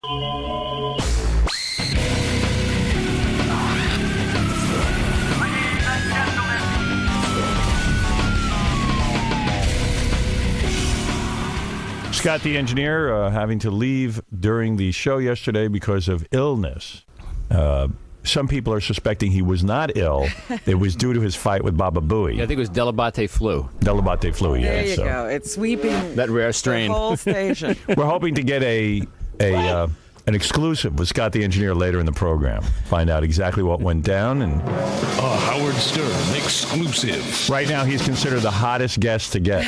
Scott the engineer having to leave during the show yesterday because of illness. Some people are suspecting he was not ill. It was due to his fight with Baba Booey. Yeah, I think it was Dell'Abate flu. Dell'Abate flu, yeah. There you go. It's sweeping that rare strain. The whole station. We're hoping to get an exclusive with Scott the engineer later in the program. Find out exactly what went down. And Howard Stern exclusive. Right now, he's considered the hottest guest to get.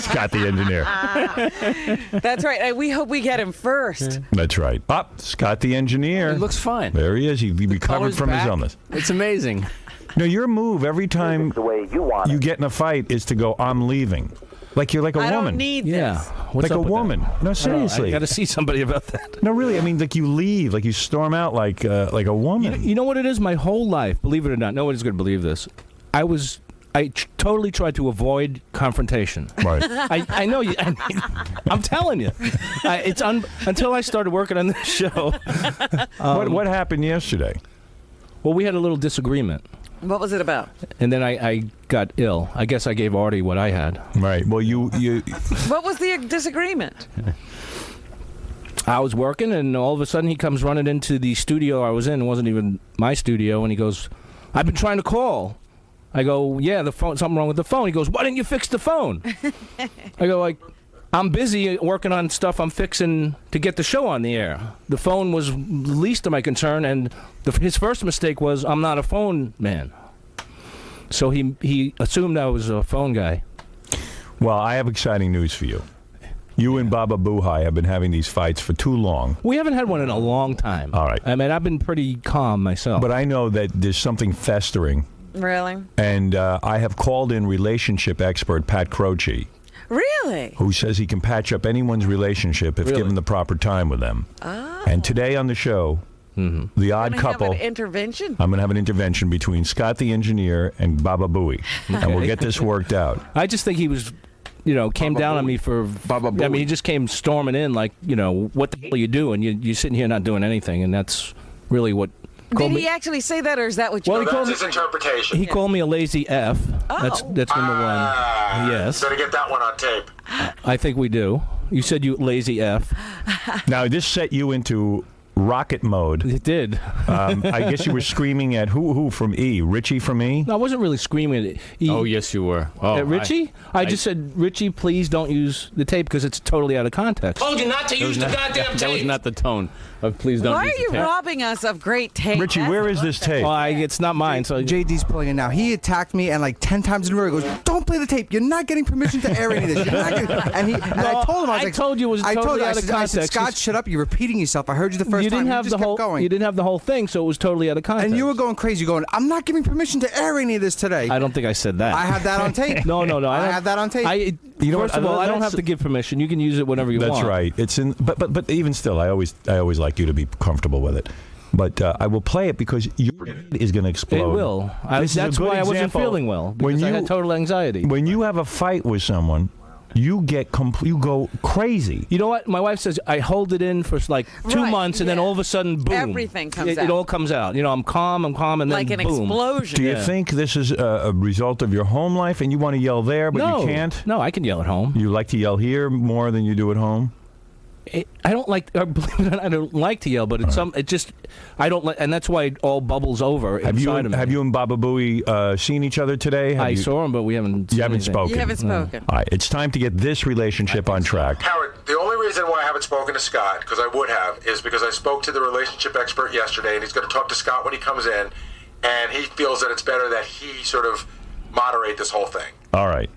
Scott the engineer. That's right. We hope we get him first. That's right. Scott the engineer. He looks fine. There he is. He recovered from his illness. It's amazing. No, your move every time the way you want you get in a fight is to go, I'm leaving. Like you're like a I woman. don't need this. Yeah. What's like up a with woman. that? No, seriously. I got to see somebody about that. No, really. I mean, like you leave, like you storm out like a woman. You know what it is? My whole life, believe it or not, nobody's going to believe this. I totally tried to avoid confrontation. Right. I know you. I'm telling you. Until I started working on this show. What happened yesterday? Well, we had a little disagreement. What was it about? And then I got ill. I guess I gave Artie what I had. Right. Well, you. What was the disagreement? I was working, and all of a sudden he comes running into the studio I was in. It wasn't even my studio, and he goes, "I've been trying to call." I go, "Yeah, the phone. Something wrong with the phone." He goes, "Why didn't you fix the phone?" I go, I'm busy working on stuff I'm fixing to get the show on the air. The phone was the least of my concern, and his first mistake was I'm not a phone man. So he assumed I was a phone guy. Well, I have exciting news for you. You and Baba Booey have been having these fights for too long. We haven't had one in a long time. All right. I mean, I've been pretty calm myself. But I know that there's something festering. Really? And I have called in relationship expert Pat Croce. Really? Who says he can patch up anyone's relationship if given the proper time with them. Oh. And today on the show, the odd couple. Have an intervention? I'm going to have an intervention between Scott the engineer and Baba Booey. And we'll get this worked out. I just think he was, came down on me for Baba Booey. I mean, he just came storming in like, what the hell are you doing? You're sitting here not doing anything, and that's really what. Did he actually say that, or is that what you? Well, he called his interpretation. He called me a lazy F. Oh. That's number one. Yes. Better get that one on tape. I think we do. You said you lazy F. Now, this set you into rocket mode. It did. I guess you were screaming at who from E? Richie from E? No, I wasn't really screaming at E. Oh, yes, you were. Oh, Richie? I just said, Richie, please don't use the tape because it's totally out of context. Told you not to use the goddamn tape. That was not the tone of please don't Why use are you the tape. robbing us of great tape? Richie, where is this tape? Well, it's not mine. So JD's pulling it now. He attacked me, and like 10 times in a row, he goes, "Don't play the tape. You're not getting permission to air any of this." You're not getting... And I told him, I told you it was totally out of context. I said, "Scott, shut up. You're repeating yourself. I heard you the first time. You didn't have the whole thing, so it was totally out of context. And you were going crazy, going, "I'm not giving permission to air any of this today." I don't think I said that. I have that on tape. No. I have that on tape. First of all, I don't have to give permission. You can use it whenever you want. That's right. It's in, but even still, I always like you to be comfortable with it. But I will play it because your head is going to explode. It will. That's why I wasn't feeling well, because I had total anxiety. When you have a fight with someone, you go crazy. You know what? My wife says I hold it in for like 2 months, and then all of a sudden, boom. Everything comes out. It all comes out. I'm calm, and then like an boom. explosion. Do you think this is a result of your home life, and you want to yell there, but you can't? No, I can yell at home. You like to yell here more than you do at home? I don't like. Believe it or not, I don't like to yell, but I don't like, and that's why it all bubbles over inside of me. Have you and Baba Booey seen each other today? I saw him, but we haven't. You haven't spoken. You haven't spoken. All right, it's time to get this relationship on track. Howard, the only reason why I haven't spoken to Scott, because I would have, is because I spoke to the relationship expert yesterday, and he's going to talk to Scott when he comes in, and he feels that it's better that he sort of moderate this whole thing. All right.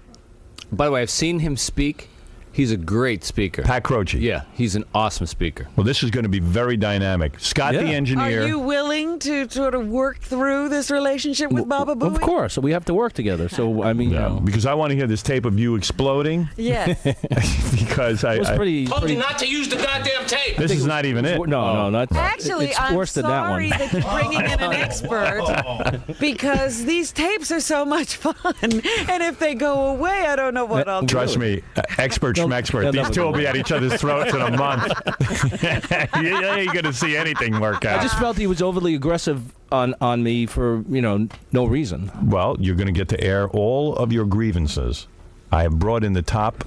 By the way, I've seen him speak. He's a great speaker. Pat Croce. Yeah, he's an awesome speaker. Well, this is going to be very dynamic. Scott the engineer. Are you willing to sort of work through this relationship with Baba Booey? Of course. We have to work together. So, I mean, because I want to hear this tape of you exploding. Yes. Because it was pretty. Told you not to use the goddamn tape. This is not even it. No, not. Actually, it's I'm worse than that one. sorry that you're bringing in an expert because these tapes are so much fun, and if they go away, I don't know what I'll do. Trust me, experts confrontation expert. These two will be at each other's throats in a month. You ain't going to see anything work out. I just felt he was overly aggressive on me for, no reason. Well, you're going to get to air all of your grievances. I have brought in the top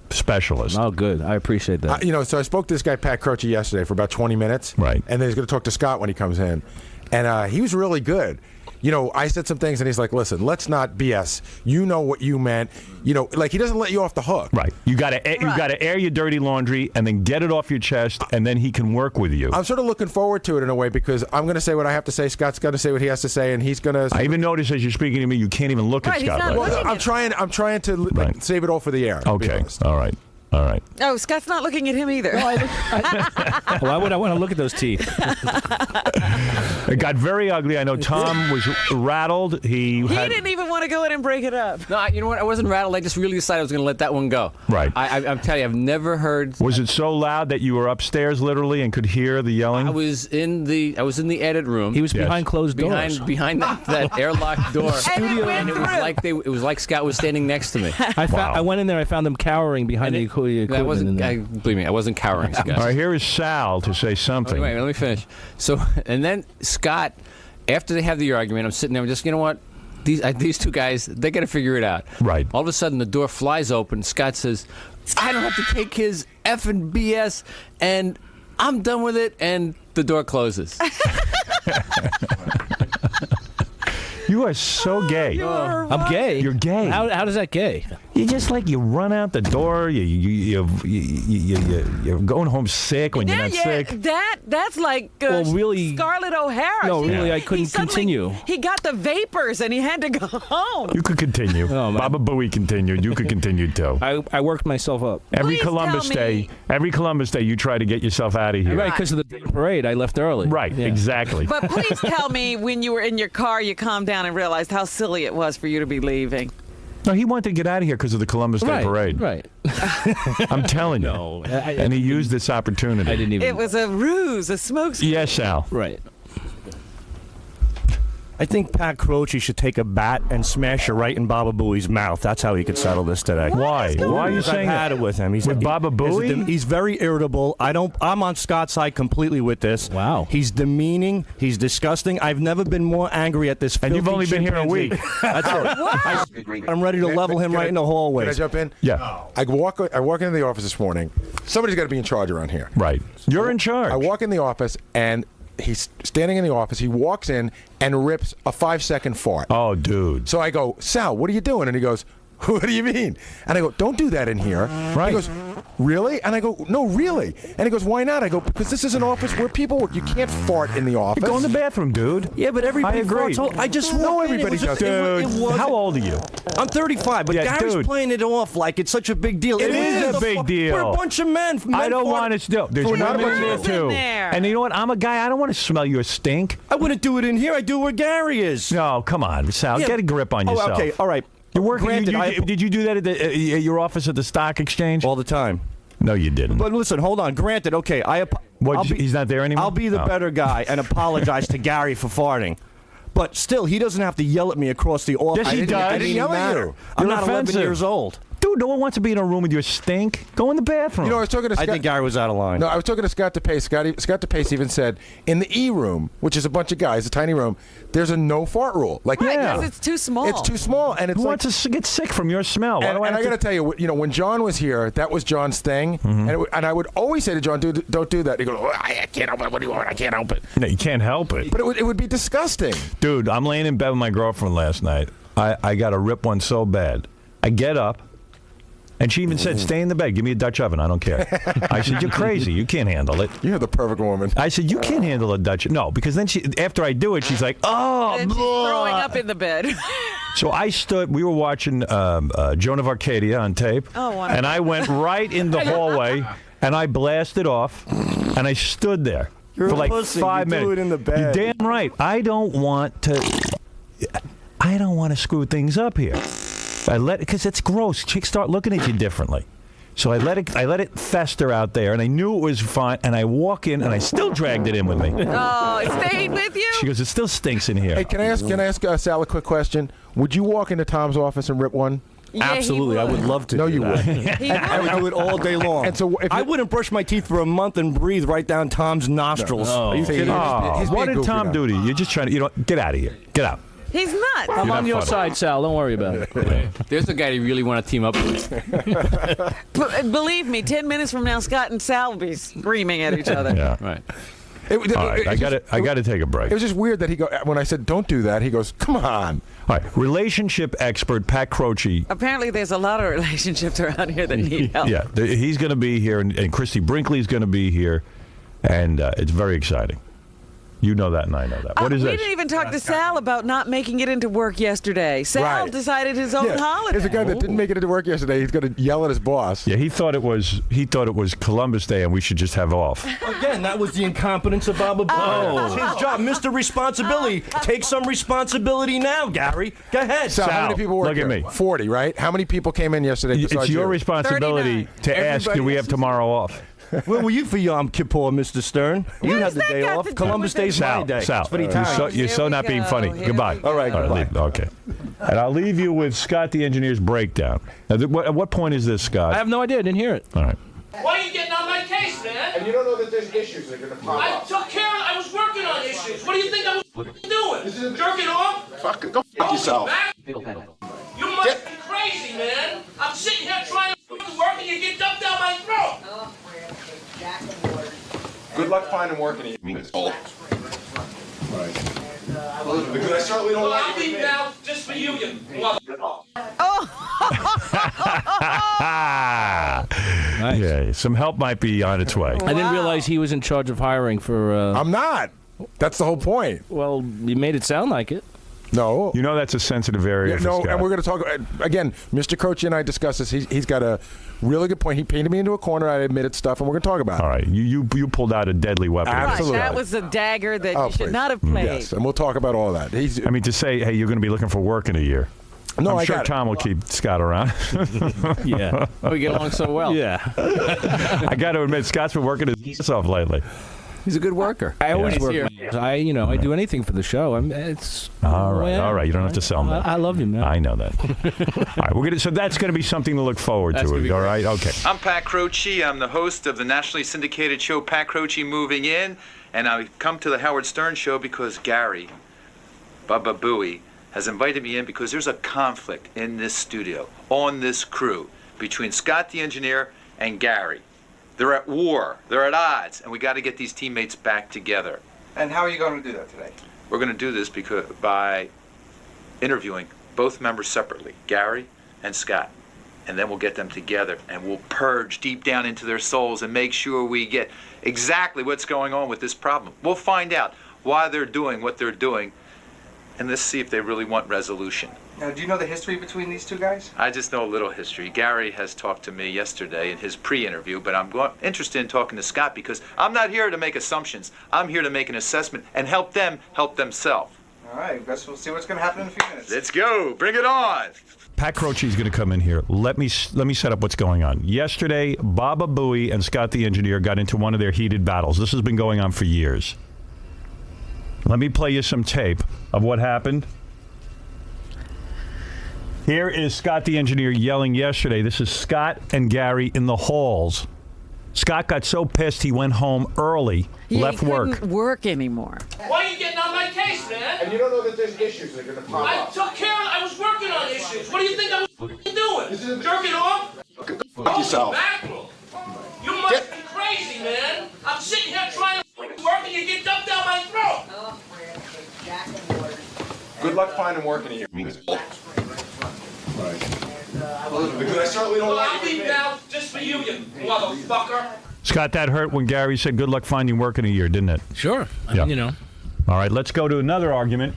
specialist. Oh, good. I appreciate that. So I spoke to this guy, Pat Croce, yesterday for about 20 minutes. Right. And then he's going to talk to Scott when he comes in. And he was really good. I said some things, and he's like, listen, let's not BS. You know what you meant. He doesn't let you off the hook. Right. You got to air your dirty laundry and then get it off your chest, and then he can work with you. I'm sort of looking forward to it in a way because I'm going to say what I have to say. Scott's going to say what he has to say, and he's going to. I even notice as you're speaking to me, you can't even look at Scott. I'm trying to save it all for the air. Okay. All right. Oh, Scott's not looking at him either. Why would I want to look at those teeth? It got very ugly. I know Tom was rattled. He didn't even want to go in and break it up. No, you know what? I wasn't rattled. I just really decided I was going to let that one go. Right. I'm telling you, I've never heard. Was it so loud that you were upstairs literally and could hear the yelling? I was in the edit room. He was behind closed doors. Behind that airlock door. And it was like Scott was standing next to me. I went in there. I found them cowering behind the equipment. Believe me, I wasn't cowering, Scott. All right, here is Sal to say something. Wait, let me finish. So, and then Scott, after they have the argument, I'm sitting there. I'm just, you know what? These two guys, they got to figure it out. Right. All of a sudden, the door flies open. Scott says, "I don't have to take his effing BS," and I'm done with it. And the door closes. You are so gay. I'm gay. You're gay. How does that gay? You just you run out the door. You're going home sick when you're not sick. That's like really, Scarlett O'Hara. No, really, I couldn't continue. He got the vapors and he had to go home. You could continue. Baba Booey continued. You could continue too. I worked myself up. Every Columbus Day, you try to get yourself out of here. Right, because of the parade, I left early. Right, exactly. But please tell me when you were in your car, you calmed down and realized how silly it was for you to be leaving. No, he wanted to get out of here because of the Columbus Day parade. Right. I'm telling you. No. And he used this opportunity. I didn't even. It was a ruse, a smokescreen. Yes, Sal. Right. I think Pat Croce should take a bat and smash it right in Baba Booey's mouth. That's how he could settle this today. Why? Why are you saying I've had it with him. With Baba Booey? He's very irritable. I'm on Scott's side completely with this. Wow. He's demeaning. He's disgusting. I've never been more angry at this. And you've only been here a week. That's it. I'm ready to level him right in the hallway. Can I jump in? Yeah. I walk into the office this morning. Somebody's got to be in charge around here. Right. You're in charge. I walk in the office and he's standing in the office. He walks in and rips a 5-second fart. Oh, dude. So I go, Sal, what are you doing? And he goes, what do you mean? And I go, don't do that in here. Right. He goes, really? And I go, no, really. And he goes, why not? I go, because this is an office where people work. You can't fart in the office. Go in the bathroom, dude. Yeah, but everybody I agree. farts. I just know walked in. everybody does. Dude, how old are you? I'm 35, but Yeah, Gary's dude. playing it off like it's such a big deal. It is a big deal. We're a bunch of men. I don't want to still. There's We're not women a bunch there of too. there. And you know what? I'm a guy. I don't want to smell your stink. I wouldn't do it in here. I do where Gary is. No, come on, Sal. Yeah. Get a grip on yourself. Oh, okay, all right. You're working. Granted, Did you do that at your office at the stock exchange? all the time. No, you didn't. But listen, hold on. Granted, okay, He's not there anymore? I'll be the better guy and apologize to Gary for farting. But still, he doesn't have to yell at me across the office. Yes, he does. I didn't yell at you. I'm You're not offensive. 11 years old. Dude, no one wants to be in a room with your stink. Go in the bathroom. You know, I was talking to Scott. I think Gary was out of line. No, I was talking to Scott DePace. Scott DePace even said, in the E room, which is a bunch of guys, a tiny room, there's a no fart rule. Like, Right, Yeah. because it's too small. it's too small, and it's Who like. wants to get sick from your smell? Why And, do I and I have got to tell you, when John was here, that was John's thing, and I would always say to John, "Dude, don't do that." He goes, "I can't help it. What do you want? I can't help it." No, you can't help it. But it would be disgusting. Dude, I'm laying in bed with my girlfriend last night. I got to rip one so bad. I get up, and she even said, "Stay in the bed. Give me a Dutch oven. I don't care." I said, "You're crazy. You can't handle it." You're the perfect woman. I said, "You can't handle a Dutch." No, because then after I do it, she's like, "Oh, and she's throwing up in the bed. So I stood. We were watching Joan of Arcadia on tape, Oh, wonderful. and I went right in the hallway, and I blasted off, and I stood there You're for a like pussy. 5 You minutes. do it in the bed. You're damn right. I don't want to screw things up here. Because it's gross. Chicks start looking at you differently. So I let it fester out there, and I knew it was fine. And I walk in, and I still dragged it in with me. Oh, it stayed with you? She goes, "It still stinks in here." Hey, can I ask Sal a quick question? Would you walk into Tom's office and rip one? Yeah, he Absolutely, I would love to. No, do you that. would. He I would would. do it all day long. And so if I you- wouldn't brush my teeth for a month and breathe right down Tom's nostrils. No. Are you kidding me? Oh, He's what being did goofy Tom now. do to you? You're just trying to, get out of here. Get out. He's nuts. I'm You're on not your funny. side, Sal. Don't worry about it. There's a guy you really want to team up with. Believe me, 10 minutes from now, Scott and Sal will be screaming at each other. Yeah. Right. All right, I got to take a break. It was just weird that when I said don't do that, he goes, "Come on." All right, relationship expert Pat Croce. Apparently, there's a lot of relationships around here that need help. Yeah, he's going to be here, and Christy Brinkley's going to be here, and it's very exciting. You know that, and I know that. What is we this? didn't even talk to Sal about not making it into work yesterday. Sal Right. decided his own holiday. There's a guy that didn't make it into work yesterday. He's going to yell at his boss. Yeah, he thought it was Columbus Day, and we should just have off. Again, that was the incompetence of Baba Booey. It's his job. Mr. Responsibility. Take some responsibility now, Gary. Go ahead. So how Sal, many people work look at here? me. 40, right? How many people came in yesterday besides It's your you? responsibility 39. to ask, do we have tomorrow off? Where were you for Yom Kippur, Mr. Stern? You What had has the that day got off. to do Columbus with it? Day's my Sal, day. Sal, It's for the you're Italians. so Here we not being go. funny. Here Goodbye. we go. All right, goodbye. Okay. And I'll leave you with Scott the engineer's breakdown. Now, at what point is this, Scott? I have no idea. I didn't hear it. All right. Why are you getting on my case, man? And you don't know that there's issues that are going to pop I took care of I was working on issues. What do you think I was doing? Jerking off? Fucking go f*** yourself. Back? You must be crazy, man. I'm sitting here trying to work and you get dumped down my throat. Good luck finding work in the Because I certainly don't Well, want I'll you leave now just for you, you motherfucker. Nice. Yeah, some help might be on its way. I didn't realize he was in charge of hiring for. I'm not. That's the whole point. Well, you made it sound like it. No. You know that's a sensitive area for No, Scott. and we're going to talk again. Mr. Croce and I discussed this. He's got a really good point. He painted me into a corner. I admitted stuff, and we're going to talk about All it. right, you pulled out a deadly weapon. Right, Absolutely. that was a dagger that Oh, you should please. not have played. Yes, and we'll talk about all that. I mean, to say, hey, you're going to be looking for work in a year. No, I'm I sure got it. Tom will keep Scott around. Yeah. Oh, we get along so well. Yeah. I got to admit, Scott's been working his ass off lately. He's a good worker. I always Nice work. here. I do anything for the show. It's All the way I right. am. You don't have to sell me. I love you, man. I know that. All right, so that's going to be something to look forward That's to. gonna be All great. right, okay. I'm Pat Croce. I'm the host of the nationally syndicated show Pat Croce Moving In, and I've come to the Howard Stern show because Gary, Baba Booey, has invited me in because there's a conflict in this studio, on this crew, between Scott the engineer and Gary. They're at war, they're at odds, and we got to get these teammates back together. And how are you going to do that today? We're going to do this by interviewing both members separately, Gary and Scott. And then we'll get them together and we'll purge deep down into their souls and make sure we get exactly what's going on with this problem. We'll find out why they're doing what they're doing, and let's see if they really want resolution. Now, do you know the history between these two guys? I just know a little history. Gary has talked to me yesterday in his pre-interview, but I'm interested in talking to Scott because I'm not here to make assumptions. I'm here to make an assessment and help them help themselves. All right, I guess we'll see what's going to happen in a few minutes. Let's go. Bring it on. Pat Croce is going to come in here. Let me set up what's going on. Yesterday, Baba Booey and Scott the engineer got into one of their heated battles. This has been going on for years. Let me play you some tape of what happened. Here is Scott the engineer yelling yesterday. This is Scott and Gary in the halls. Scott got so pissed he went home early, left he work. couldn't work anymore. Why are you getting on my case, man? And you don't know that there's issues that are going to pop I up. took care of I was working on issues. What do you think I was doing? Jerking off? Fuck yourself. Mackerel. You must be crazy, man. I'm sitting here trying to work and you get dumped down my throat. Good luck finding work in a year. Because I certainly don't Well, want I'll you leave to now just for you, you motherfucker. Scott, that hurt when Gary said good luck finding work in a year, didn't it? Sure. I Yeah. mean, All right, let's go to another argument.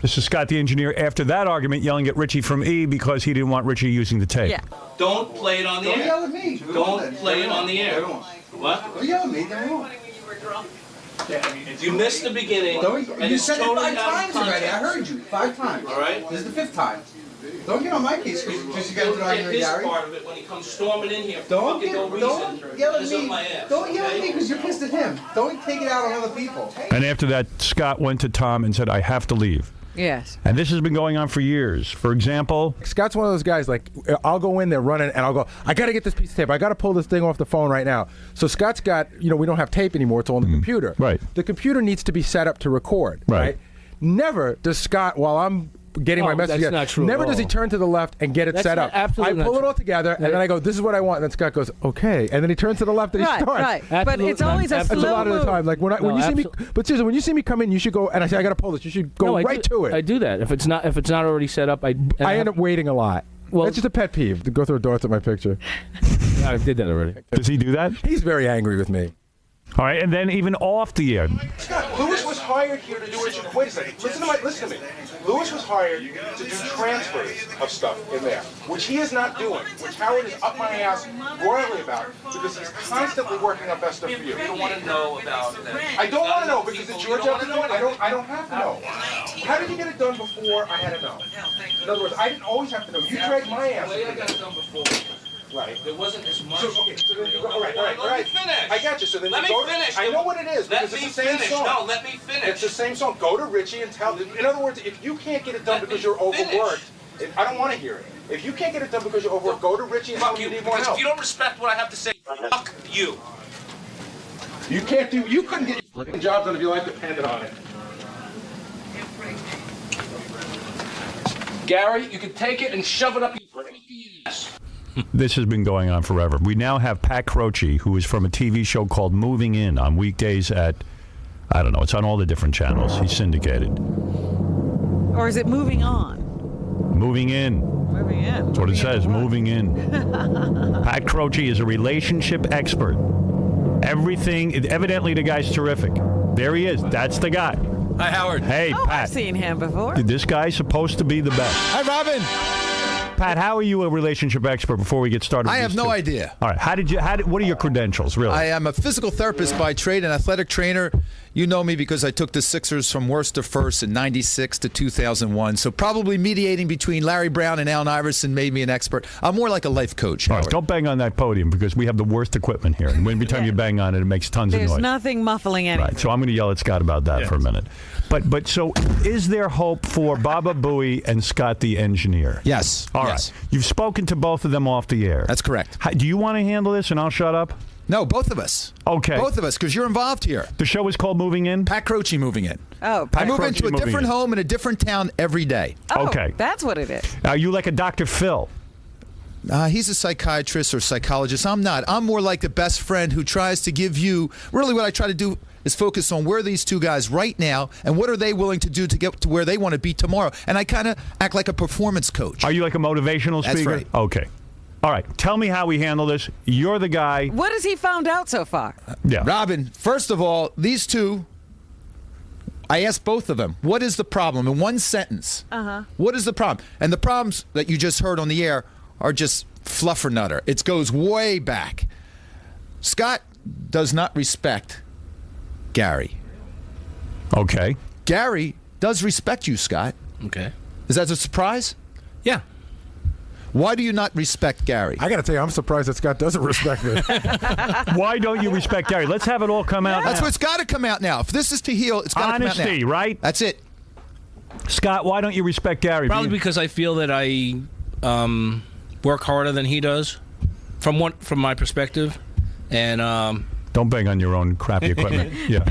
This is Scott the engineer after that argument yelling at Richie from E because he didn't want Richie using the tape. Yeah. Don't play it on the air. at me. Don't play it on the air. What? Don't yell at me. They won't. You missed the beginning. and You it's said it totally 5 out of times already. I context. heard you 5 times. All right. This is the 5th time. Don't get on my case because you got He'll to get argue with his Gary. part of it when he comes storming in here. for Don't fucking no reason. yell at Mess up me. my ass, Don't yell at okay? me because you're pissed at him. Don't take it out on other people. And after that, Scott went to Tom and said, I have to leave. Yes. And this has been going on for years. For example, Scott's one of those guys, like, I'll go in there running, and I'll go, I got to get this piece of tape. I got to pull this thing off the phone right now. So Scott's got, we don't have tape anymore. It's all on the computer. Right. The computer needs to be set up to record. Right. Never does Scott, while I'm getting my message, that's not true never at does he all. turn to the left and get it That's set not- up. absolutely I pull not it all together, and then I go, this is what I want. And then Scott goes, okay. And then he turns to the left and he Right, starts. right. But Absolutely it's always a not. That's a slow lot of the move. time. Like when you see me, but seriously, when you see me come in, you should go. And I say I got to pull this. You should go No, right to it. I do that. If it's not already set up, I end up waiting a lot. Well- That's just a pet peeve to go through darts at my picture. I did that already. does he do that? He's very angry with me. All right, and then even off the air. Lewis was hired here to do what you... Wait a second. Listen to me. Lewis was hired to do transfers of stuff in there, which he is not doing, which Howard is up my ass royally about, because he's constantly working on best stuff for you. You don't want to know about that. I don't want to know, because it's your job to know it. I don't have to know. How did you get it done before I had to know? In other words, I didn't always have to know. You dragged my ass. The way I got it done before, Right. there wasn't as much. So then you go, all right. Let me finish. I got you. So then Let you me go to, finish. I know what it is, Let because me it's the same finish. song. No, let me finish. It's the same song. Go to Richie and tell. In other words, if you can't get it done Let because me you're finish. overworked, I don't want to hear it. If you can't get it done because you're overworked, go to Richie and tell Fuck him you, you need more because help. if you don't respect what I have to say, fuck you. You can't do. You couldn't get your jobs done if your life depended on it. Gary, you can take it and shove it up your ass. This has been going on forever. We now have Pat Croce, who is from a TV show called Moving In on weekdays at, I don't know, it's on all the different channels. He's syndicated. Or is it moving on? Moving In. Moving in. That's what it says, moving in. Pat Croce is a relationship expert. Everything, evidently the guy's terrific. There he is. That's the guy. Hi, Howard. Hey, Oh, Pat. I've seen him before. This guy's supposed to be the best. Hi, Robin. Pat, how are you a relationship expert before we get started? I with have these no two? idea. All right. What are your credentials, really? I am a physical therapist by trade, an athletic trainer. You know me because I took the Sixers from worst to first in 96 to 2001. So probably mediating between Larry Brown and Allen Iverson made me an expert. I'm more like a life coach, All Howard. right, don't bang on that podium because we have the worst equipment here. And every time you bang on it, it makes tons There's of noise. nothing muffling anything. Right, so I'm going to yell at Scott about that for a minute. But so is there hope for Baba Booey and Scott the engineer? Yes. All yes. right. You've spoken to both of them off the air. That's correct. Do you want to handle this and I'll shut up? No, both of us. Okay. Both of us, because you're involved here. The show is called Moving In? Pat Croce moving in. Oh, I move Croce into a moving different in. home in a different town every day. Oh, Okay. That's what it is. Are you like a Dr. Phil? He's a psychiatrist or psychologist. I'm not. I'm more like the best friend who tries to give you, really what I try to do is focus on where are these two guys right now and what are they willing to do to get to where they want to be tomorrow. And I kind of act like a performance coach. Are you like a motivational That's speaker? right. Okay. All right. Tell me how we handle this. You're the guy. What has he found out so far? Yeah. Robin, first of all, these two, I asked both of them, what is the problem? In one sentence. What is the problem? And the problems that you just heard on the air are just fluffernutter. It goes way back. Scott does not respect Gary. Okay. Gary does respect you, Scott. Okay. Is that a surprise? Yeah. Why do you not respect Gary? I got to tell you, I'm surprised that Scott doesn't respect me. Why don't you respect Gary? Let's have it all come out That's now. what's got to come out now. If this is to heal, it's got to come out now. Honesty, right? That's it. Scott, why don't you respect Gary? Probably because I feel that I work harder than he does, from my perspective, and Don't bang on your own crappy equipment. Yeah.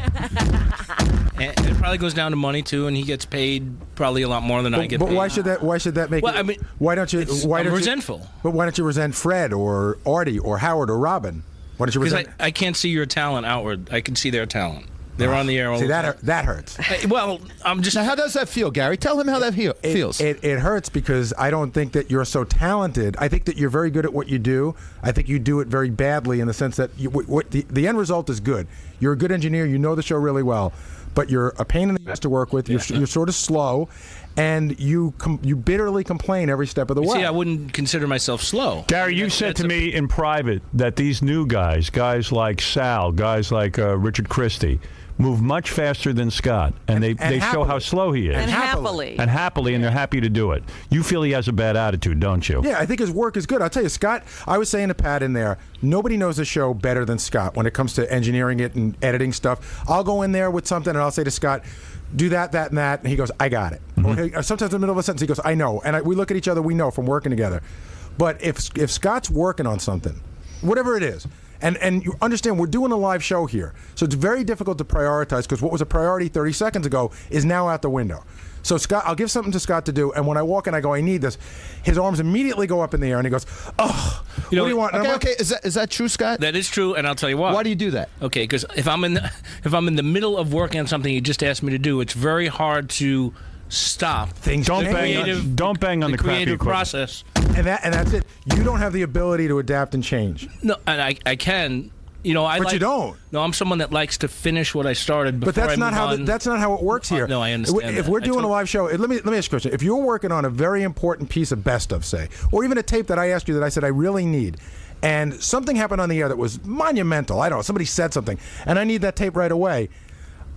and it probably goes down to money too, and he gets paid probably a lot more than I get But paid. why should that make? Well, it, I mean, why don't you? Why I'm don't resentful. You, but why don't you resent Fred or Artie or Howard or Robin? Why don't you Because resent? I can't see your talent outward. I can see their talent. They're on the air all See the time. that hurts. Well, I'm just. Now, how does that feel, Gary? Tell him how that feels. It hurts because I don't think that you're so talented. I think that you're very good at what you do. I think you do it very badly in the sense that the end result is good. You're a good engineer. You know the show really well, but you're a pain in the ass to work with. You're sort of slow, and you bitterly complain every step of the way. See, I wouldn't consider myself slow. Gary, you said to me in private that these new guys like Sal, guys like Richard Christie, move much faster than Scott, and they show how slow he is. And happily. And happily, and they're happy to do it. You feel he has a bad attitude, don't you? Yeah, I think his work is good. I'll tell you, Scott, I was saying to Pat in there, nobody knows the show better than Scott when it comes to engineering it and editing stuff. I'll go in there with something, and I'll say to Scott, do that, that, and that, and he goes, I got it. Or sometimes in the middle of a sentence, he goes, I know. And we look at each other, we know from working together. But if Scott's working on something, whatever it is, and you understand, we're doing a live show here, so it's very difficult to prioritize because what was a priority 30 seconds ago is now out the window. So Scott, I'll give something to Scott to do, and when I walk in, I go, I need this. His arms immediately go up in the air, and he goes, oh, what do you want? And Okay, is that true, Scott? That is true, and I'll tell you why. Why do you do that? Okay, because if I'm in the middle of working on something you just asked me to do, it's very hard to stop. Don't bang on the creative crappy process. And that's it. You don't have the ability to adapt and change. No, and I can. You don't. No, I'm someone that likes to finish what I started before. But that's not how that's not how it works here. No, I understand. If we're doing a live show, let me ask you a question. If you're working on a very important piece of best of, say, or even a tape that I asked you that I said I really need, and something happened on the air that was monumental. I don't know. Somebody said something, and I need that tape right away.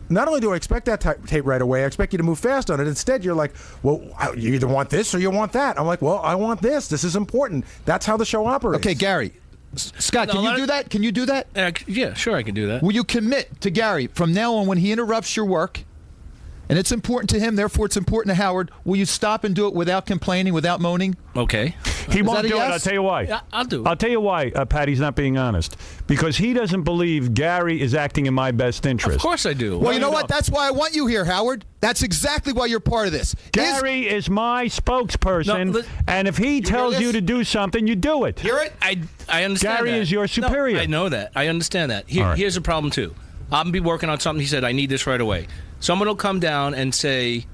Not only do I expect that tape right away, I expect you to move fast on it. Instead, you're like, well, you either want this or you want that. I'm like, well, I want this. This is important. That's how the show operates. Okay, Gary. Scott, can you do that? Can you do that? Yeah, sure, I can do that. Will you commit to Gary from now on when he interrupts your work, and it's important to him, therefore it's important to Howard, will you stop and do it without complaining, without moaning? Okay. He won't do it. I'll tell you why. Yeah, I'll do it. I'll tell you why, Patty's not being honest. Because he doesn't believe Gary is acting in my best interest. Of course I do. Well, you know what? That's why I want you here, Howard. That's exactly why you're part of this. Gary is my spokesperson, and if he tells you to do something, you do it. Hear it? I understand Gary that. is your superior. No, I know that. I understand that. Here's the problem, too. I'll be working on something. He said, I need this right away. Someone will come down and say,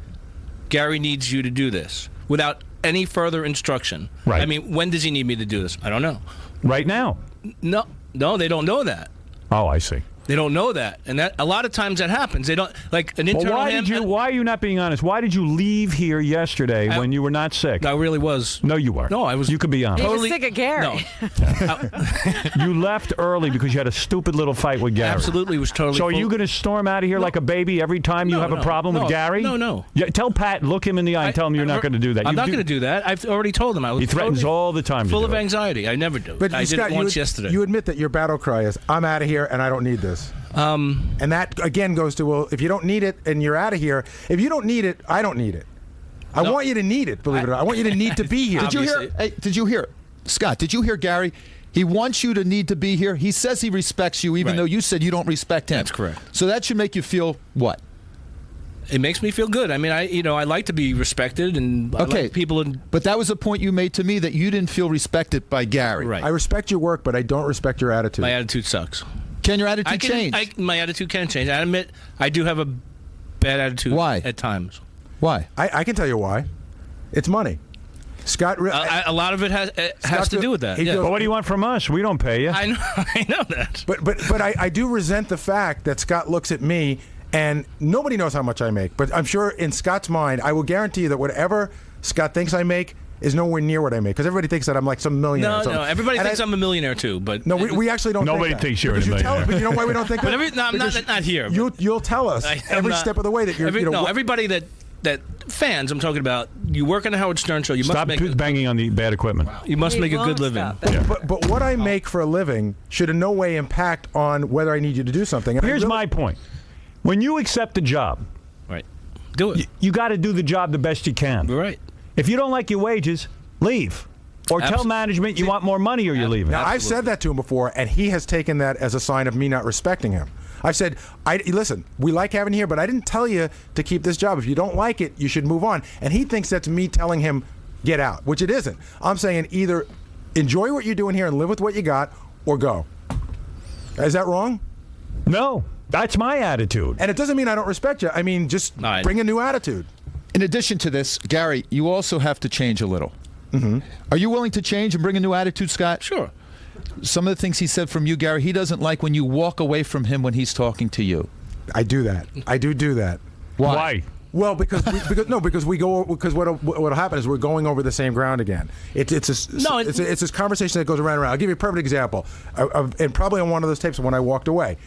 Gary needs you to do this without any further instruction. Right. I mean, when does he need me to do this? I don't know. Right now. No, they don't know that. Oh, I see. They don't know that, and that a lot of times that happens. They don't like an internal. Well, why are you not being honest? Why did you leave here yesterday when you were not sick? I really was. No, you weren't. No, I was. You could be honest. He was sick of Gary. No. You left early because you had a stupid little fight with Gary. Absolutely, was totally. So are you going to storm out of here like a baby every time you have a problem with Gary? No. Yeah, tell Pat, look him in the eye, and tell him you're not going to do that. I'm not going to do that. I've already told him. I was he threatens all the time. Full of anxiety. I never do. But I did it once yesterday. You admit that your battle cry is, I'm out of here and I don't need this. And that, again, goes to, well, if you don't need it and you're out of here, if you don't need it, I don't need it. I want you to need it, believe it or not. I want you to need to be here. Did you hear? Hey, did you hear? Scott, did you hear Gary? He wants you to need to be here. He says he respects you, even though you said you don't respect him. That's correct. So that should make you feel what? It makes me feel good. I mean, I like to be respected, and I like people. But that was a point you made to me that you didn't feel respected by Gary. Right. I respect your work, but I don't respect your attitude. My attitude sucks. Can your attitude change? My attitude can change. I admit I do have a bad attitude. Why? At times. Why? I can tell you why. It's money. Scott, a lot of it has to do with that. But what do you want from us? We don't pay you. I know that. But I do resent the fact that Scott looks at me, and nobody knows how much I make. But I'm sure in Scott's mind, I will guarantee you that whatever Scott thinks I make is nowhere near what I make, because everybody thinks that I'm like some millionaire. No, everybody thinks I'm a millionaire too. But no, we actually don't. Nobody think that. thinks you're a millionaire. But you know why we don't think that? I'm not here. You'll tell us every step of the way that you're. Everybody that fans I'm talking about. You work on the Howard Stern show. You Stop must make banging on the bad equipment. You must make a good living. Yeah. But what I make for a living should in no way impact on whether I need you to do something. And Here's my point: when you accept a job, right, do it. You got to do the job the best you can. Right. If you don't like your wages, leave. Or tell management you want more money or you're leaving. Now, I've said that to him before, and he has taken that as a sign of me not respecting him. I've said, listen, we like having you here, but I didn't tell you to keep this job. If you don't like it, you should move on. And he thinks that's me telling him, get out, which it isn't. I'm saying either enjoy what you're doing here and live with what you got, or go. Is that wrong? No, that's my attitude. And it doesn't mean I don't respect you. I mean, just bring a new attitude. In addition to this, Gary, you also have to change a little. Mm-hmm. Are you willing to change and bring a new attitude, Scott? Sure. Some of the things he said from you, Gary, he doesn't like when you walk away from him when he's talking to you. I do that. I do that. Why? Well, because what'll happen is we're going over the same ground again. It's this conversation that goes around and around. I'll give you a perfect example, and probably on one of those tapes when I walked away.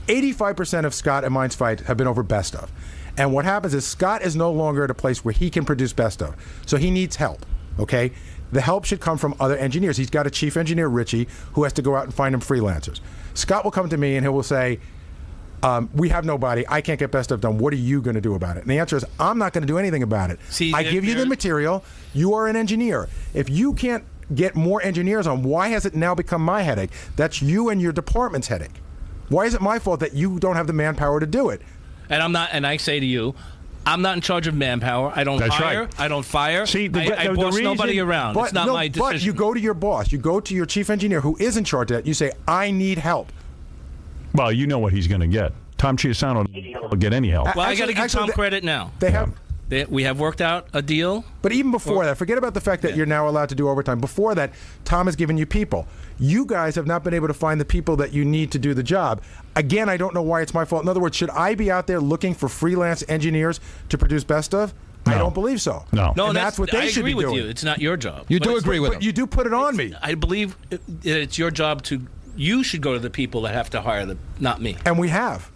85% of Scott and mine's fights have been over best of. And what happens is Scott is no longer at a place where he can produce best of. So he needs help, okay? The help should come from other engineers. He's got a chief engineer, Richie, who has to go out and find him freelancers. Scott will come to me and he will say, we have nobody. I can't get best of done. What are you going to do about it? And the answer is, I'm not going to do anything about it. I give you the material. You are an engineer. If you can't get more engineers on, why has it now become my headache? That's you and your department's headache. Why is it my fault that you don't have the manpower to do it? And I'm not. And I say to you, I'm not in charge of manpower. I don't hire. Right. I don't fire. See, I boss nobody around. It's not my decision. But you go to your boss. You go to your chief engineer who is in charge of that. You say, I need help. Well, you know what he's going to get. Tom Chiasano will get any help. Well, I got to give Tom credit now. We have worked out a deal. But even before that, forget about the fact that you're now allowed to do overtime. Before that, Tom has given you people. You guys have not been able to find the people that you need to do the job. Again, I don't know why it's my fault. In other words, should I be out there looking for freelance engineers to produce best of? No. I don't believe so. No, and that's what they should be doing. I agree with you. It's not your job. You do agree with them. But you do put it on me. I believe it's your job to. You should go to the people that have to hire them, not me. And we have.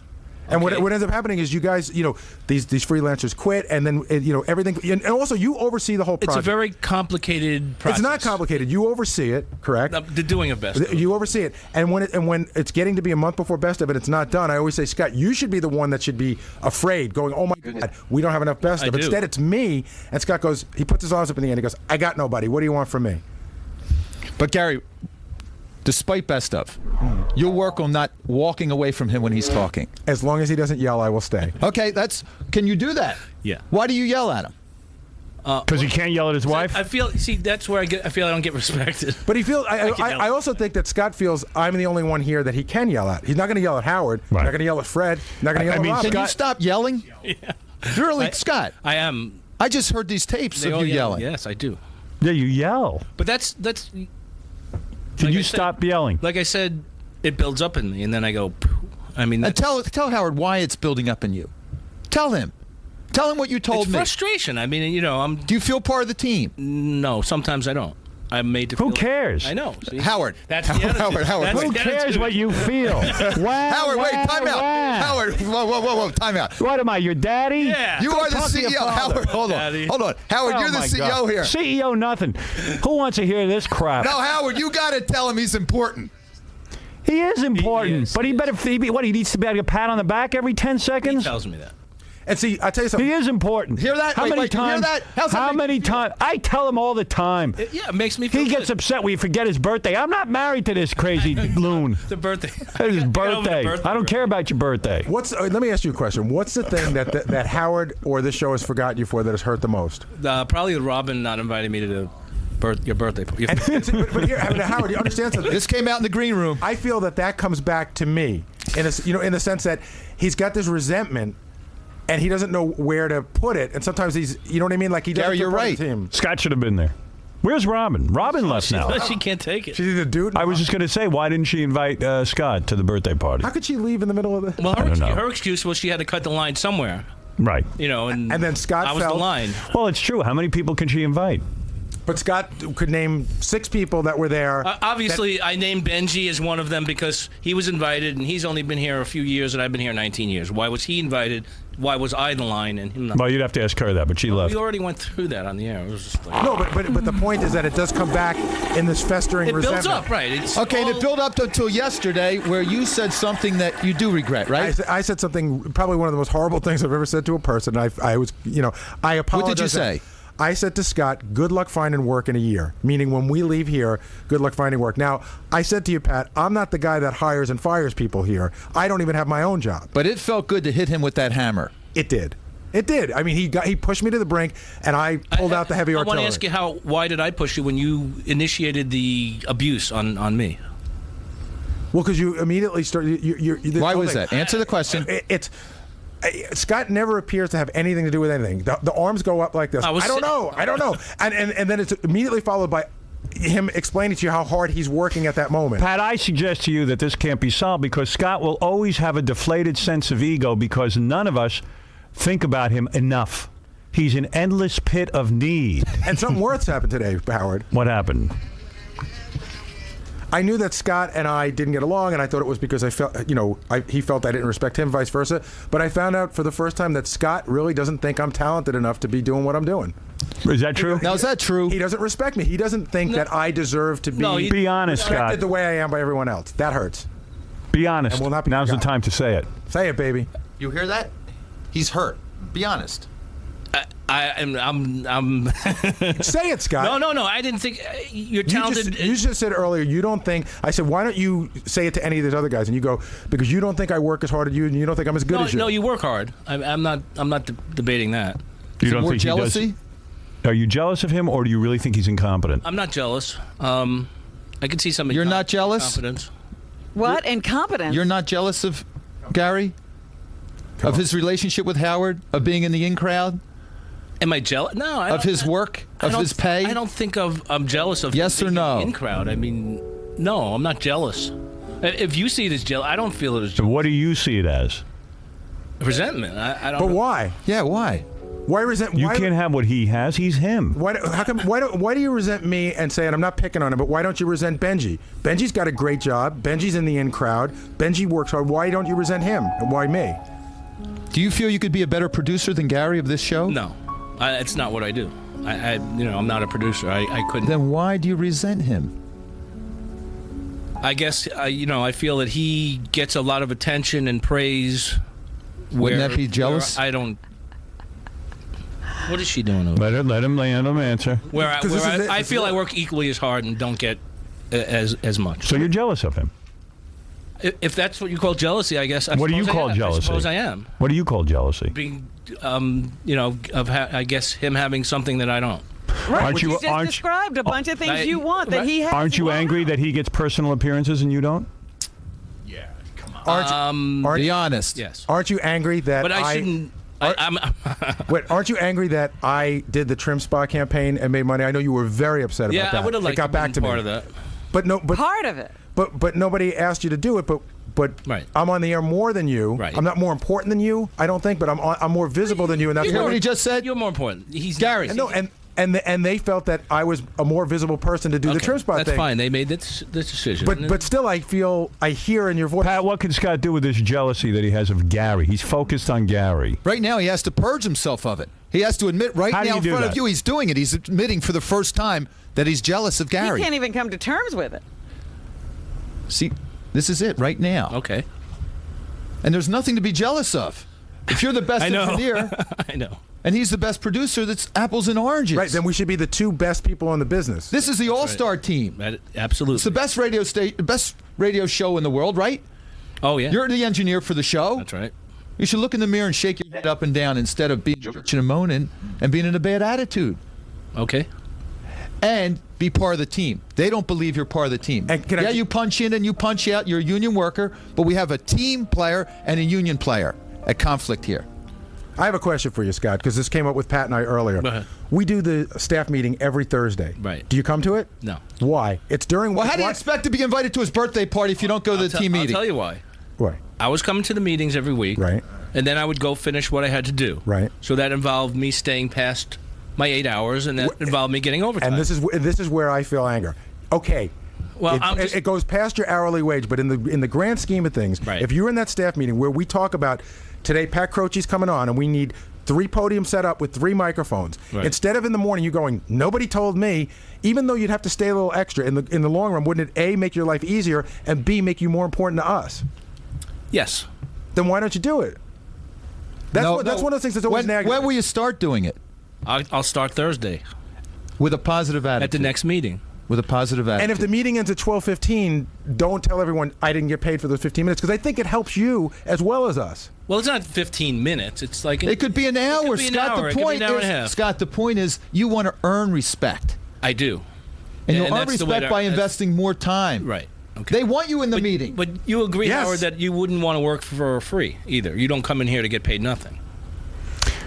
And what ends up happening is you guys, these freelancers quit, and then everything, and also you oversee the whole project. It's a very complicated process. It's not complicated. You oversee it, correct? The doing of best. You oversee it, and when it's getting to be a month before best of it, it's not done. I always say, Scott, you should be the one that should be afraid, going, oh my God, we don't have enough best of. Instead, it's me. And Scott goes, he puts his arms up in the air, and he goes, I got nobody. What do you want from me? But Gary, despite best of, you'll work on not walking away from him when he's talking. As long as he doesn't yell, I will stay. Okay, can you do that? Yeah. Why do you yell at him? Because he can't yell at his wife? I feel, that's where I feel I don't get respected. But he feels, I also think that Scott feels I'm the only one here that he can yell at. He's not going to yell at Howard. He's not going to yell at Fred. He's not going to yell at Robin. Can you stop yelling? Yeah. Really, Scott? I am. I just heard these tapes of you yelling. Yes, I do. Yeah, you yell. But that's. Can you stop yelling? Like I said, it builds up in me, and then I go. I mean, and tell Howard why it's building up in you. Tell him what you told me. It's frustration. I mean, I'm. Do you feel part of the team? No, sometimes I don't. I'm made to. Who cares? I know. See? Howard. That's the attitude. Howard. Who cares what you feel? Howard, wait, time out. Howard, whoa, time out. What am I, your daddy? Yeah. You are the CEO. Howard, hold on. Howard, you're the CEO here. CEO nothing. Who wants to hear this crap? No, Howard, you got to tell him he's important. He is important, he is. But he needs to be able to get a pat on the back every 10 seconds? He tells me that. And see, I tell you something. He is important. Hear that? How many times? Hear that? How many times? I tell him all the time. It makes me feel He gets upset when you forget his birthday. I'm not married to this crazy loon. The birthday. It's his birthday. I don't care about your birthday. Let me ask you a question. What's the thing that Howard or this show has forgotten you for that has hurt the most? Probably Robin not inviting me to your birthday. But here, Howard, you understand something? This came out in the green room. I feel that comes back to me, in the sense that he's got this resentment. And he doesn't know where to put it, and sometimes you know what I mean? Like he doesn't. Gary, you're right. Scott should have been there. Where's Robin? Robin left now. She can't take it. She's either dude. I was just going to say, why didn't she invite Scott to the birthday party? How could she leave in the middle of the? Well, her excuse was she had to cut the line somewhere. Right. And then Scott I was the line. Well, it's true. How many people can she invite? But Scott could name 6 people that were there. Obviously, I named Benji as one of them because he was invited, and he's only been here a few years, and I've been here 19 years. Why was he invited? Why was I the line and him not? Well, you'd have to ask her that, but she left. We already went through that on the air. It was just like, no, but the point is that it does come back in this festering resentment. It builds up, right? And it built up until yesterday where you said something that you do regret, right? I said something, probably one of the most horrible things I've ever said to a person. I was, I apologize. What did you say? I said to Scott, good luck finding work in a year, meaning when we leave here, good luck finding work. Now, I said to you, Pat, I'm not the guy that hires and fires people here. I don't even have my own job. But it felt good to hit him with that hammer. It did. It did. I mean, he pushed me to the brink, and I pulled out the heavy artillery. I want to ask you why did I push you when you initiated the abuse on me? Well, because you immediately started. Why was that? Answer the question. Scott never appears to have anything to do with anything. The arms go up like this. I don't know. And then it's immediately followed by him explaining to you how hard he's working at that moment. Pat, I suggest to you that this can't be solved because Scott will always have a deflated sense of ego because none of us think about him enough. He's an endless pit of need. And something worse happened today, Howard. What happened? I knew that Scott and I didn't get along, and I thought it was because I felt, he felt I didn't respect him, vice versa. But I found out for the first time that Scott really doesn't think I'm talented enough to be doing what I'm doing. Is that true? Now, is that true? He doesn't respect me. He doesn't think that I deserve to be be honest, respected Scott. the way I am by everyone else. That hurts. Be honest. And will not be Now's the forgotten. time to say it. Say it, baby. You hear that? He's hurt. Be honest. I'm Say it, Scott. No. I didn't think you're talented. You just said earlier you don't think. I said, why don't you say it to any of these other guys? And you go, because you don't think I work as hard as you, and you don't think I'm as good as you. No, you work hard. I'm not debating that. You don't more think jealousy? he does? Are you jealous of him, or do you really think he's incompetent? I'm not jealous. I can see some. You're not jealous? Incompetence. What? Incompetence? You're not jealous of Gary? Of his relationship with Howard? Of being in the in crowd? Am I jealous? No. Of his work? Of his pay? I don't think I'm jealous of. Yes or no? In crowd. I mean, no. I'm not jealous. If you see it as jealous, I don't feel it as jealous. What do you see it as? Resentment. I don't. But why? Yeah, why? Why resent? You why, can't have what he has. He's him. Why do you resent me and say, and I'm not picking on him, but why don't you resent Benji? Benji's got a great job. Benji's in the in crowd. Benji works hard. Why don't you resent him? And why me? Do you feel you could be a better producer than Gary of this show? No. It's not what I do. I'm not a producer. I couldn't. Then why do you resent him? I guess, I feel that he gets a lot of attention and praise. Wouldn't that be jealous? I don't. What is she doing over there? Let him answer. Where I feel I work equally as hard and don't get as much. So you're jealous of him? If that's what you call jealousy, I guess. What do you call jealousy? I suppose I am. What do you call jealousy? Being, I guess him having something that I don't. Right. You just described a bunch of things you want that he has. Aren't you angry that he gets personal appearances and you don't? Yeah, come on. Be honest. Yes. Aren't you angry that But I shouldn't. Wait, aren't you angry that I did the Trim Spa campaign and made money? I know you were very upset about that. Yeah, I would have liked it got back to part me. of that. But part of it. But nobody asked you to do it. But right. I'm on the air more than you. Right. I'm not more important than you, I don't think. But I'm more visible than you, and that's You know what he just said? You're more important. He's Gary. And they felt that I was a more visible person to do the Trim Spa thing. That's fine. They made this decision. But still, I hear in your voice. Pat, what can Scott do with this jealousy that he has of Gary? He's focused on Gary. Right now, he has to purge himself of it. He has to admit now in front of you he's doing it. He's admitting for the first time that he's jealous of Gary. He can't even come to terms with it. See, this is it right now. Okay. And there's nothing to be jealous of. If you're the best engineer, I know. And he's the best producer, that's apples and oranges. Right, then we should be the two best people in the business. This is the all-star team. Absolutely. It's the best radio show in the world, right? Oh, yeah. You're the engineer for the show. That's right. You should look in the mirror and shake your head up and down instead of being bitching and moaning and being in a bad attitude. Okay. And be part of the team. They don't believe you're part of the team. You punch in and you punch out. You're a union worker, but we have a team player and a union player at conflict here. I have a question for you, Scott, because this came up with Pat and I earlier. Go ahead. We do the staff meeting every Thursday. Right. Do you come to it? No. Why? It's during. Well, how do you expect to be invited to his birthday party if you don't go to the team meeting? I'll tell you why. Why? I was coming to the meetings every week. Right. And then I would go finish what I had to do. Right. So that involved me staying past my 8 hours, and that involved me getting overtime. And this is where I feel anger. Okay. Well, it goes past your hourly wage, but in the grand scheme of things, if you're in that staff meeting where we talk about today, Pat Croce's coming on, and we need 3 podiums set up with 3 microphones. Right. Instead of in the morning you going, nobody told me, even though you'd have to stay a little extra, in the long run, wouldn't it A, make your life easier, and B, make you more important to us? Yes. Then why don't you do it? That's one of those things that's always nagging. When will you start doing it? I'll start Thursday. With a positive attitude. At the next meeting. With a positive attitude. And if the meeting ends at 12:15, don't tell everyone I didn't get paid for those 15 minutes, because I think it helps you as well as us. Well, it's not 15 minutes. It's like it could be an hour. It could be an Scott, hour. the point it could be an hour and a half. is, Scott, the point is you want to earn respect. I do. And you'll earn respect by investing more time. Right. Okay. They want you in the meeting. But you agree, Howard, that you wouldn't want to work for free either. You don't come in here to get paid nothing.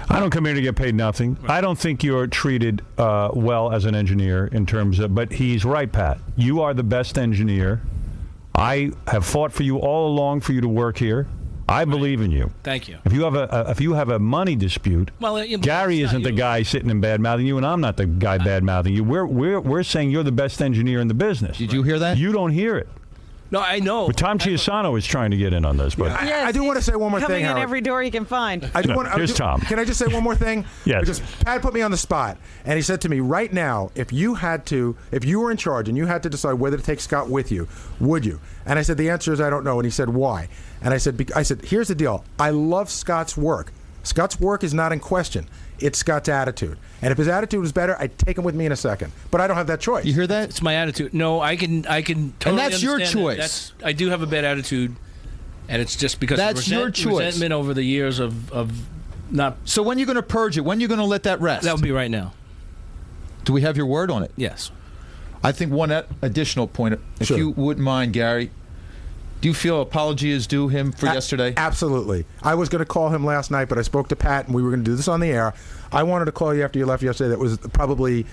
I don't come here to get paid nothing. Right. I don't think you're treated well as an engineer in terms of, but he's right, Pat. You are the best engineer. I have fought for you all along for you to work here. I believe in you. Thank you. If you have a money dispute, Gary isn't the guy sitting and bad mouthing you, and I'm not the guy bad mouthing you. We're saying you're the best engineer in the business. Did you hear that? You don't hear it. No, I know. But Tom Chiusano is trying to get in on this, but Yes, I do want to say one more coming thing, in Howard. every door you can find. Here's Tom. Can I just say one more thing? Yes. Because Pat put me on the spot, and he said to me, right now, if you were in charge and you had to decide whether to take Scott with you, would you? And I said, the answer is I don't know. And he said, why? And I said, here's the deal. I love Scott's work. Scott's work is not in question. It's Scott's attitude. And if his attitude was better, I'd take him with me in a second. But I don't have that choice. You hear that? It's my attitude. No, I can totally And that's your understand that. choice. I do have a bad attitude, and it's just because That's of your choice. resentment over the years of not. So when are you going to purge it? When are you going to let that rest? That would be right now. Do we have your word on it? Yes. I think one additional point, if Sure. you wouldn't mind, Gary. Do you feel apology is due him for yesterday? Absolutely. I was going to call him last night, but I spoke to Pat, and we were going to do this on the air. I wanted to call you after you left yesterday. That was probably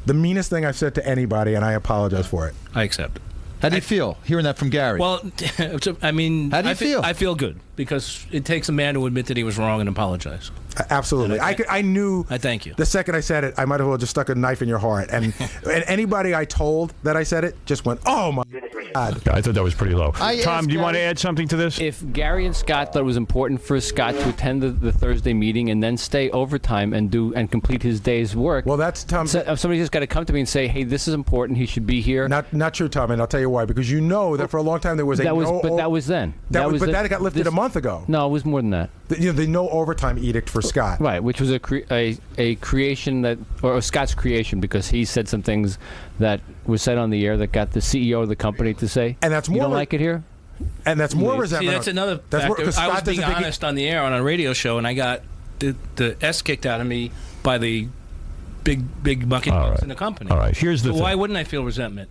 the meanest thing I've said to anybody, and I apologize for it. I accept it. How do you feel hearing that from Gary? Well, I mean, how do you feel? I feel good because it takes a man to admit that he was wrong and apologize. Absolutely. I knew. I thank you. The second I said it, I might as well just stuck a knife in your heart. And anybody I told that I said it just went, oh my God. I thought that was pretty low. I Tom, asked do you want to Gary- add something to this? If Gary and Scott thought it was important for Scott to attend the Thursday meeting and then stay overtime and complete his day's work, Well, that's Tom. somebody's just got to come to me and say, "Hey, this is important. He should be here." Not true, Tom, and I'll tell you why. Because you know that for a long time there was that was then. That That got lifted a month ago. No, it was more than that. The no overtime edict for Scott. Right, which was a creation that, or Scott's creation, because he said some things that were said on the air that got the CEO of the company to say, And that's "You more don't re- like it here." And that's more See, resentment. that's another factor. because I was Scott being doesn't think he- honest on the air on a radio show, and I got the S kicked out of me by the big bucket All right. in the company. All right, here's the So why thing. wouldn't I feel resentment?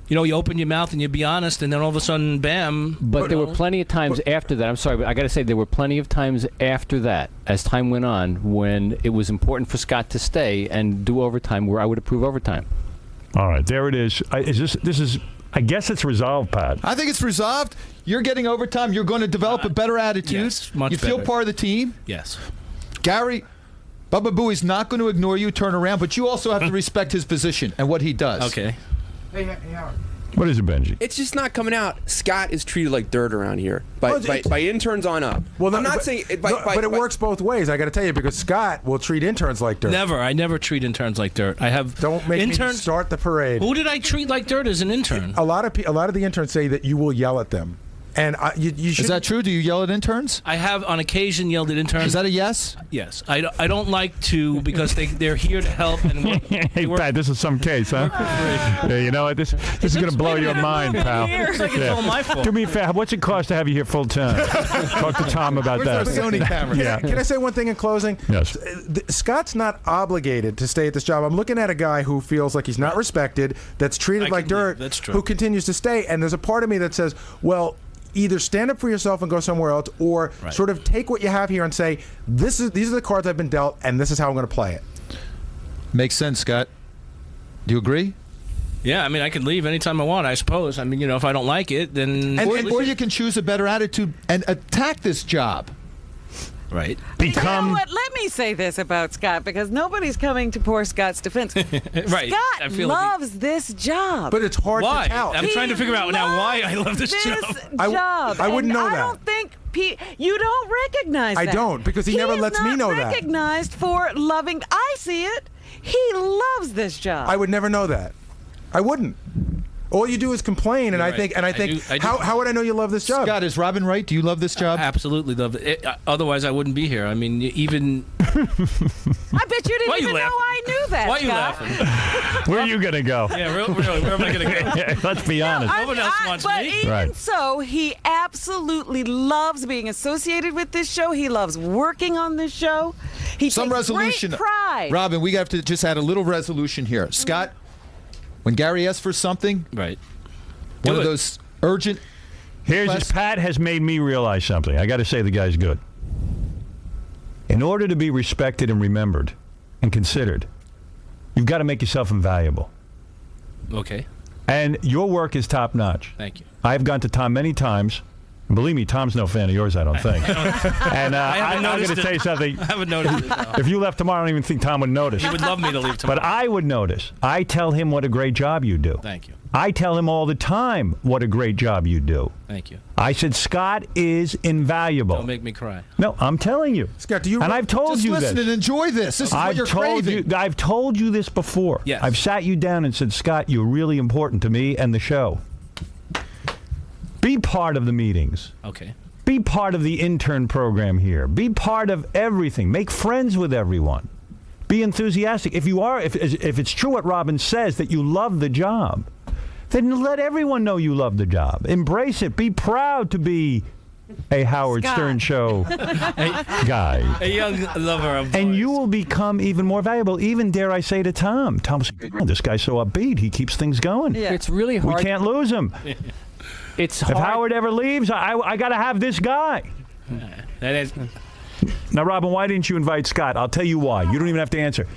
You know, you open your mouth and you be honest, and then all of a sudden, bam. But there were plenty of times after that. I'm sorry, but I got to say there were plenty of times after that, as time went on, when it was important for Scott to stay and do overtime, where I would approve overtime. All right, there it is. This is. I guess it's resolved, Pat. I think it's resolved. You're getting overtime. You're going to develop a better attitude. yes, much you feel better. part of the team. Yes. Gary, Bubba Booey's not going to ignore you, turn around, but you also have to respect his position and what he does. Okay. Hey, Howard. What is it, Benji? It's just not coming out. Scott is treated like dirt around here by interns on up. Well, I'm not saying, but it works both ways. I got to tell you, because Scott will treat interns like dirt. Never. I never treat interns like dirt. I have Don't make me interns. start the parade. Who did I treat like dirt as an intern? A lot of the interns say that you will yell at them, and you should. Is that true? Do you yell at interns? I have on occasion yelled at interns. Is that a yes? Yes. I don't like to, because they're here to help and work. Hey, Pat, this is some case, huh? Yeah, you know what? This is going to blow your mind, pal. It's like it's all my fault. Do me a favor. What's it cost to have you here full time? Talk to Tom about that. Where's our Sony camera? Yeah. Can I say one thing in closing? Yes. Scott's not obligated to stay at this job. I'm looking at a guy who feels like he's not respected, that's treated I like can dirt, believe that's true. who continues to stay. And there's a part of me that says, well, either stand up for yourself and go somewhere else, or Right. sort of take what you have here and say, these are the cards I've been dealt, and this is how I'm going to play it. Makes sense, Scott. Do you agree? Yeah, I mean, I can leave anytime I want, I suppose. I mean, if I don't like it, then... Or you can choose a better attitude and attack this job. Right. You know what? Let me say this about Scott, because nobody's coming to poor Scott's defense. Right. I Scott feel like loves this job. But it's hard Why? to tell. I'm trying to figure out now why I love this job. job. I wouldn't And know I that. don't think you don't recognize I that. don't, because he never lets me know He's that. not recognized for loving. I see it. He loves this job. I would never know that. I wouldn't. All you do is complain, and You're I right. think, I do. how would I know you love this job? Scott, is Robin right? Do you love this job? Absolutely love it. Otherwise, I wouldn't be here. I mean, even... I bet you didn't Why you even know laughing? I knew that, Why are you Scott. laughing? Where are you going to go? Yeah, really, where am I going to go? Yeah, let's be honest. No one else wants but me. even Right. so, he absolutely loves being associated with this show. He loves working on this show. He Some takes resolution. great pride. Robin, we have to just add a little resolution here. Scott, when Gary asks for something, Right. one Do of it. those urgent... Pat has made me realize something. I got to say the guy's good. In order to be respected and remembered and considered, you've got to make yourself invaluable. Okay. And your work is top notch. Thank you. I've gone to Tom many times, Believe me, Tom's no fan of yours, I don't think. And I'm going to tell you something. I haven't noticed it. No. If you left tomorrow, I don't even think Tom would notice. He would love me to leave tomorrow. But I would notice. I tell him what a great job you do. Thank you. I tell him all the time what a great job you do. Thank you. I said, Scott is invaluable. Don't make me cry. No, I'm telling you. Scott, do you? And I've told Just you this. listen and enjoy this. This is what you're craving. I've told you this before. Yes. I've sat you down and said, Scott, you're really important to me and the show. Be part of the meetings. Okay. Be part of the intern program here. Be part of everything. Make friends with everyone. Be enthusiastic. If you are, if it's true what Robin says, that you love the job, then let everyone know you love the job. Embrace it. Be proud to be a Howard Scott. Stern show guy. A young lover of And boys. you will become even more valuable, even, dare I say, to Tom. Tom's like, oh, this guy's so upbeat. He keeps things going. Yeah. It's really hard. We can't lose him. It's If hard. Howard ever leaves, I got to have this guy. That is. Now, Robin, why didn't you invite Scott? I'll tell you why. You don't even have to answer.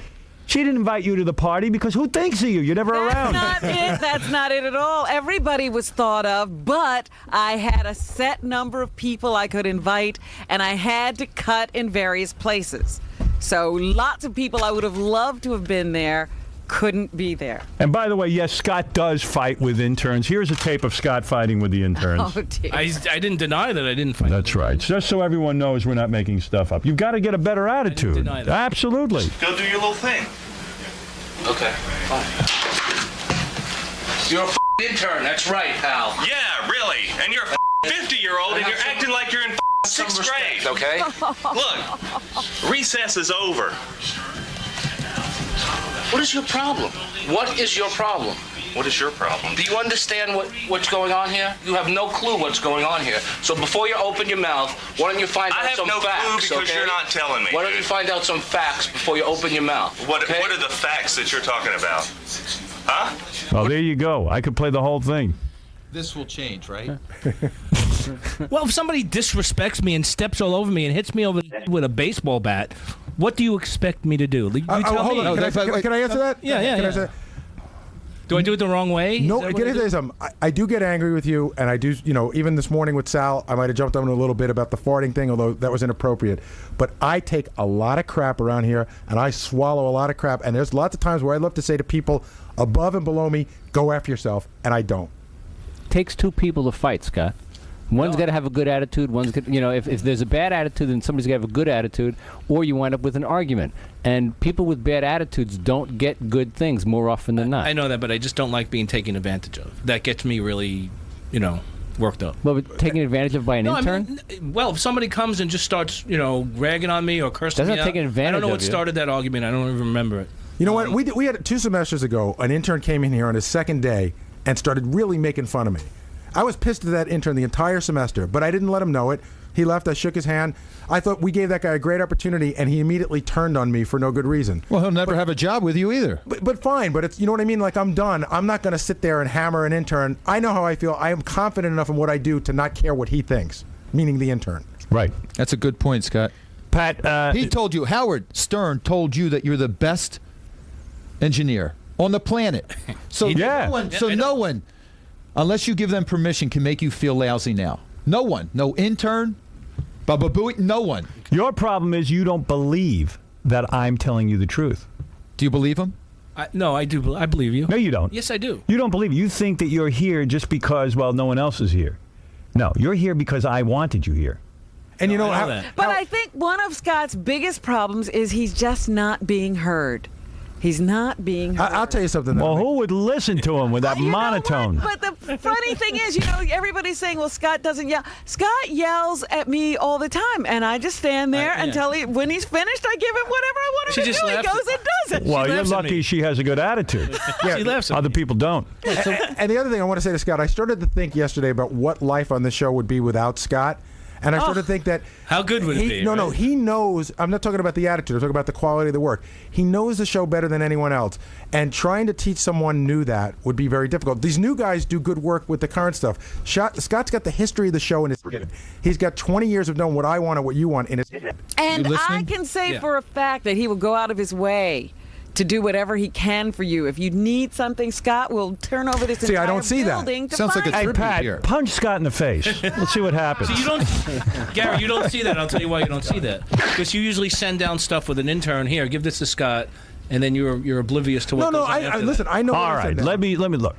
She didn't invite you to the party because who thinks of you? You're never around. That's not it. That's not it at all. Everybody was thought of, but I had a set number of people I could invite, and I had to cut in various places. So lots of people I would have loved to have been there couldn't be there. And by the way, yes, Scott does fight with interns. Here's a tape of Scott fighting with the interns. Oh, dear. I didn't deny that I didn't fight. That's right. Just so everyone knows we're not making stuff up. You've got to get a better attitude. deny that. Absolutely. Go do your little thing. Okay, fine. You're a intern, that's right, pal. Yeah, really. And you're a 50-year-old and you're acting like you're in 6th grade. Okay? Look, recess is over. What is your problem? What is your problem? What is your problem? Do you understand what's going on here? You have no clue what's going on here. So before you open your mouth, why don't you find I out have some no clue facts, because okay? you're not telling me, Why don't dude. you find out some facts before you open your mouth? What okay? are the facts that you're talking about? Huh? Well, there you go. I could play the whole thing. This will change, right? Well, if somebody disrespects me and steps all over me and hits me over the head with a baseball bat, what do you expect me to do? You tell hold me. on. Can I answer that? Yeah, yeah, Can I yeah. say- Do I do it the wrong way? Is No, that what can I I do? say something? I do get angry with you, and I do, even this morning with Sal, I might have jumped on a little bit about the farting thing, although that was inappropriate. But I take a lot of crap around here, and I swallow a lot of crap, and there's lots of times where I love to say to people above and below me, go after yourself, and I don't. Takes two people to fight, Scott. One's got to have a good attitude. One's got, if there's a bad attitude, then somebody's got to have a good attitude, or you wind up with an argument. And people with bad attitudes don't get good things more often than not. I know that, but I just don't like being taken advantage of. That gets me really, worked up. Well, but taken advantage of by an No, intern? Well, if somebody comes and just starts, ragging on me or cursing That's me not out, taking advantage I don't know of what you. started that argument. I don't even remember it. You know what? We had 2 semesters ago, an intern came in here on his second day and started really making fun of me. I was pissed at that intern the entire semester, but I didn't let him know it. He left. I shook his hand. I thought we gave that guy a great opportunity, and he immediately turned on me for no good reason. Well, he'll never have a job with you either. But fine. But it's, you know what I mean? Like, I'm done. I'm not going to sit there and hammer an intern. I know how I feel. I am confident enough in what I do to not care what he thinks, meaning the intern. Right. That's a good point, Scott. Pat, he told you, Howard Stern told you that you're the best engineer on the planet. So Yeah. no one, unless you give them permission, can make you feel lousy now. No one. No intern, Baba Booey, no one. Your problem is you don't believe that I'm telling you the truth. Do you believe him? No, I do. I believe you. No, you don't. Yes, I do. You don't believe. You think that you're here just because, well, no one else is here. No, you're here because I wanted you here. And you know, I know that. But I think one of Scott's biggest problems is he's just not being heard. He's not being heard. I'll tell you something. Well, who would listen to him with that You know monotone? what? But the funny thing is, everybody's saying, well, Scott doesn't yell. Scott yells at me all the time, and I just stand there until when he's finished, I give him whatever I want him to do. He goes and does it. Well, you're lucky she has a good attitude. She laughs at Other me. people don't. And the other thing I want to say to Scott, I started to think yesterday about what life on this show would be without Scott. And I started to think that... How good would it be? No, he knows... I'm not talking about the attitude. I'm talking about the quality of the work. He knows the show better than anyone else. And trying to teach someone new that would be very difficult. These new guys do good work with the current stuff. Scott's got the history of the show in his head. He's got 20 years of knowing what I want and what you want in his head. And I can say for a fact that he will go out of his way to do whatever he can for you. If you need something, Scott will turn over this See, I entire don't see that. building to Sounds like find a you. Hey, Pat, here. punch Scott in the face. Let's see what happens. So you don't, Gary, you don't see that. I'll tell you why you don't see that. Because you usually send down stuff with an intern. Here, give this to Scott, and then you're oblivious to what goes on after listen, I know. All what I right, said now. let me look.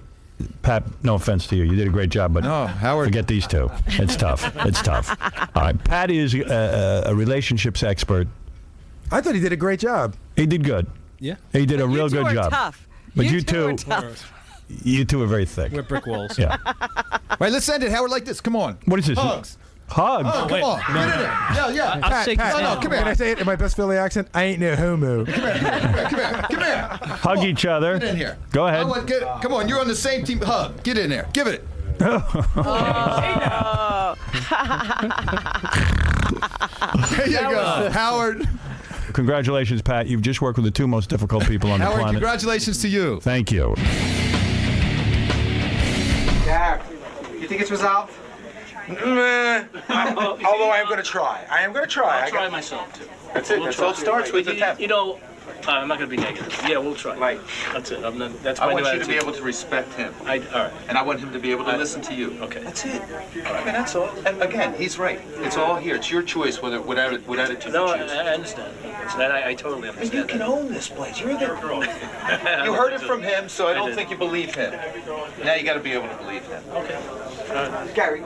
Pat, no offense to you. You did a great job, but No, Howard. forget these two. It's tough. It's tough. All right, Pat is a relationships expert. I thought he did a great job. He did good. Yeah. He did a You real two good are job. tough. But You you two are two, tough. you two are very thick. We're brick walls. Yeah. Right, let's end it, Howard, like this. Come on. What is this? Hugs. Hugs. Oh, come on. Get in there. Yeah. I'll shake his Pat, hand. come Can I here. say it in my best Philly accent? I ain't no homo. Come here. Hug each other. Get in here. Go ahead. Come on, you're on the same team. Hug. Get in there. Give it. Oh. There you go. Howard. Congratulations, Pat. You've just worked with the two most difficult people on the Howard, planet. congratulations to you. Thank you. Yeah. You think it's resolved? Although I am going to try. I'll try myself, too. That's it. That's all it starts with. You know, I'm not going to be negative. Yeah, we'll try. Right. That's it. That's my I want new you to be attitude. able to respect him. All right. And I want him to be able to listen to you. Okay. That's it. I mean, that's all. And again, he's right. It's all here. It's your choice what attitude No, you I choose. understand. I totally And understand. you can own this place. You're the You heard it from him, so I don't think you believe him. Now you got to be able to believe him. Okay. Gary,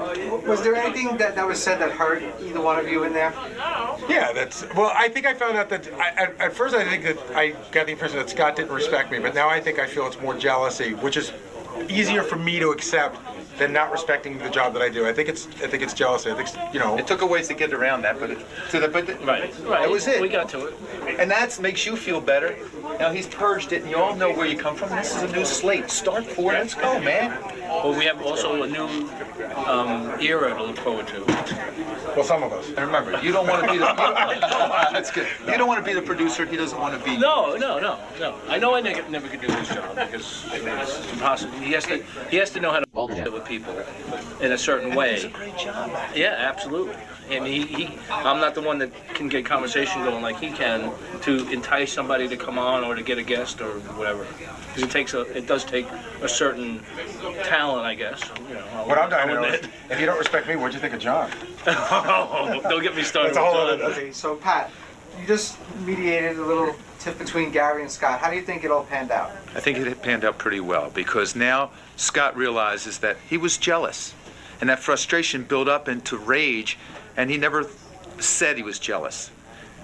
was there anything that was said that hurt either one of you in there? Yeah, well, I think I found out that at first I think that I got the impression that Scott didn't respect me, but now I think I feel it's more jealousy, which is easier for me to accept than not respecting the job that I do. I think it's jealousy. I think It took a ways to get around that, but Right. That was it. We got to it. And that makes you feel better. Now he's purged it, and you all know where you come from. This is a new slate. Start for it. Let's go, man. Well, we have also a new era to look forward to. Well, some of us. And remember, you don't want to be the. That's good. You don't want to be the producer. He doesn't want to be. No. I know I never could do this job because it's impossible. He has to know how to deal with people in a certain way. It's a great job. Yeah, absolutely. And I'm not the one that can get conversation going like he can to entice somebody to come on or to get a guest or whatever. Because it does take a certain talent, I guess. What I'm dying to know is, if you don't respect me, what'd you think of John? Don't get me started. That's a whole with John. Okay, so Pat, you just mediated a little tip between Gary and Scott. How do you think it all panned out? I think it panned out pretty well because now Scott realizes that he was jealous, and that frustration built up into rage, and he never said he was jealous.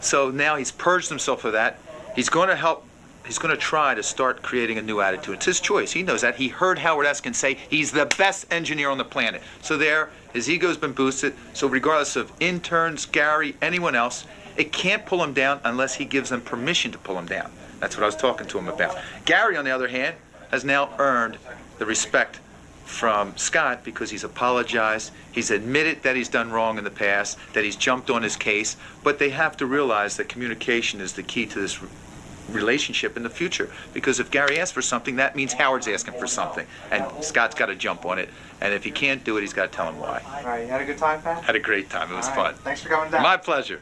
So now he's purged himself of that. He's going to try to start creating a new attitude. It's his choice. He knows that. He heard Howard Eskin say he's the best engineer on the planet. So there, his ego's been boosted. So regardless of interns, Gary, anyone else, it can't pull him down unless he gives them permission to pull him down. That's what I was talking to him about. Gary, on the other hand, has now earned the respect from Scott because he's apologized. He's admitted that he's done wrong in the past, that he's jumped on his case. But they have to realize that communication is the key to this relationship in the future, because if Gary asks for something, that means Howard's asking for something, and Scott's got to jump on it, and if he can't do it, he's got to tell him why. All right, you had a good time, Pat? Had a great time. It was All right, fun. thanks for coming down. My pleasure.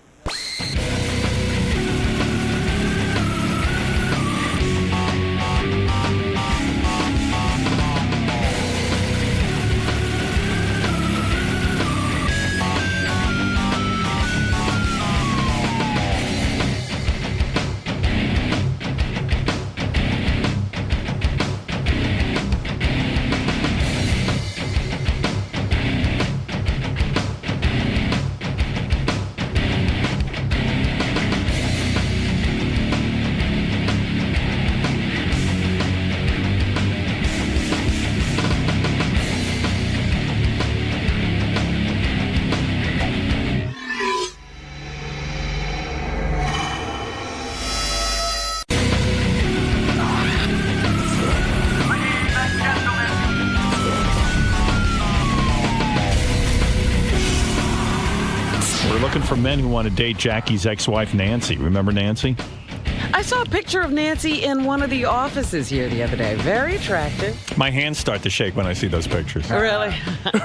We're looking for men who want to date Jackie's ex-wife, Nancy. Remember Nancy? I saw a picture of Nancy in one of the offices here the other day. Very attractive. My hands start to shake when I see those pictures. Really?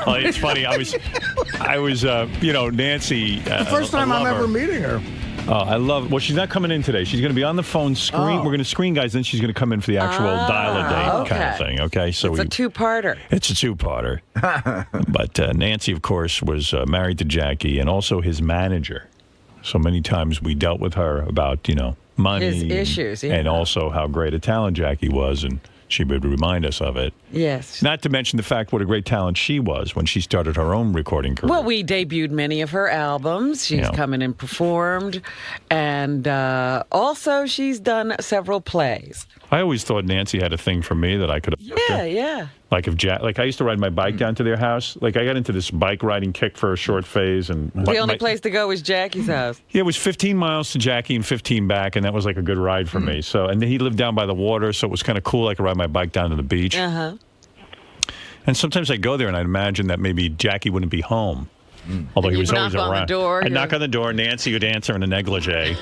Well, it's funny. I was, Nancy. The first time I'm ever meeting her. Oh, I love. Well, she's not coming in today. She's going to be on the phone screen. Oh. We're going to screen guys. Then she's going to come in for the actual dial-a-date kind of thing. Okay, so It's a two-parter. It's a two-parter. But Nancy, of course, was married to Jackie and also his manager. So many times we dealt with her about money, His issues, yeah. and also how great a talent Jackie was, and she would remind us of it. Yes. Not to mention the fact what a great talent she was when she started her own recording career. Well, we debuted many of her albums. She's come in and performed. And also, she's done several plays. I always thought Nancy had a thing for me that I could have. Yeah. Like I used to ride my bike down to their house. Like I got into this bike riding kick for a short phase, and The only place to go was Jackie's house. Yeah, it was 15 miles to Jackie and 15 back, and that was like a good ride for me. So, and he lived down by the water, so it was kind of cool. I could ride my bike down to the beach. Uh-huh. And sometimes I'd go there, and I'd imagine that maybe Jackie wouldn't be home. Although he was always knock on the around. door, I'd knock on the door. Nancy would answer in a negligee,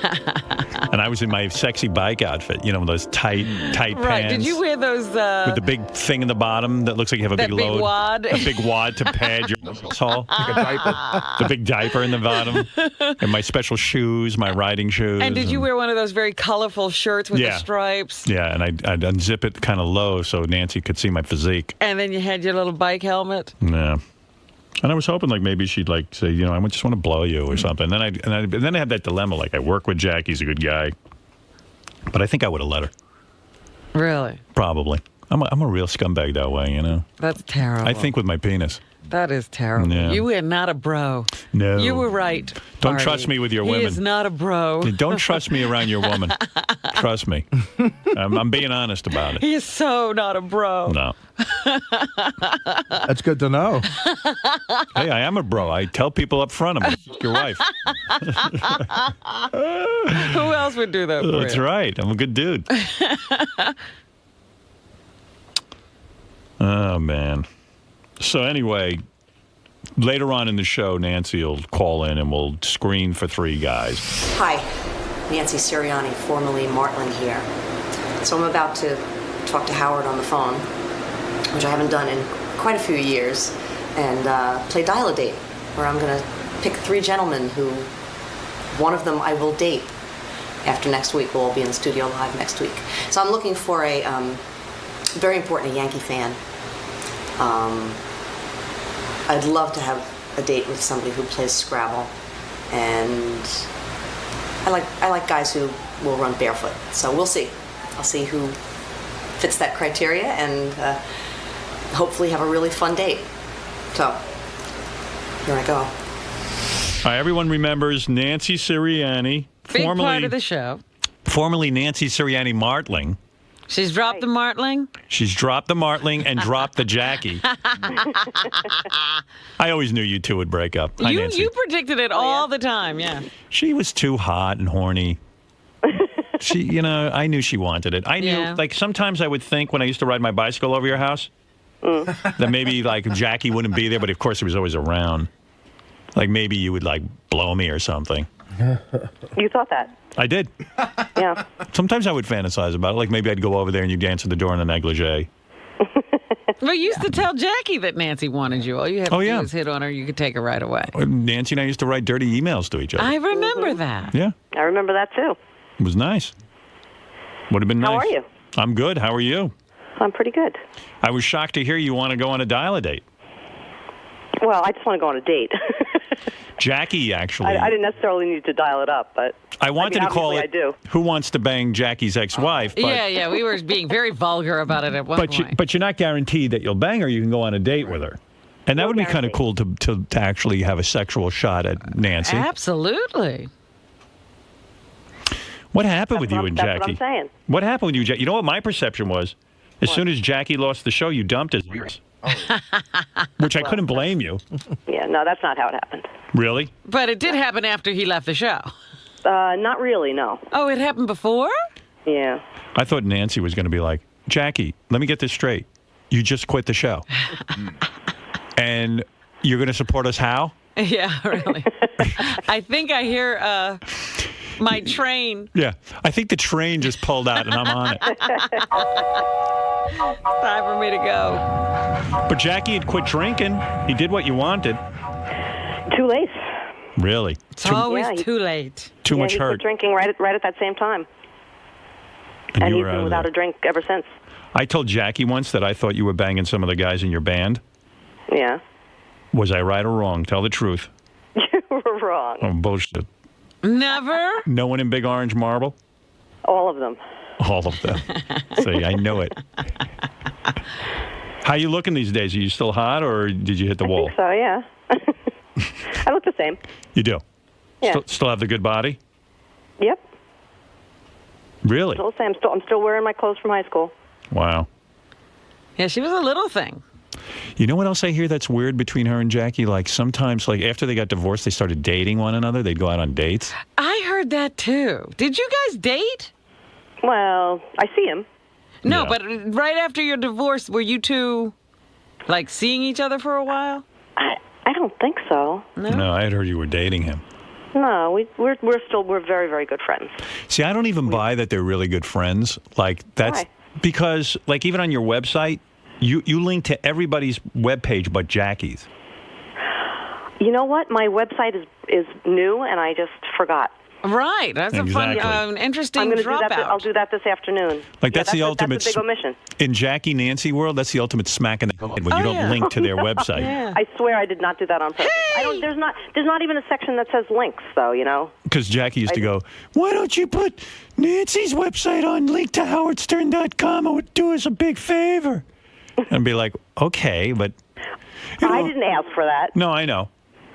and I was in my sexy bike outfit. Those tight pants. Right. Did you wear those? With the big thing in the bottom that looks like you have a that big big load. wad? A big wad to pad your asshole. Like a diaper. The big diaper in the bottom. And my special shoes, my riding shoes. And did you wear one of those very colorful shirts with the stripes? Yeah, and I'd unzip it kind of low so Nancy could see my physique. And then you had your little bike helmet? Yeah. And I was hoping maybe she'd say, I just want to blow you or something. And then I had that dilemma, I work with Jack, he's a good guy. But I think I would have let her. Really? Probably. I'm a real scumbag that way, That's terrible. I think with my penis. That is terrible. Yeah. You were not a bro. No. You were right. Don't Artie. trust me with your He women. is not a bro. Don't trust me around your woman. Trust me. I'm being honest about it. He is so not a bro. No. That's good to know. Hey, I am a bro. I tell people up front I'm going to your wife. Who else would do that for That's you? right. I'm a good dude. Oh, man. So anyway, later on in the show, Nancy will call in and we'll screen for 3 guys. Hi, Nancy Sirianni, formerly Martling here. So I'm about to talk to Howard on the phone, which I haven't done in quite a few years, and play Dial-A-Date, where I'm going to pick 3 gentlemen who, one of them I will date after next week. We'll all be in the studio live next week. So I'm looking for a very important Yankee fan. I'd love to have a date with somebody who plays Scrabble, and I like guys who will run barefoot. So we'll see. I'll see who fits that criteria, and hopefully have a really fun date. So here I go. All right, everyone remembers Nancy Sirianni, Big part of the show. formerly Nancy Sirianni Martling. She's dropped the Martling? She's dropped the Martling and dropped the Jackie. I always knew you two would break up. Hi, Nancy. You predicted it all the time, yeah. She was too hot and horny. I knew she wanted it. I knew, sometimes I would think when I used to ride my bicycle over your house that maybe, Jackie wouldn't be there, but of course he was always around. Maybe you would, blow me or something. You thought that? I did. Yeah. Sometimes I would fantasize about it. Maybe I'd go over there and you'd answer the door in a negligee. Well, you used to tell Jackie that Nancy wanted you. All you had to do was hit on her. You could take her right away. Nancy and I used to write dirty emails to each other. I remember that. Yeah. I remember that too. It was nice. Would have been nice. How are you? I'm good. How are you? I'm pretty good. I was shocked to hear you want to go on a Dial-A-Date. Well, I just want to go on a date. Jackie, actually. I didn't necessarily need to dial it up, but I wanted to call obviously it I do. Who Wants to Bang Jackie's Ex-Wife. But, Yeah, we were being very vulgar about it at one point. But you're not guaranteed that you'll bang her. You can go on a date with her. And that would be kind of cool to actually have a sexual shot at Nancy. Absolutely. What happened with you and Jackie? That's what I'm saying. What happened with you, Jackie? You know what my perception was? As soon as Jackie lost the show, you dumped his ears. Which I couldn't blame you. Yeah, no, that's not how it happened. Really? But it did happen after he left the show. Not really, no. Oh, it happened before? Yeah. I thought Nancy was going to be like, Jackie, let me get this straight. You just quit the show. And you're going to support us how? Yeah, really. I think I hear my train. Yeah. I think the train just pulled out and I'm on it. Time for me to go. But Jackie had quit drinking. He did what you wanted. Too late. Really? It's always too late. Too much he hurt. quit drinking right at that same time. And And you he's were been out of without there. a drink ever since. I told Jackie once that I thought you were banging some of the guys in your band. Yeah. Was I right or wrong? Tell the truth. You were wrong. Oh, bullshit. Never? No one in Big Orange Marble? All of them. All of them. See, I know it. How you looking these days? Are you still hot, or did you hit the wall? So, yeah. I look the same. You do? Yeah. Still have the good body? Yep. Really? Still the same. I'm still wearing my clothes from high school. Wow. Yeah, she was a little thing. You know what else I hear that's weird between her and Jackie? Like sometimes, like after they got divorced, they started dating one another. They'd go out on dates. I heard that too. Did you guys date? Well, I see him. No, Yeah. but right after your divorce, were you two like seeing each other for a while? I don't think so. No, I had heard you were dating him. No, we're very, very good friends. See, I don't even buy that they're really good friends. Like that's Why? because, like, even on your website, you link to everybody's webpage but Jackie's. You know what? My website is new, and I just forgot. Right. That's Exactly. a fun, interesting I'm gonna do that. dropout. I'll do that this afternoon. Like that's the ultimate. That's a big omission. In Jackie Nancy world, that's the ultimate smack in the head when you don't link to their website. I swear I did not do that on purpose. I don't. There's not even a section that says links, though. You know. Because Jackie used to go, why don't you put Nancy's website on link to howardstern.com? It would do us a big favor. And be like, okay, but... I didn't ask for that. No, I know.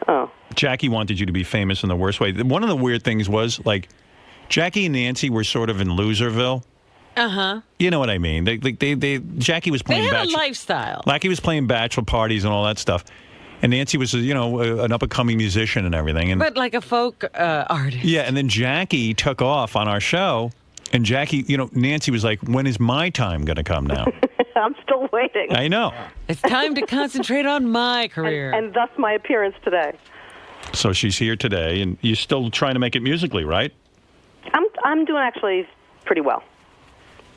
Oh. Jackie wanted you to be famous in the worst way. One of the weird things was, like, Jackie and Nancy were sort of in Loserville. Uh-huh. You know what I mean? Jackie was They playing had a lifestyle. Jackie was playing bachelor parties and all that stuff. And Nancy was, an up-and-coming musician and everything. And But like a folk artist. yeah, and then Jackie took off on our show. And Jackie, Nancy was like, when is my time going to come now? I'm still waiting. I know. It's time to concentrate on my career. And thus my appearance today. So she's here today, and you're still trying to make it musically, right? I'm doing actually pretty well.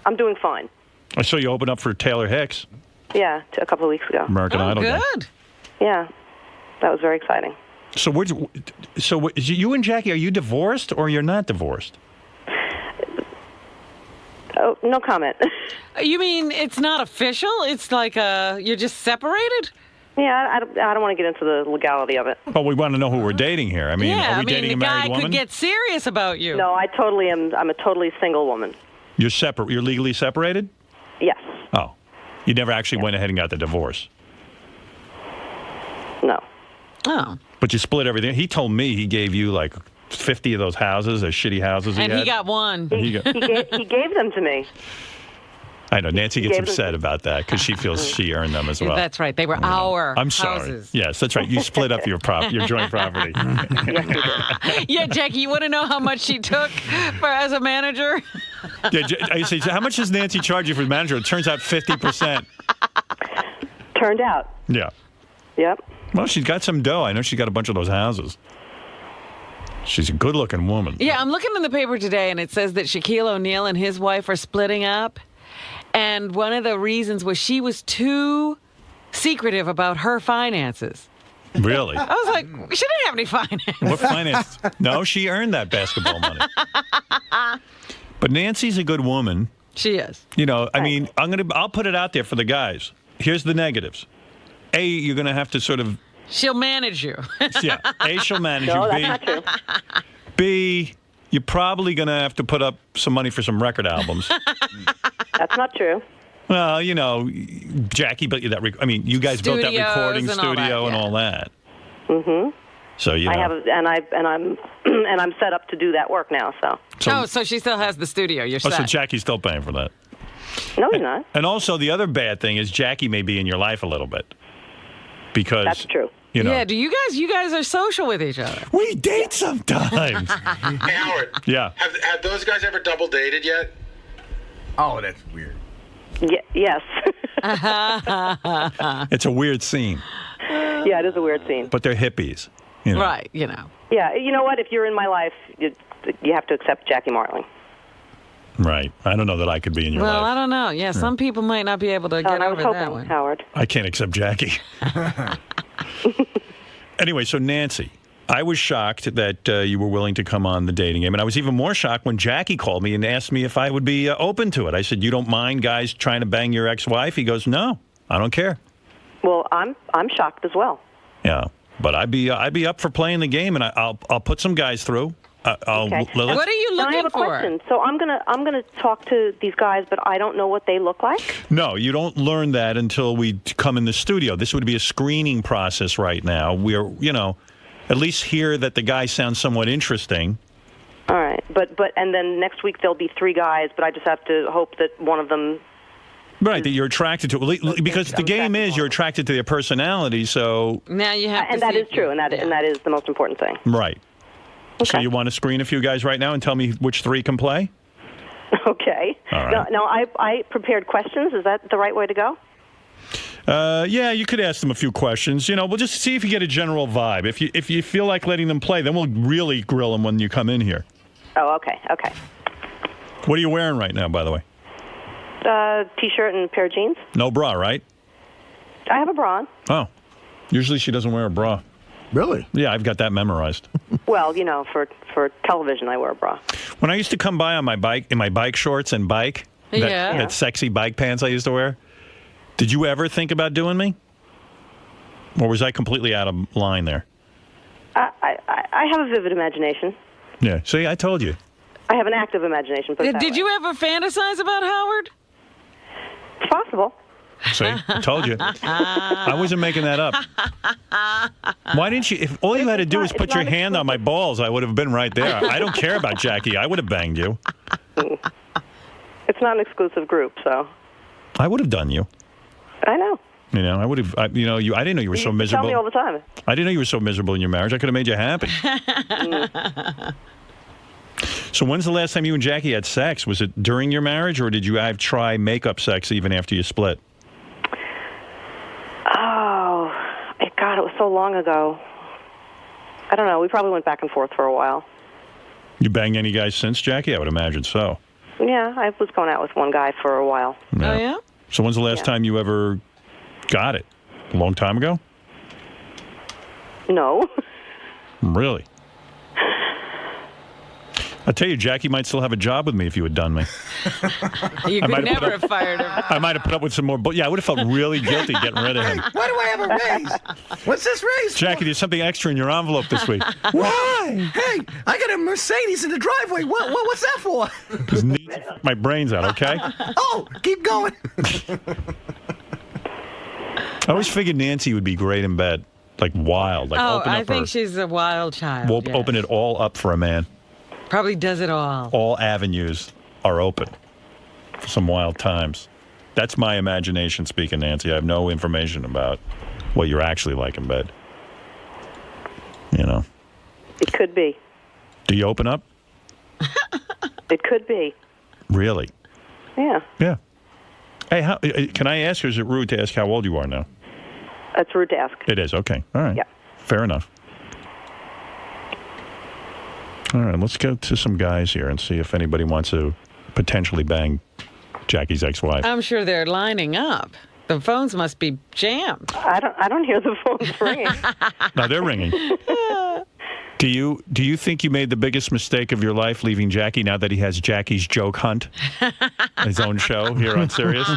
I'm doing fine. I saw you open up for Taylor Hicks, Yeah, a couple of weeks ago. American Idol guy. Good. Yeah, that was very exciting. So, you and Jackie, are you divorced or you're not divorced? Oh, no comment. You mean it's not official? It's like you're just separated? Yeah, I don't want to get into the legality of it. Well, we want to know who we're dating here. I mean, are we dating the a married guy woman? could get serious about you. No, I totally am. I'm a totally single woman. You're separate. You're legally separated? Yes. Oh. You never actually went ahead and got the divorce. No. Oh. But you split everything. He told me he gave you like 50 of those houses, those shitty houses And had. he got one. He gave them to me. I know. Nancy gets gave them upset about that because she feels she earned them as well. That's right. They were our I'm sorry. houses. Yes, that's right. You split up your joint property. Yeah, Jackie, you want to know how much she took as a manager? Yeah, I say, how much does Nancy charge you for manager? It turns out 50%. Turned out. Yeah. Yep. Well, she's got some dough. I know she's got a bunch of those houses. She's a good-looking woman. Yeah, I'm looking in the paper today, and it says that Shaquille O'Neal and his wife are splitting up. And one of the reasons was she was too secretive about her finances. Really? I was like, she didn't have any finance. What finance? No, she earned that basketball money. But Nancy's a good woman. She is. I mean, I'll put it out there for the guys. Here's the negatives. A, you're going to have to sort of... She'll manage you. Yeah. A, she'll manage No, you. that's not true. B, you're probably going to have to put up some money for some record albums. That's not true. Well, Jackie built you that. You guys built that recording Studios and all that, studio and yeah. all that. Mm-hmm. So I have, and I'm set up to do that work now. So she still has the studio. You're set. So Jackie's still paying for that. No, he's not. And also, the other bad thing is Jackie may be in your life a little bit because That's true. Yeah. Do you guys are social with each other? We date sometimes. Hey, Howard. Yeah. Have those guys ever double dated yet? Oh, that's weird. Yes. It's a weird scene. Yeah, it is a weird scene. But they're hippies. Right. Yeah, you know what? If you're in my life, you have to accept Jackie Martling. Right. I don't know that I could be in your Well, life. I don't know. Yeah, some people might not be able to get I was over hoping, that one. Howard. I can't accept Jackie. Anyway, so Nancy, I was shocked that you were willing to come on the dating game, and I was even more shocked when Jackie called me and asked me if I would be open to it. I said, "You don't mind guys trying to bang your ex-wife?" He goes, "No, I don't care." Well, I'm shocked as well. Yeah, but I'd be up for playing the game, and I'll put some guys through. Okay. Lilith? What are you Now, looking I have a for? question. So I'm gonna talk to these guys, but I don't know what they look like. No, you don't learn that until we come in the studio. This would be a screening process right now. We're, at least hear that the guy sounds somewhat interesting. All right, but and then next week there'll be 3 guys, but I just have to hope that one of them. Right, that you're attracted to it. Because the game is you're attracted to their personality, so... Now you have to and that is true, and that is the most important thing. Right. So you want to screen a few guys right now and tell me which 3 can play? Okay. All right. Now I prepared questions. Is that the right way to go? Yeah, you could ask them a few questions. We'll just see if you get a general vibe. If you feel like letting them play, then we'll really grill them when you come in here. Oh, okay. What are you wearing right now, by the way? T-shirt and a pair of jeans. No bra, right? I have a bra on. Oh. Usually she doesn't wear a bra. Really? Yeah, I've got that memorized. Well, for television, I wear a bra. When I used to come by on my bike, in my bike shorts and that sexy bike pants I used to wear, did you ever think about doing me? Or was I completely out of line there? I have a vivid imagination. Yeah, see, I told you. I have an active imagination. Did you ever fantasize about Howard? It's possible. See, I told you. I wasn't making that up. Why didn't you? If all you had to do was put your hand on my balls, I would have been right there. I don't care about Jackie. I would have banged you. It's not an exclusive group, so. I would have done you. I know. I would have. I didn't know you were so miserable. Tell me all the time. I didn't know you were so miserable in your marriage. I could have made you happy. So when's the last time you and Jackie had sex? Was it during your marriage, or did you try makeup sex even after you split? Oh, God, it was so long ago. I don't know. We probably went back and forth for a while. You banged any guys since, Jackie? I would imagine so. Yeah, I was going out with one guy for a while. Yeah. Oh, yeah? So when's the last time you ever got it? A long time ago? No. Really? I tell you, Jackie might still have a job with me if you had done me. You could never have fired her. I might have put up with some more. I would have felt really guilty getting rid of him. Why do I have a raise? What's this raise? Jackie, there's something extra in your envelope this week. Why? Hey, I got a Mercedes in the driveway. What's that for? Because my brains out, okay? Oh, keep going. I always figured Nancy would be great in bed, like wild. Like open up I think she's a wild child. We'll yes. open it all up for a man. Probably does it all. All avenues are open for some wild times. That's my imagination speaking, Nancy. I have no information about what you're actually like in bed. It could be. Do you open up? It could be. Really? Yeah. Yeah. Hey, can I ask, or is it rude to ask how old you are now? That's rude to ask. It is. Okay. All right. Yeah. Fair enough. All right, let's go to some guys here and see if anybody wants to potentially bang Jackie's ex-wife. I'm sure they're lining up. The phones must be jammed. I don't hear the phones ringing. No, they're ringing. Do you think you made the biggest mistake of your life leaving Jackie now that he has Jackie's Joke Hunt, his own show here on Sirius?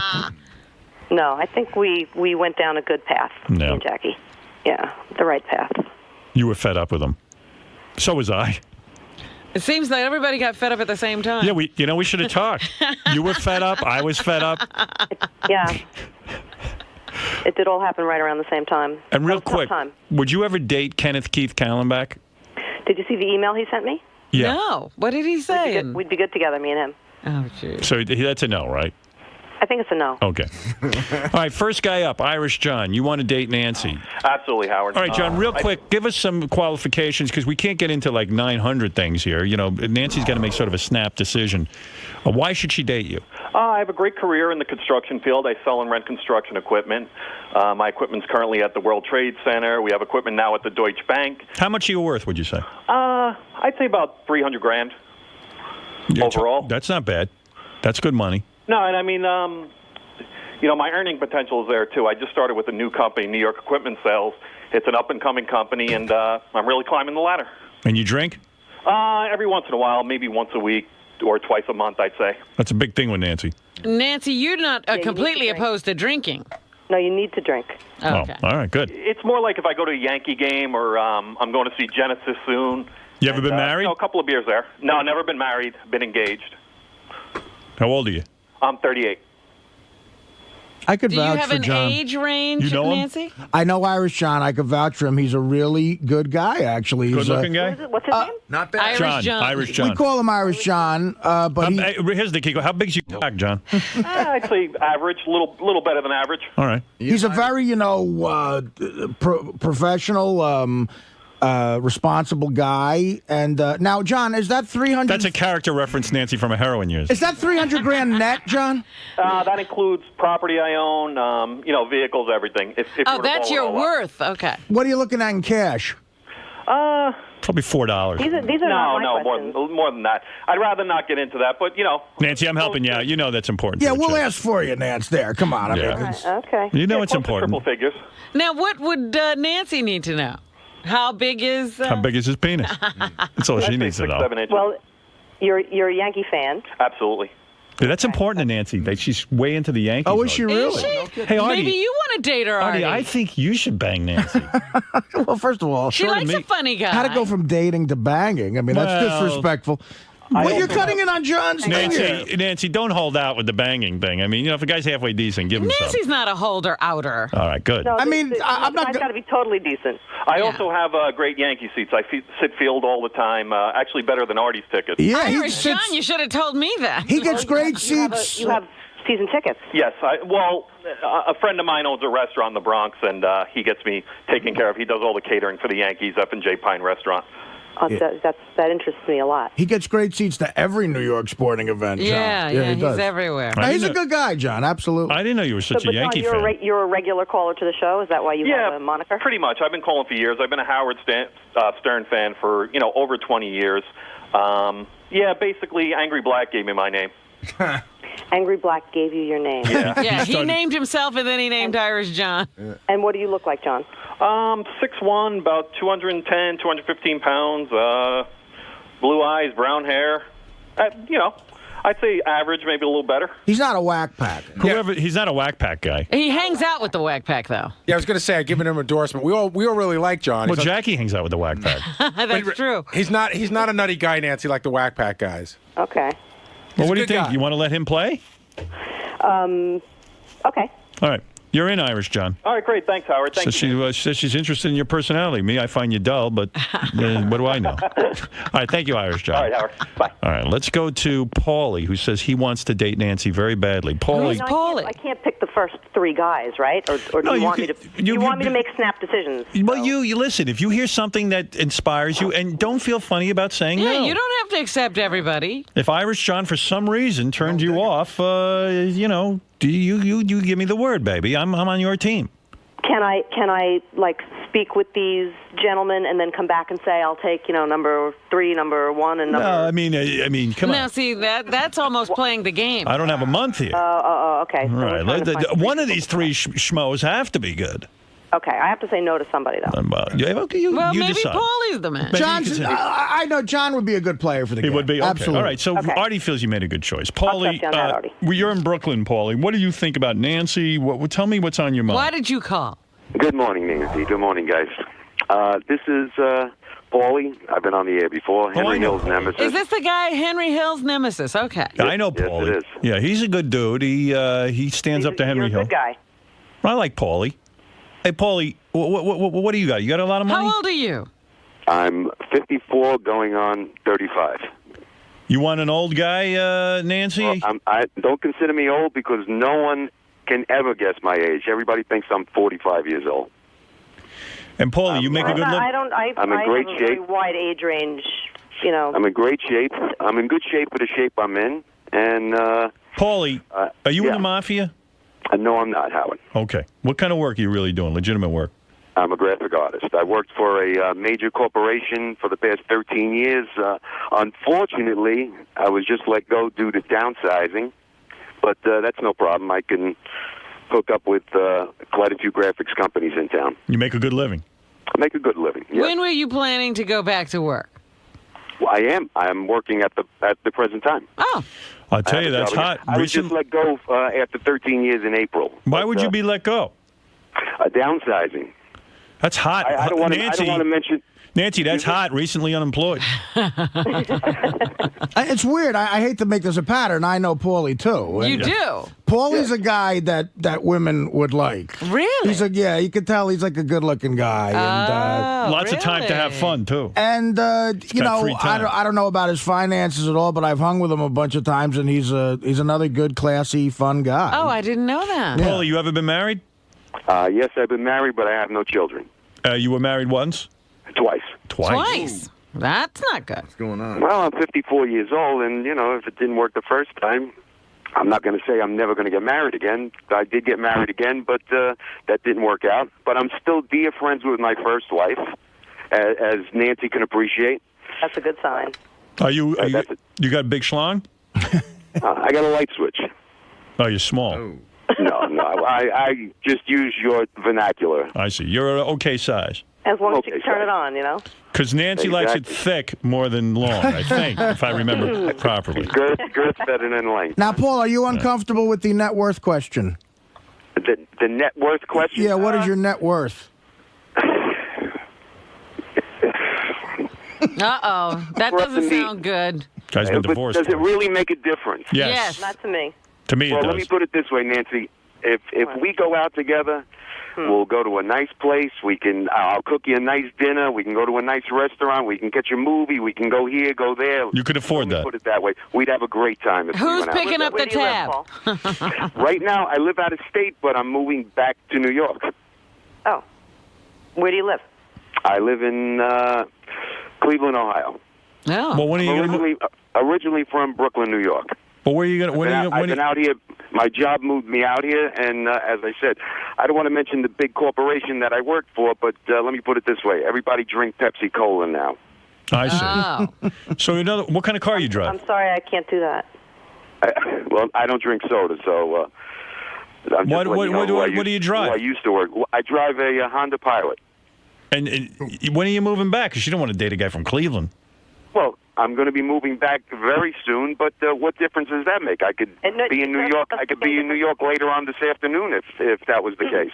No, I think we went down a good path, me and Jackie. Yeah, the right path. You were fed up with him. So was I. It seems like everybody got fed up at the same time. Yeah, we should have talked. You were fed up. I was fed up. Yeah. It did all happen right around the same time. And real quick, would you ever date Kenneth Keith Kallenbach? Did you see the email he sent me? Yeah. No. What did he say? We'd be good together, me and him. Oh, geez. So that's a no, right? I think it's a no. Okay. All right, first guy up, Irish John. You want to date Nancy? Absolutely, Howard. All right, John, real quick, give us some qualifications because we can't get into like 900 things here. Nancy's got to make sort of a snap decision. Why should she date you? I have a great career in the construction field. I sell and rent construction equipment. My equipment's currently at the World Trade Center. We have equipment now at the Deutsche Bank. How much are you worth, would you say? I'd say about $300,000 overall. That's not bad. That's good money. No, and I mean, my earning potential is there, too. I just started with a new company, New York Equipment Sales. It's an up-and-coming company, and I'm really climbing the ladder. And you drink? Every once in a while, maybe once a week or twice a month, I'd say. That's a big thing with Nancy. Nancy, you're not completely opposed to drinking. No, you need to drink. Okay. Oh, all right, good. It's more like if I go to a Yankee game or I'm going to see Genesis soon. You ever been married? No, a couple of beers there. No, never been married. Been engaged. How old are you? I'm 38. I could Do you vouch have for an John. age range, You know him? Nancy? I know Irish John. I could vouch for him. He's a really good guy, actually. He's Good-looking guy? What's his name? Not bad. Irish John. We call him Irish John, but he, here's the key. How big's your cock, John? I'd say average, a little better than average. All right. he's a very, professional, responsible guy. And now, John, is that 300? That's a character reference, Nancy, from a heroin years. Is that 300 grand net, John? That includes property I own, vehicles, everything. If you were to That's roll it your all up. worth. Okay. What are you looking at in cash? Probably $4. These are No, not my questions. more than that. I'd rather not get into that, but Nancy, I'm helping you out. You know that's important. Yeah, to a we'll chick. ask for you, Nance. There, come on. I mean, Yeah. it's- Okay. You know Yeah, it's close to important. triple figures. Now, what would Nancy need to know? How big is... How big is his penis? That's all she needs to know. 7 inches. Well, you're a Yankee fan. Absolutely. Yeah, that's important to Nancy. That she's way into the Yankees. Oh, is she Artie. really? Hey, Artie. Maybe you want to date her, Artie. I think you should bang Nancy. Well, first of all, She likes a funny guy. how to go from dating to banging? I mean, that's Well, disrespectful. Well, you're cutting in on John's thing here. Nancy, don't hold out with the banging thing. I mean, if a guy's halfway decent, give him some. Nancy's not a holder outer. All right, good. No, I mean, I'm not. I've got to be totally decent. I also have great Yankee seats. I sit field all the time. Actually, better than Artie's tickets. Yeah, he Irish John, sits. you should have told me that. He gets great seats. You have season tickets. Yes. A friend of mine owns a restaurant in the Bronx, and he gets me taken care of. He does all the catering for the Yankees up in J. Pine Restaurant. That interests me a lot. He gets great seats to every New York sporting event. John. Yeah, he he's does. everywhere. Now, he's a good guy, John. Absolutely. I didn't know you were such a But Yankee John, fan. you're a regular caller to the show. Is that why you have a moniker? Pretty much. I've been calling for years. I've been a Howard Stern fan for over 20 years. Basically, Angry Black gave me my name. Angry Black gave you your name. Yeah, he named himself and then he named Irish John. And what do you look like, John? 6'1", about 210, 215 pounds, blue eyes, brown hair. I'd say average, maybe a little better. He's not a whack pack. He's not a whack pack guy. He hangs out with the Whack Pack, though. Yeah, I was going to say, I've given him endorsement. We all really like John. Well, Jackie hangs out with the whack pack. That's true. He's not a nutty guy, Nancy, like the Whack Pack guys. Okay. Well, what do you good think? guy. You want to let him play? Okay. All right. You're in, Irish John. All right, great. Thanks, Howard. Thank you. She says she's interested in your personality. Me, I find you dull, but what do I know? All right, thank you, Irish John. All right, Howard. Bye. All right, let's go to Paulie, who says he wants to date Nancy very badly. Paulie. I can't pick the first three guys, right? Or do No, you you want could- me to? You want me to make snap decisions? Well, you listen. If you hear something that inspires you, and don't feel funny about saying Yeah, no. you don't have to accept everybody. If Irish John, for some reason, turned you off, you give me the word, baby. I'm on your team. Can I like speak with these gentlemen and then come back and say I'll take number 3, number 1, and number? No, I mean, come Now, on. see, that's almost playing the game. I don't have a month here. Okay. So All right, we're trying to find one of these three schmoes have to be good. Okay, I have to say no to somebody though. Okay, you maybe decide. Paulie's the man. John's, I know John would be a good player for the He game. would be? Okay. Absolutely. All right, so Artie feels you made a good choice. Paulie, trust you on that, Artie. You're in Brooklyn, Paulie. What do you think about Nancy? Tell me what's on your mind. Why did you call? Good morning, Nancy. Good morning, guys. This is Paulie. I've been on the air before. Henry Hill's nemesis. Is this the guy, Henry Hill's nemesis? Okay. I know Paulie. it is. Yeah, he's a good dude. He stands up to Henry Hill. Good guy. I like Paulie. Hey, Paulie, what do you got? You got a lot of money? How old are you? I'm 54 going on 35. You want an old guy, Nancy? Well, I don't consider me old because no one can ever guess my age. Everybody thinks I'm 45 years old. And Paulie, you make a good look. I'm in great have a shape. very wide age range. I'm in great shape. I'm in good shape for the shape I'm in. And Paulie, are you in the mafia? No, I'm not, Howard. Okay. What kind of work are you really doing? Legitimate work? I'm a graphic artist. I worked for a major corporation for the past 13 years. Unfortunately, I was just let go due to downsizing, but that's no problem. I can hook up with quite a few graphics companies in town. You make a good living? Make a good living. Yes. When were you planning to go back to work? Well, I am. I am working at the present time. Oh. I'll tell you, that's hot. I was just let go after 13 years in April. Why would you be let go? Downsizing. That's hot. I don't want Nancy, to mention. Nancy, that's hot. Recently unemployed. It's weird. I hate to make this a pattern. I know Paulie too. You And, do? Paulie's a guy that women would like. Really? He's yeah. You could tell he's like a good-looking guy. And Lots of time to have fun too. And you got know, free time. I don't know about his finances at all, but I've hung with him a bunch of times, and he's another good, classy, fun guy. Oh, I didn't know that. Paulie, you ever been married? Yes, I've been married, but I have no children. You were married once? Twice. Twice. That's not good. What's going on? Well, I'm 54 years old, and, if it didn't work the first time, I'm not going to say I'm never going to get married again. I did get married again, but that didn't work out. But I'm still dear friends with my first wife, as Nancy can appreciate. That's a good sign. You got a big schlong? I got a light switch. Oh, you're small. No. I just use your vernacular. I see. You're an okay size. As long as you can turn it on, Because Nancy likes it thick more than long, I think, if I remember properly. Girth's better than length. Now, Paul, are you uncomfortable with the net worth question? The net worth question? Yeah, what is your net worth? Uh-oh. That doesn't sound good. Guy's been But divorced. does it really make a difference? Yes. Not to me. To me, it does. Let me put it this way, Nancy. If we go out together, we'll go to a nice place. I'll cook you a nice dinner. We can go to a nice restaurant. We can catch a movie. We can go here, go there. You could afford that. Put it that way. We'd have a great time. If Who's we went out. picking up the tab? Right now, I live out of state, but I'm moving back to New York. Oh. Where do you live? I live in Cleveland, Ohio. Oh. Well, when are you going to Originally from Brooklyn, New York. But where are you going to... I've been out here. My job moved me out here, and as I said, I don't want to mention the big corporation that I worked for, but let me put it this way. Everybody drink Pepsi Cola now. I see. So what kind of car you drive? I'm sorry, I can't do that. Well, I don't drink soda, so... I'm just what do you drive? I used to work. I drive a Honda Pilot. And when are you moving back? Because you don't want to date a guy from Cleveland. Well, I'm going to be moving back very soon, but what difference does that make? I could be in New York. I could be in New York later on this afternoon if that was the case.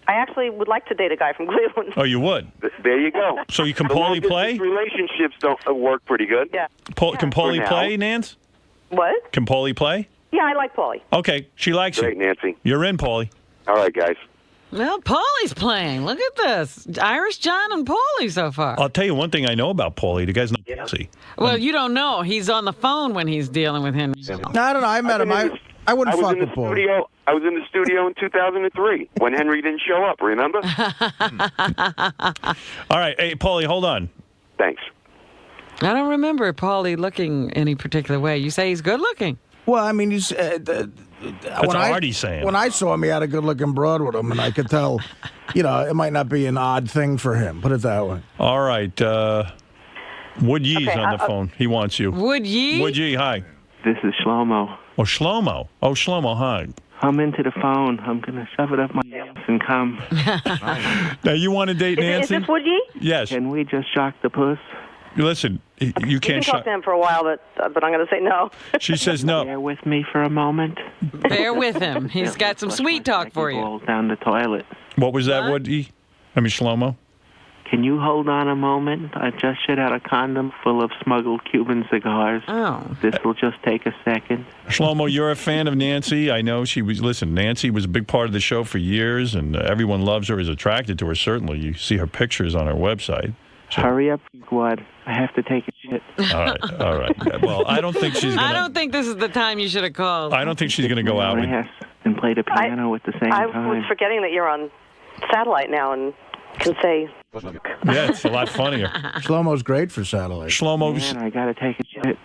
I actually would like to date a guy from Cleveland. Oh, you would? There you go. So you can Paulie play? Relationships don't work pretty good. Yeah. Can Paulie play, Nance? What? Can Paulie play? Yeah, I like Paulie. Okay, she likes Great, you. Nancy. You're in, Paulie. All right, guys. Well, Paulie's playing. Look at this. Irish John and Paulie so far. I'll tell you one thing I know about Paulie. The guy's not pussy. Well, you don't know. He's on the phone when he's dealing with him. No, I don't know. I met him. I wouldn't fuck with Paulie. I was in the studio in 2003 when Henry didn't show up, remember? All right. Hey, Paulie, hold on. Thanks. I don't remember Paulie looking any particular way. You say he's good looking? Well, I mean, he's... That's what Artie's saying. When I saw him, he had a good-looking broad with him, and I could tell, it might not be an odd thing for him. Put it that way. All right. Wood Yee's on the phone. He wants you. Wood Yee? Wood Yee, hi. This is Shlomo. Oh, Shlomo. Oh, Shlomo, hi. I'm into the phone. I'm going to shove it up my ass and come. Now, you want to date Nancy? Is this Wood Yee? Yes. Can we just shock the puss? Listen, you can't You can talk to him for a while, but I'm going to say no. She says no. Bear with me for a moment. Bear with him. He's got some sweet talk for you. Balls down the toilet. What was that, Wood Yee? I mean, Shlomo? Can you hold on a moment? I just shit out a condom full of smuggled Cuban cigars. Oh. This will just take a second. Shlomo, you're a fan of Nancy. I know she was. Listen, Nancy was a big part of the show for years, and everyone loves her, is attracted to her, certainly. You see her pictures on her website. So. Hurry up, squad. I have to take a shit. All right. Well, I don't think she's going to... I don't think this is the time you should have called. I don't think she's going to go out with... And play the piano at the same I time. was forgetting that you're on satellite now and can say... Yeah, it's a lot funnier. Shlomo's great for satellite. Shlomo's... Man, I got to take a shit.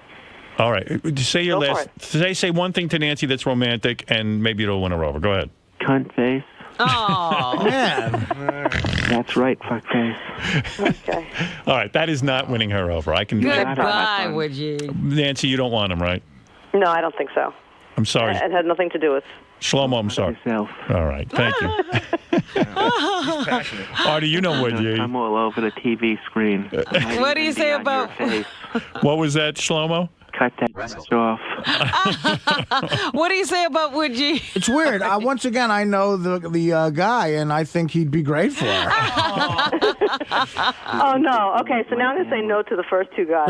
All right. Say your last... Say one thing to Nancy that's romantic, and maybe it'll win her over. Go ahead. Cunt face. Oh, man. That's right, fuckface. Okay. All right. That is not winning her over. I can... Goodbye, would you? Nancy, you don't want him, right? No, I don't think so. I'm sorry. It had nothing to do with Shlomo, I'm sorry. All right, thank you. Artie, you know Woodye. I'm all over the TV screen. What do you say about? What was that, Shlomo? Cut that off. What do you say about Woodye? It's weird. Once again, I know the guy, and I think he'd be great for her. Oh, no. Okay, so now I'm going to say no to the first two guys.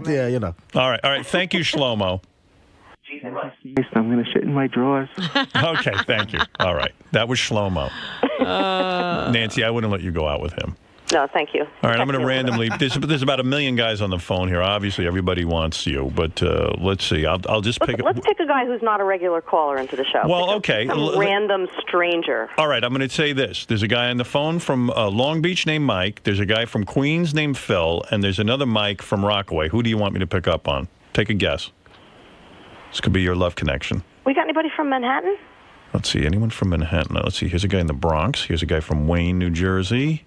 You know. All right. Thank you, Shlomo. I'm going to shit in my drawers. Okay, thank you. All right. That was Shlomo. Nancy, I wouldn't let you go out with him. No, thank you. All right, I'm going to randomly. There's about 1 million guys on the phone here. Obviously, everybody wants you, but let's see. I'll just pick. Let's pick a guy who's not a regular caller into the show. Well, okay. Some random stranger. All right, I'm going to say this. There's a guy on the phone from Long Beach named Mike. There's a guy from Queens named Phil, and there's another Mike from Rockaway. Who do you want me to pick up on? Take a guess. This could be your love connection. We got anybody from Manhattan? Let's see. Anyone from Manhattan? Let's see. Here's a guy in the Bronx. Here's a guy from Wayne, New Jersey.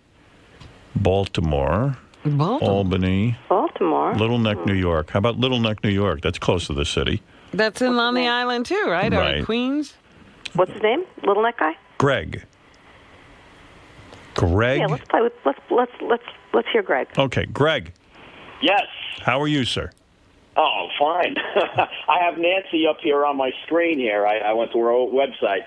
Baltimore, Albany, Little Neck, New York. How about Little Neck, New York? That's close to the city. That's in on the island too, right? Right. Or Queens. What's his name? Little Neck guy. Greg. Yeah, let's play with. Let's hear Greg. Okay, Greg. Yes. How are you, sir? Oh, fine. I have Nancy up here on my screen here. I went to her website.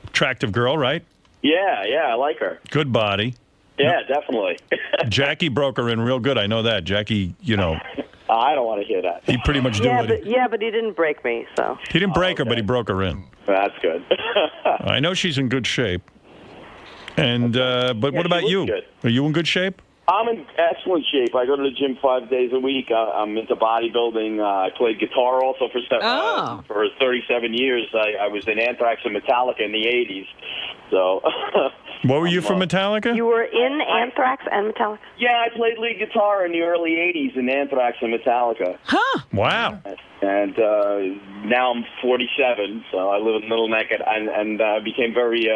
Attractive girl, right? Yeah, I like her. Good body. Yeah, definitely. Jackie broke her in real good. I know that. Jackie, I don't want to hear that. He pretty much did but he didn't break me, so. He didn't break her, but he broke her in. That's good. I know she's in good shape. And but what about you? Good. Are you in good shape? I'm in excellent shape. I go to the gym 5 days a week. I'm into bodybuilding. I played guitar also for 37 years. I was in Anthrax and Metallica in the 80s. So. What were you from Metallica? You were in Anthrax and Metallica? Yeah, I played lead guitar in the early 80s in Anthrax and Metallica. Huh. Wow. And now I'm 47, so I live in Little Neck, and became very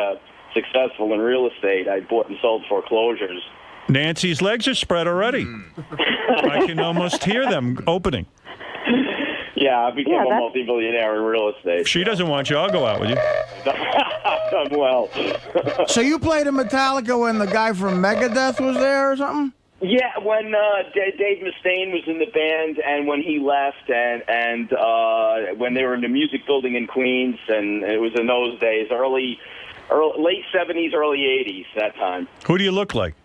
successful in real estate. I bought and sold foreclosures. Nancy's legs are spread already. I can almost hear them opening. Yeah, I became a multi-billionaire in real estate. If she doesn't want you, I'll go out with you. Done well. So you played in Metallica when the guy from Megadeth was there or something? Yeah, when Dave Mustaine was in the band, and when he left, and when they were in the music building in Queens, and it was in those days, late 70s, early 80s, that time. Who do you look like?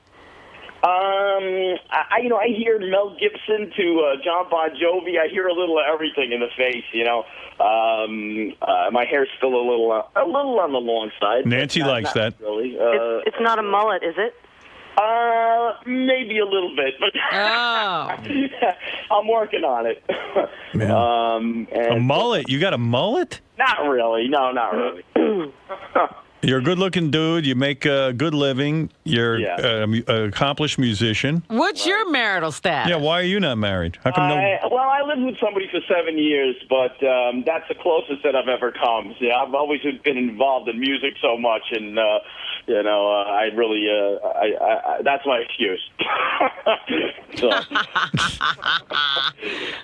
I hear Mel Gibson to John Bon Jovi. I hear a little of everything in the face. My hair's still a little on the long side. Nancy likes that. Really. It's not a mullet, is it? Maybe a little bit, but I'm working on it. A mullet? You got a mullet? Not really. No, not really. You're a good-looking dude. You make a good living. You're an accomplished musician. What's your marital status? Yeah, why are you not married? How come Well, I lived with somebody for 7 years, but that's the closest that I've ever come. Yeah, I've always been involved in music so much, and I really that's my excuse. So that's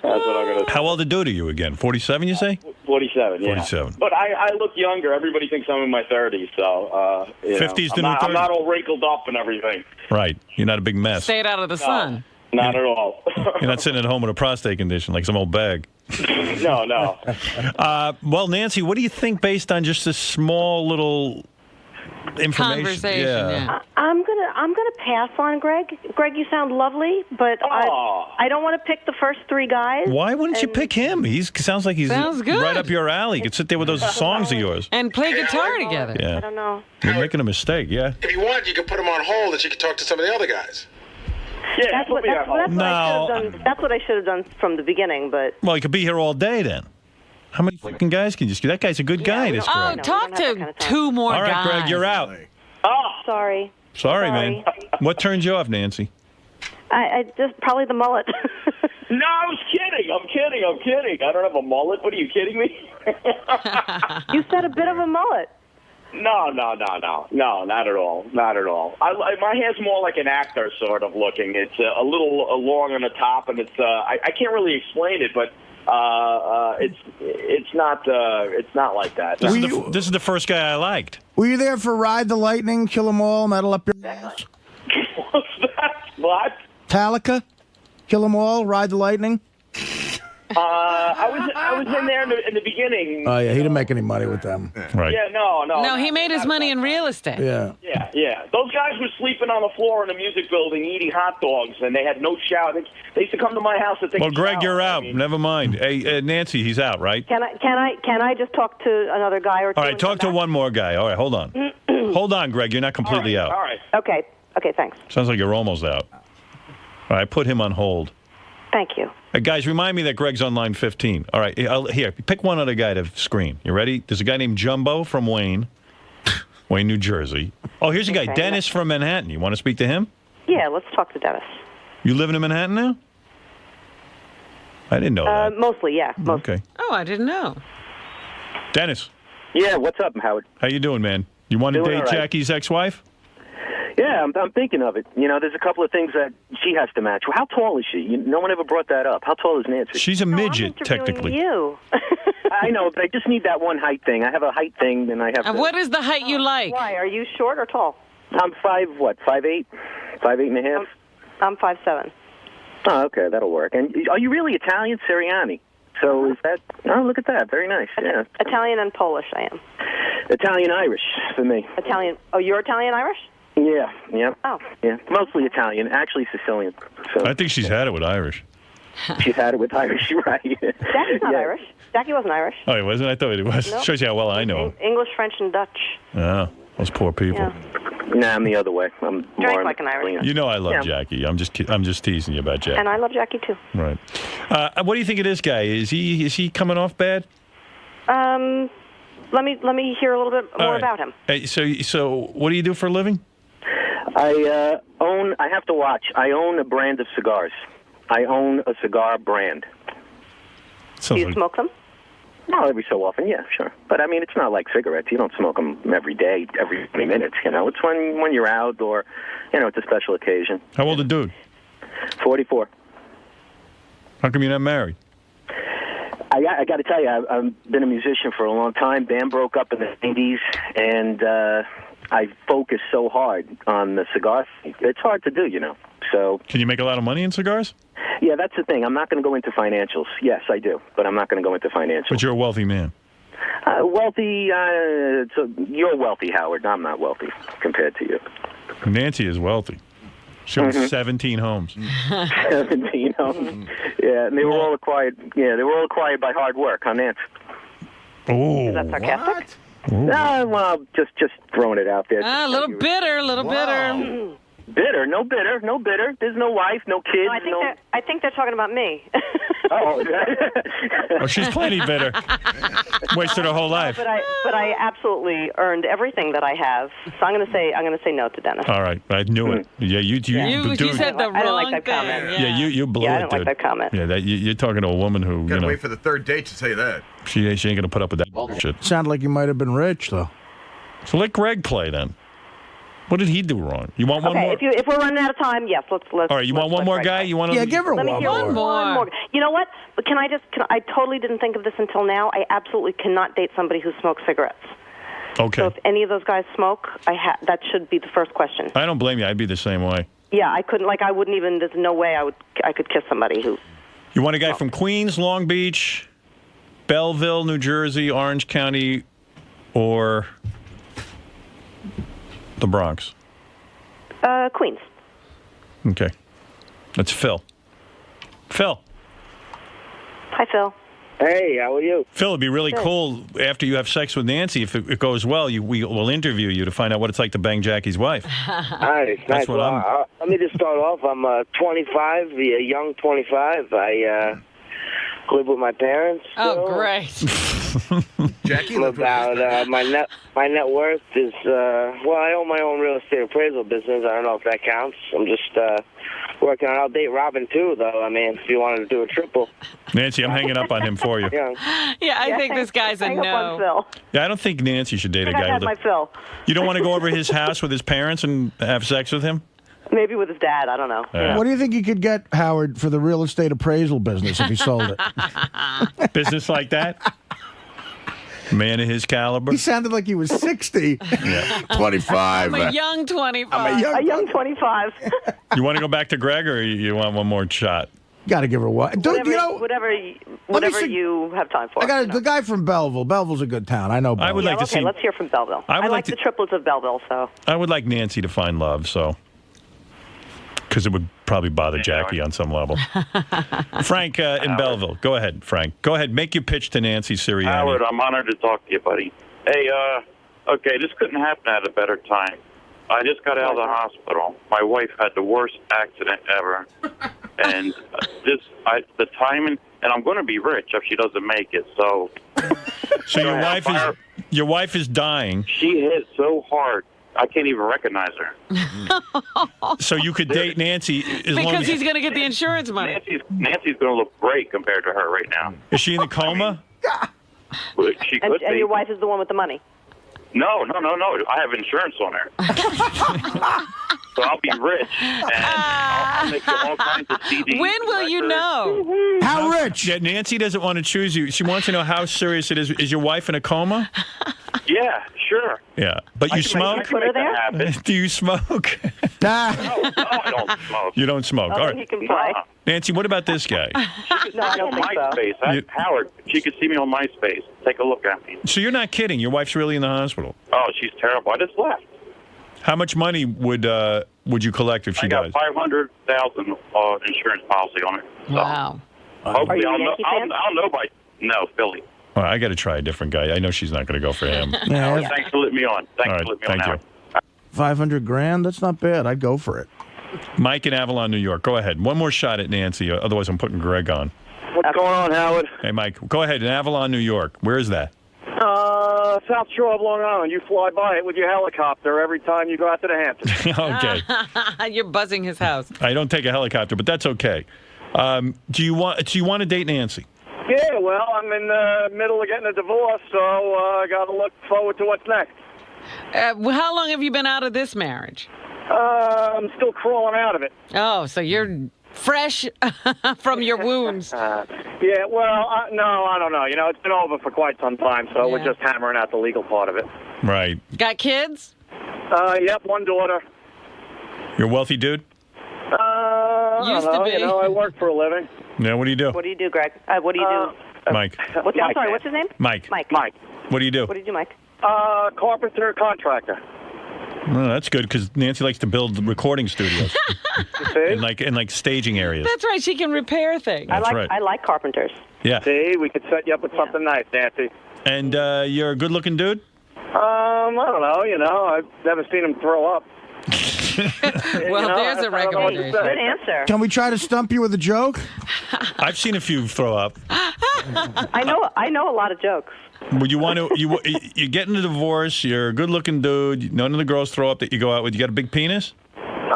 what I'm gonna say. How old a dude are you again? 47, you say? 47, yeah. 47. But I look younger. Everybody thinks I'm in my 30s, so 50s to new 30s. I'm not all wrinkled up and everything. Right. You're not a big mess. Stayed out of the sun. Not at all. You're not sitting at home with a prostate condition like some old bag. No. Well, Nancy, what do you think based on just this small little information? Conversation, yeah. I'm gonna pass on Greg. Greg, you sound lovely, but I don't want to pick the first three guys. Why wouldn't you pick him? He sounds like he's Sounds good. right up your alley. You could sit there with those songs of yours. And play guitar together. Yeah. I don't know. You're making a mistake, yeah. If you want, you can put him on hold and you can talk to some of the other guys. Yeah, that's what I should have done from the beginning, but. Well, he could be here all day then. How many fucking guys can you just... That guy's a good guy, this Oh, Greg. talk to two more guys. All right, Greg, you're out. Oh, sorry. Sorry, man. What turns you off, Nancy? I just probably the mullet. No, I was kidding. I'm kidding. I don't have a mullet. What are you kidding me? You said a bit of a mullet. No, not at all. My hair's more like an actor sort of looking. It's a little long on the top, and it's I can't really explain it, but It's not like that. This is the first guy I liked. Were you there for Ride the Lightning, Kill 'Em All, Metal Up Your Ass? What's that? What? Metallica, Kill 'Em All, Ride the Lightning? I was in there in the beginning. Oh, yeah, he didn't make any money with them. Right. Yeah, no. No, he made his money in real estate. Yeah. Yeah. Those guys were sleeping on the floor in a music building, eating hot dogs, and they had no shower. They used to come to my house to take Well, a Greg, shower. you're out. Never mind. Hey, Nancy, he's out, right? Can I just talk to another guy or two? All right, talk to one more guy. All right, hold on. Hold on, Greg. You're not completely out. All right. Okay, thanks. Sounds like you're almost out. All right, put him on hold. Thank you. Guys, remind me that Greg's on line 15. All right, here, pick one other guy to screen. You ready? There's a guy named Jumbo from Wayne, New Jersey. Oh, here's a guy, Okay. Dennis from Manhattan. You want to speak to him? Yeah, let's talk to Dennis. You living in Manhattan now? I didn't know that. Mostly, yeah. Okay. Oh, I didn't know. Dennis. Yeah, what's up, Howard? How you doing, man? You want to Doing date all right. Jackie's ex-wife? Yeah, I'm thinking of it. You know, there's a couple of things that she has to match. How tall is she? No one ever brought that up. How tall is Nancy? She's a midget, technically. You. I know, but I just need that one height thing. I have a height thing, and I have. What is the height you like? Why? Are you short or tall? I'm 5'8", 5'8.5". I'm 5'7". Oh, okay, that'll work. And are you really Italian, Sirianni? So is that? Oh, look at that. Very nice. Yeah. Italian and Polish, I am. Italian Irish for me. Italian. Oh, you're Italian Irish? Yeah. Yeah. Oh. Yeah. Mostly Italian. Actually Sicilian. So I think she's had it with Irish. she's had it with Irish, right? Jackie's not Irish. Jackie wasn't Irish. Oh, he wasn't? I thought he was. Nope. Shows you how well I know him. English, French, and Dutch. Oh, those poor people. Yeah. Nah, I'm the other way. I'm Drank more like an Irishman. You know I love Yeah. Jackie. I'm just teasing you about Jackie. And I love Jackie too. Right. What do you think of this guy? Is he coming off bad? Let me hear a little bit more All right. about him. Hey, so what do you do for a living? I have to watch. I own a brand of cigars. I own a cigar brand. Do you smoke them? No, every so often, yeah, sure. But I mean, it's not like cigarettes. You don't smoke them every day, every 20 minutes. You know, it's when you're out or, you know, it's a special occasion. How old a dude? 44. How come you're not married? I got to tell you, I've been a musician for a long time. Band broke up in the 80s, and I focused so hard on the cigar thing. It's hard to do, you know. So Can you make a lot of money in cigars? yeah, that's the thing. I'm not going to go into financials. Yes, I do, but I'm not going to go into financials. But you're a wealthy man. Wealthy, so you're wealthy, Howard. I'm not wealthy compared to you. Nancy is wealthy. She owns 17 homes. 17 homes. Yeah, and they were all acquired. Yeah, they were all acquired by hard work, huh, Nance? Oh. Is that sarcastic? Well, just throwing it out there. A little bitter, bitter. Bitter? No bitter. No bitter. There's no wife, no kids. No, I think they're talking about me. Oh, Oh, she's plenty bitter. Wasted her whole life. But I absolutely earned everything that I have. So I'm going to say no to Dennis. All right, I knew it. Yeah, you You dude. said the I didn't like wrong that thing. comment. Yeah, you blew Yeah, I it, didn't dude. like that comment. Yeah, you're talking to a woman who, Gotta wait for the third date to say that. she ain't going to put up with that bullshit. Sounded like you might have been rich, though. So let Greg play then. What did he do wrong? You want one Okay, more? if we're running out of time, yes, let's. All right, you want one more guy? You want? Yeah, give her Let me one hear more. one more. You know what? But I totally didn't think of this until now. I absolutely cannot date somebody who smokes cigarettes. Okay. So if any of those guys smoke, that should be the first question. I don't blame you. I'd be the same way. Yeah, I couldn't. I wouldn't even. There's no way I could kiss somebody who. You want a guy from Queens, Long Beach, Belleville, New Jersey, Orange County, or the Bronx? Queens. Okay. That's Phil. Phil. Hi, Phil. Hey, how are you? Phil, it'd be really Good. cool after you have sex with Nancy, if it goes well, we'll interview you to find out what it's like to bang Jackie's wife. Nice. That's what I'm... Let me just start off. I'm 25, a young 25. I live with my parents. Oh, great. Jackie, about my net worth is I own my own real estate appraisal business. I don't know if that counts. I'm just working on. I'll date Robin too, though. I mean, if you wanted to do a triple. Nancy, I'm hanging up on him for you. Yeah, I think this guy's a hang up on no. Phil. Yeah, I don't think Nancy should date a I guy had who... my Phil. You don't want to go over his house with his parents and have sex with him? Maybe with his dad. I don't know. What do you think you could get, Howard, for the real estate appraisal business if he sold it? Business like that? Man of his caliber? He sounded like he was 60. Yeah. 25. I'm a young 25. A young 25. You want to go back to Greg, or you want one more shot? Got to give her one. Whatever you have time for. I got the guy from Belleville. Belleville's a good town. I know Belleville. I would like to okay, see. let's hear from Belleville. I would like the triplets of Belleville, so. I would like Nancy to find love, so. Because it would probably bother Jackie on some level. Frank in Belleville. Go ahead, Frank. Go ahead. Make your pitch to Nancy Sirianni. Howard, I'm honored to talk to you, buddy. Hey, okay, this couldn't happen at a better time. I just got out of the hospital. My wife had the worst accident ever. And the timing, and I'm going to be rich if she doesn't make it, so. So your wife is dying. She hit so hard, I can't even recognize her. So you could date Nancy as long Because as he's going to get the insurance money. Nancy's going to look great compared to her right now. Is she in the coma? She could And be. your wife is the one with the money. No. I have insurance on her. So I'll be rich, and I'll make you all kinds of CDs. When will you know? How rich? Yeah, Nancy doesn't want to choose you. She wants to know how serious it is. Is your wife in a coma? Yeah, sure. Yeah, but you smoke? Do you smoke? No, I don't smoke. You don't smoke. All right. He can play. Nancy, what about this guy? No, I don't think so. MySpace. Howard, she could see me on MySpace. Take a look at me. So you're not kidding. Your wife's really in the hospital. Oh, she's terrible. I just left. How much money would you collect if she I got dies? $500,000 insurance policy on it. So Wow. hopefully Are you a Yankee fan? I'll know by Philly. All right, I got to try a different guy. I know she's not going to go for him. Yeah. Thanks for letting me on. All right, thank you. 500 grand? That's not bad. I'd go for it. Mike in Avalon, New York. Go ahead. One more shot at Nancy. Otherwise, I'm putting Greg on. What's going on, Howard? Hey, Mike. Go ahead. In Avalon, New York. Where is that? South Shore of Long Island. You fly by it with your helicopter every time you go out to the Hamptons. Okay. You're buzzing his house. I don't take a helicopter, but that's okay. Do you want to date Nancy? Yeah, well, I'm in the middle of getting a divorce, so I got to look forward to what's next. How long have you been out of this marriage? I'm still crawling out of it. Oh, so you're fresh from your wounds. Yeah, well, no, I don't know. You know, it's been over for quite some time, so we're just hammering out the legal part of it. Right. Got kids? Yep, one daughter. You're a wealthy dude? I Used don't to know, be. You know, I work for a living. Yeah, what do you do? What do you do, Greg? What do you do? Mike. I'm sorry, what's his name? Mike. Mike. What do you do? What do you do, Mike? Carpenter, contractor. Well, that's good because Nancy likes to build recording studios and like staging areas. That's right. She can repair things. That's right. I like carpenters. Yeah. See, we could set you up with something nice, Nancy. And you're a good-looking dude? I don't know. You know, I've never seen him throw up. Well, there's a recommendation. Good answer. Can we try to stump you with a joke? I've seen a few throw up. I know a lot of jokes. Would you want to? You get in a divorce. You're a good-looking dude. None of the girls throw up that you go out with. You got a big penis? You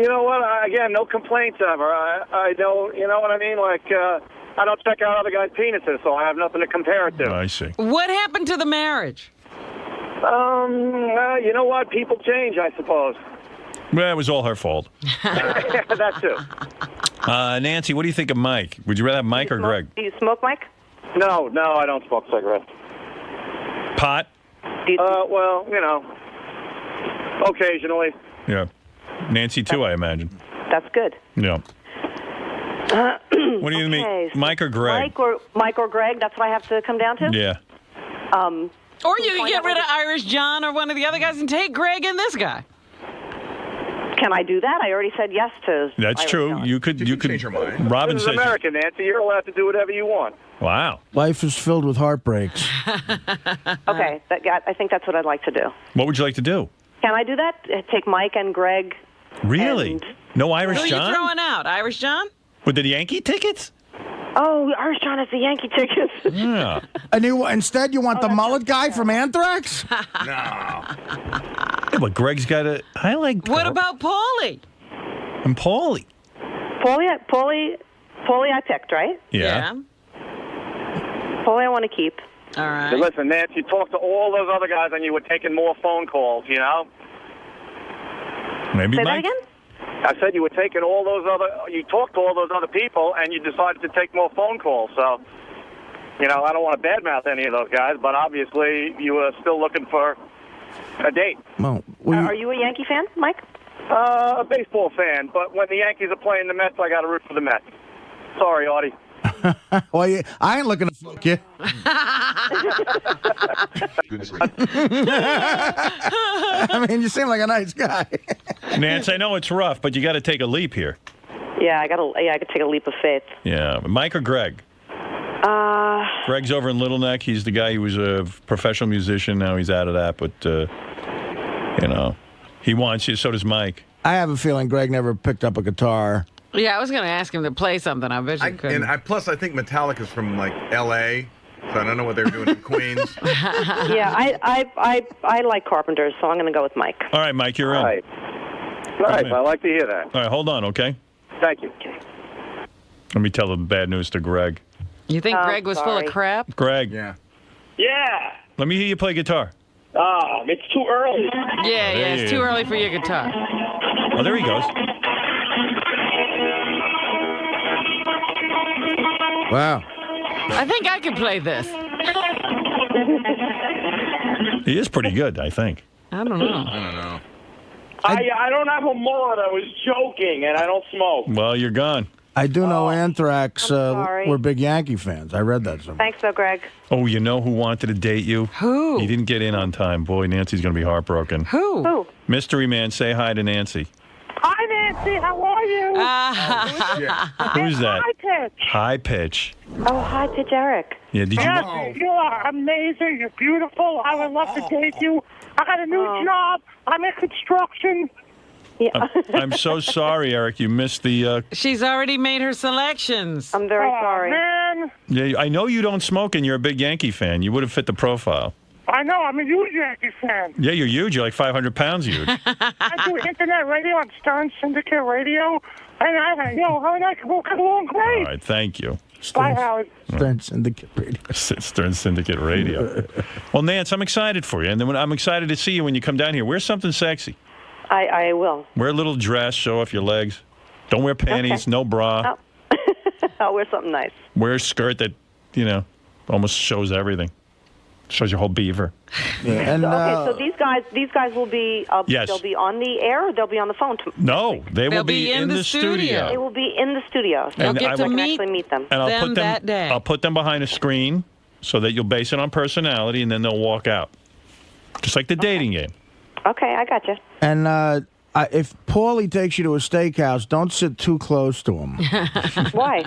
know what? Again, no complaints ever. I don't. You know what I mean? Like, I don't check out other guys' penises, so I have nothing to compare it to. Oh, I see. What happened to the marriage? You know what? People change, I suppose. Well, it was all her fault. That too. Nancy, what do you think of Mike? Would you rather have Mike or Greg? Do you smoke, Mike? No, I don't smoke cigarettes. Pot? Well, you know, occasionally. Yeah. Nancy, too, I imagine. That's good. Yeah. What do you mean? Mike or Greg? Mike or Greg, that's what I have to come down to? Yeah. Or you can get rid of Irish John or one of the other guys and take Greg and this guy. Can I do that? I already said yes to That's Irish true. John. You could change your mind. Robin This is says. America, Nancy. You're allowed to do whatever you want. Wow. Life is filled with heartbreaks. Okay, I think that's what I'd like to do. What would you like to do? Can I do that? Take Mike and Greg. Really? No Irish Who are you John? throwing out? Irish John? With the Yankee tickets? Oh, Irish John has the Yankee tickets. Yeah. And instead, you want the mullet guy from Anthrax? Yeah, but Greg's got a. I like. What about Paulie? And Paulie. Paulie, I picked, right? Yeah. Paulie, I want to keep. All right. But listen, Nancy, you talked to all those other guys and you were taking more phone calls, you know? Maybe Say Mike. that again? I said you were taking all those you talked to all those other people, and you decided to take more phone calls. So, I don't want to badmouth any of those guys, but obviously you were still looking for a date. Well, Are you a Yankee fan, Mike? A baseball fan, but when the Yankees are playing the Mets, I got to root for the Mets. Sorry, Artie. Well, I ain't looking to fuck you. I mean, you seem like a nice guy. Nance, I know it's rough, but you got to take a leap here. Yeah, I could take a leap of faith. Yeah. Mike or Greg? Greg's over in Little Neck. He's the guy who was a professional musician. Now he's out of that, but, he wants you. So does Mike. I have a feeling Greg never picked up a guitar. Yeah, I was going to ask him to play something. I bet you couldn't. Plus, I think Metallica's from, L.A., so I don't know what they're doing in Queens. Yeah, I like Carpenters, so I'm going to go with Mike. All right, Mike, you're in. All right. Nice. I like to hear that. All right, hold on, okay? Thank you. Let me tell the bad news to Greg. You think Greg was full of crap? Greg. Yeah. Yeah. Let me hear you play guitar. It's too early. Yeah, it's too early for your guitar. Oh, there he goes. Wow. I think I could play this. He is pretty good, I think. I don't know. I don't have a mullet. I was joking, and I don't smoke. Well, you're gone. I do know Anthrax sorry. were big Yankee fans. I read that somewhere. Thanks, though, Greg. Oh, you know who wanted to date you? Who? He didn't get in on time. Boy, Nancy's going to be heartbroken. Who? Mystery Man, say hi to Nancy. Hi, Nancy. How are you? Who's that? High Pitch. High Pitch. Oh, hi, Pitch Eric. Yeah, did you... Yes, you are amazing. You're beautiful. I would love to date you. I got a new job. I'm in construction. Yeah. I'm so sorry, Eric. You missed the... She's already made her selections. I'm very sorry. Man. Yeah, I know you don't smoke and you're a big Yankee fan. You would have fit the profile. I know. I'm a huge Yankee fan. Yeah, you're huge. You're like 500 pounds huge. I do internet radio on Stern Syndicate Radio. And her and I can get along great. All right, thank you. Bye, Howard. Stern Syndicate Radio. Stern Syndicate Radio. Well, Nance, I'm excited for you. And then I'm excited to see you when you come down here. Wear something sexy. I will. Wear a little dress, show off your legs. Don't wear panties, no bra. Oh. I'll wear something nice. Wear a skirt that, almost shows everything. Shows your whole beaver. Yeah. And, so these guys will be. Yes. They'll be on the air, or they'll be on the phone. No, they will be in the studio. They will be in the studio. So And I can actually meet them. And I'll put them that day. I'll put them behind a screen so that you'll base it on personality, and then they'll walk out, just like the dating game. Okay, I got you. And if Paulie takes you to a steakhouse, don't sit too close to him. Why?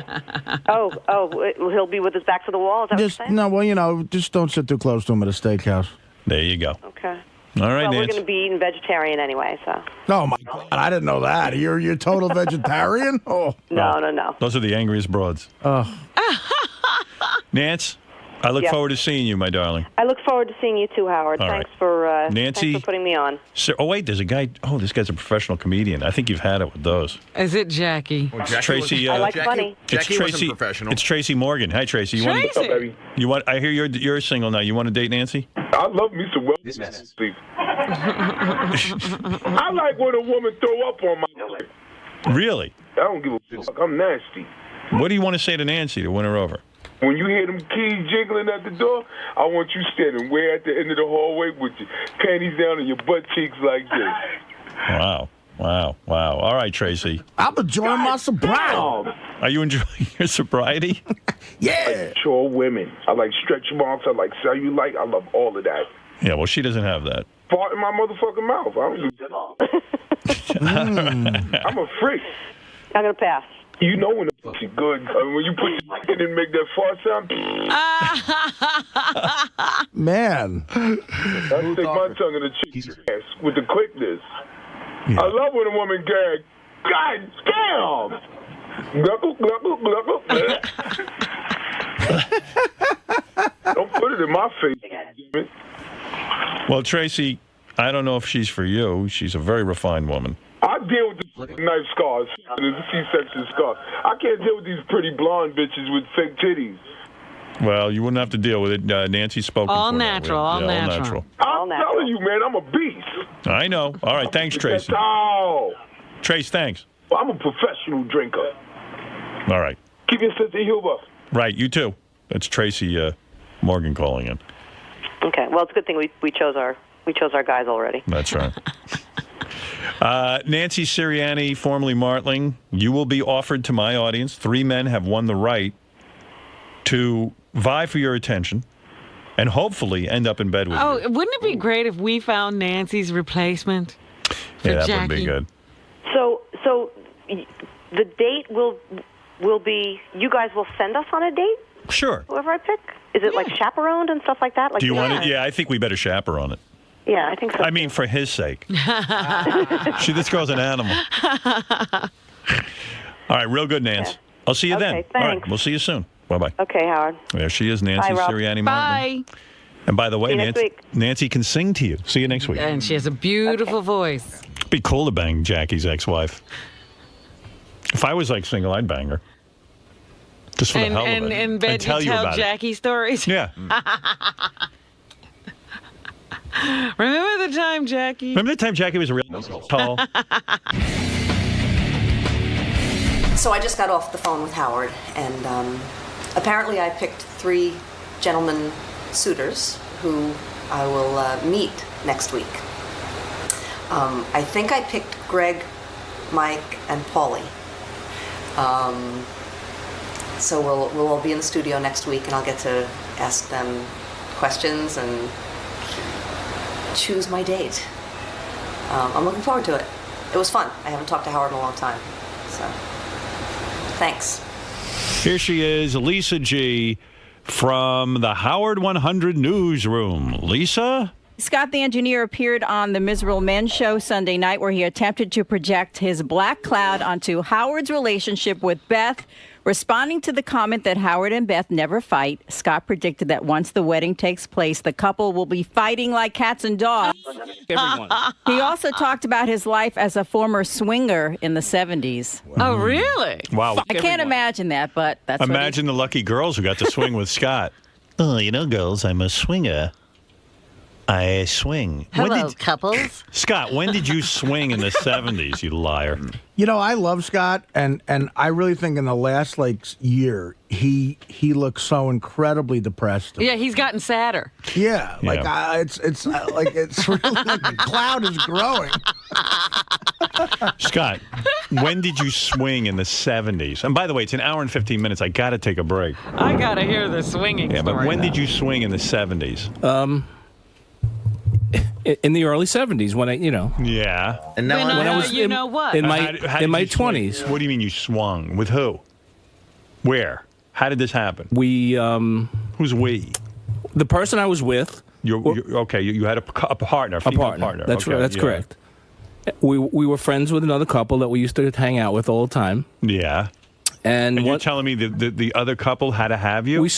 He'll be with his back to the wall. Is that what you're saying? No, just don't sit too close to him at a steakhouse. There you go. Okay. All right, Well, we're Nance. going to be eating vegetarian anyway, so. Oh my God, I didn't know that. You're a total vegetarian? Oh. No. Those are the angriest broads. Oh. Nance, I look Yeah. forward to seeing you, my darling. I look forward to seeing you too, Howard. All Thanks right. for Nancy? Thanks for putting me on. Wait, there's a guy. Oh, this guy's a professional comedian. I think you've had it with those. Is it Jackie? It's Tracy. I like funny. It's Tracy. It's Tracy Morgan. Hi, Tracy. You Tracy. Want? Baby. You want? I hear you're single now. You want to date Nancy? I love me some well. I like when a woman throw up on my leg. Really? I don't give a fuck. I'm nasty. What do you want to say to Nancy to win her over? When you hear them keys jiggling at the door, I want you standing way at the end of the hallway with your panties down and your butt cheeks like this. Wow. All right, Tracy. I'm enjoying my sobriety. Are you enjoying your sobriety? Yeah. I like mature women. I like stretch marks. I like cellulite. I love all of that. Yeah, well, she doesn't have that. Fart in my motherfucking mouth. I don't do I'm a freak. I'm going to pass. You know when the fuck's good. When you put your in and make that fart sound. Man. I stick my tongue in the cheek's ass with the quickness. Yeah. I love when a woman gag. God damn! Gluckle, gluckle, gluckle. Don't put it in my face, damn it. Well, Tracy, I don't know if she's for you. She's a very refined woman. I deal with the knife scars and the C-section scars. I can't deal with these pretty blonde bitches with fake titties. Well, you wouldn't have to deal with it. Nancy's spoken All for natural, now. all Yeah, natural. I'm telling you, man, I'm a beast. I know. All right, thanks, Tracy. Oh, Trace, thanks. well, I'm a professional drinker. All right. Keep your sense of humor. Right, you too. That's Tracy Morgan calling in. Okay. Well, it's a good thing we chose our guys already. That's right. Nancy Sirianni, formerly Martling, you will be offered to my audience. 3 men have won the right to vie for your attention and hopefully end up in bed with you. Oh, wouldn't it be great if we found Nancy's replacement for Yeah, that Jackie? would be good. So the date will be. You guys will send us on a date. Sure. Whoever I pick. Is it like chaperoned and stuff like that? Like Do you want it? Yeah, I think we better chaperone it. Yeah, I think so. I mean, for his sake. This girl's an animal. All right, real good, Nance. Okay. I'll see you then. Okay, All right, thanks. we'll see you soon. Bye-bye. Okay, Howard. There she is, Nancy Bye, Rob. Sirianni. Bye. And by the way, See you next Nancy, week. Nancy can sing to you. See you next week. And she has a beautiful voice. Be cool to bang Jackie's ex-wife. If I was like single, I'd bang her. Just for the hell of it. And in bed, and tell you you tell about Jackie stories. it. Yeah. Remember the time, Jackie? Remember the time Jackie was real tall? So I just got off the phone with Howard, and apparently I picked 3 gentlemen suitors who I will meet next week. I think I picked Greg, Mike, and Paulie. So we'll all be in the studio next week, and I'll get to ask them questions and choose my date. I'm looking forward to it. It was fun. I haven't talked to Howard in a long time, so thanks. Here she is, Lisa G. from the Howard 100 newsroom. Lisa? Scott the Engineer appeared on the Miserable Men show Sunday night, where he attempted to project his black cloud onto Howard's relationship with Beth. Responding to the comment that Howard and Beth never fight, Scott predicted that once the wedding takes place, the couple will be fighting like cats and dogs. Everyone. He also talked about his life as a former swinger in the 70s. Oh, really? Wow. I can't imagine that, but that's Imagine the lucky girls who got to swing with Scott. Oh, you know, girls, I'm a swinger. I swing. Hello, couples. Scott, when did you swing in the 70s, you liar? You know, I love Scott, and I really think in the last year he looks so incredibly depressed. Yeah, he's gotten sadder. Yeah, like it's like it's really like the cloud is growing. Scott, when did you swing in the 70s? And by the way, it's an hour and 15 minutes. I got to take a break. I got to hear the swinging Yeah, story. but when did you swing in the 70s? In the early 70s, when Yeah. And now when I was you know what? in my How did in my you swing? 20s. What do you mean you swung? With who? Where? How did this happen? We Who's we? The person I was with. Okay, you had a partner, female partner. That's okay, that's yeah. correct. We were friends with another couple that we used to hang out with all the time. Yeah. And you're telling me the other couple had to have you? We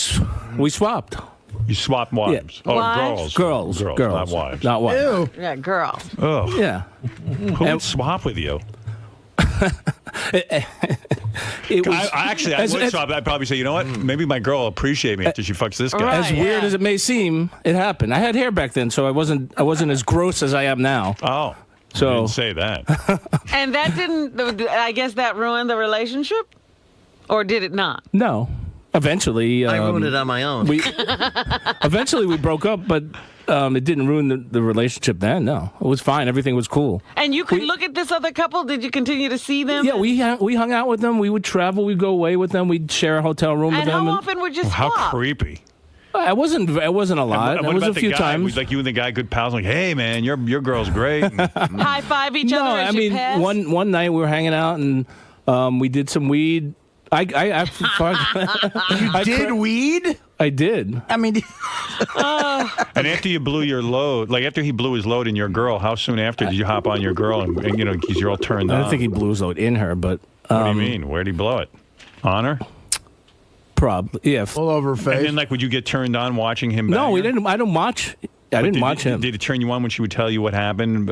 swapped. You swapped wives? Yeah. Oh, Wives? girls, not wives. Not wives. Ew. Yeah, girls. Oh. Yeah. Who would swap with you? It was, I would swap. I'd probably say, you know what? Maybe my girl will appreciate me after she fucks this guy. As weird as it may seem, it happened. I had hair back then, so I wasn't as gross as I am now. Oh. So I didn't say that. And that didn't, I guess that ruined the relationship? Or did it not? No. Eventually, I ruined it on my own. Eventually, we broke up, but it didn't ruin the relationship then. No, it was fine. Everything was cool. And you could look at this other couple? Did you continue to see them? Yeah, we hung out with them. We would travel. We'd go away with them. We'd share a hotel room with And them. how often would you swap? How creepy. It wasn't a lot. And It what was about a the few guy? times. Was like you and the guy good pals? Like, hey man, your girl's great. High five each No, other as I you mean pass? one night we were hanging out and we did some weed. You did weed? I did. I mean, And after you blew your load, like after he blew his load in your girl, how soon after did you hop on your girl and you know, because you're all turned I on? don't think he blew his load in her, but What do you mean? Where'd he blow it? On her? Probably, yeah. All over her face. And then, like, would you get turned on watching him? No, bang we her? didn't. I don't watch. I didn't watch him. Did it turn you on when she would tell you what happened?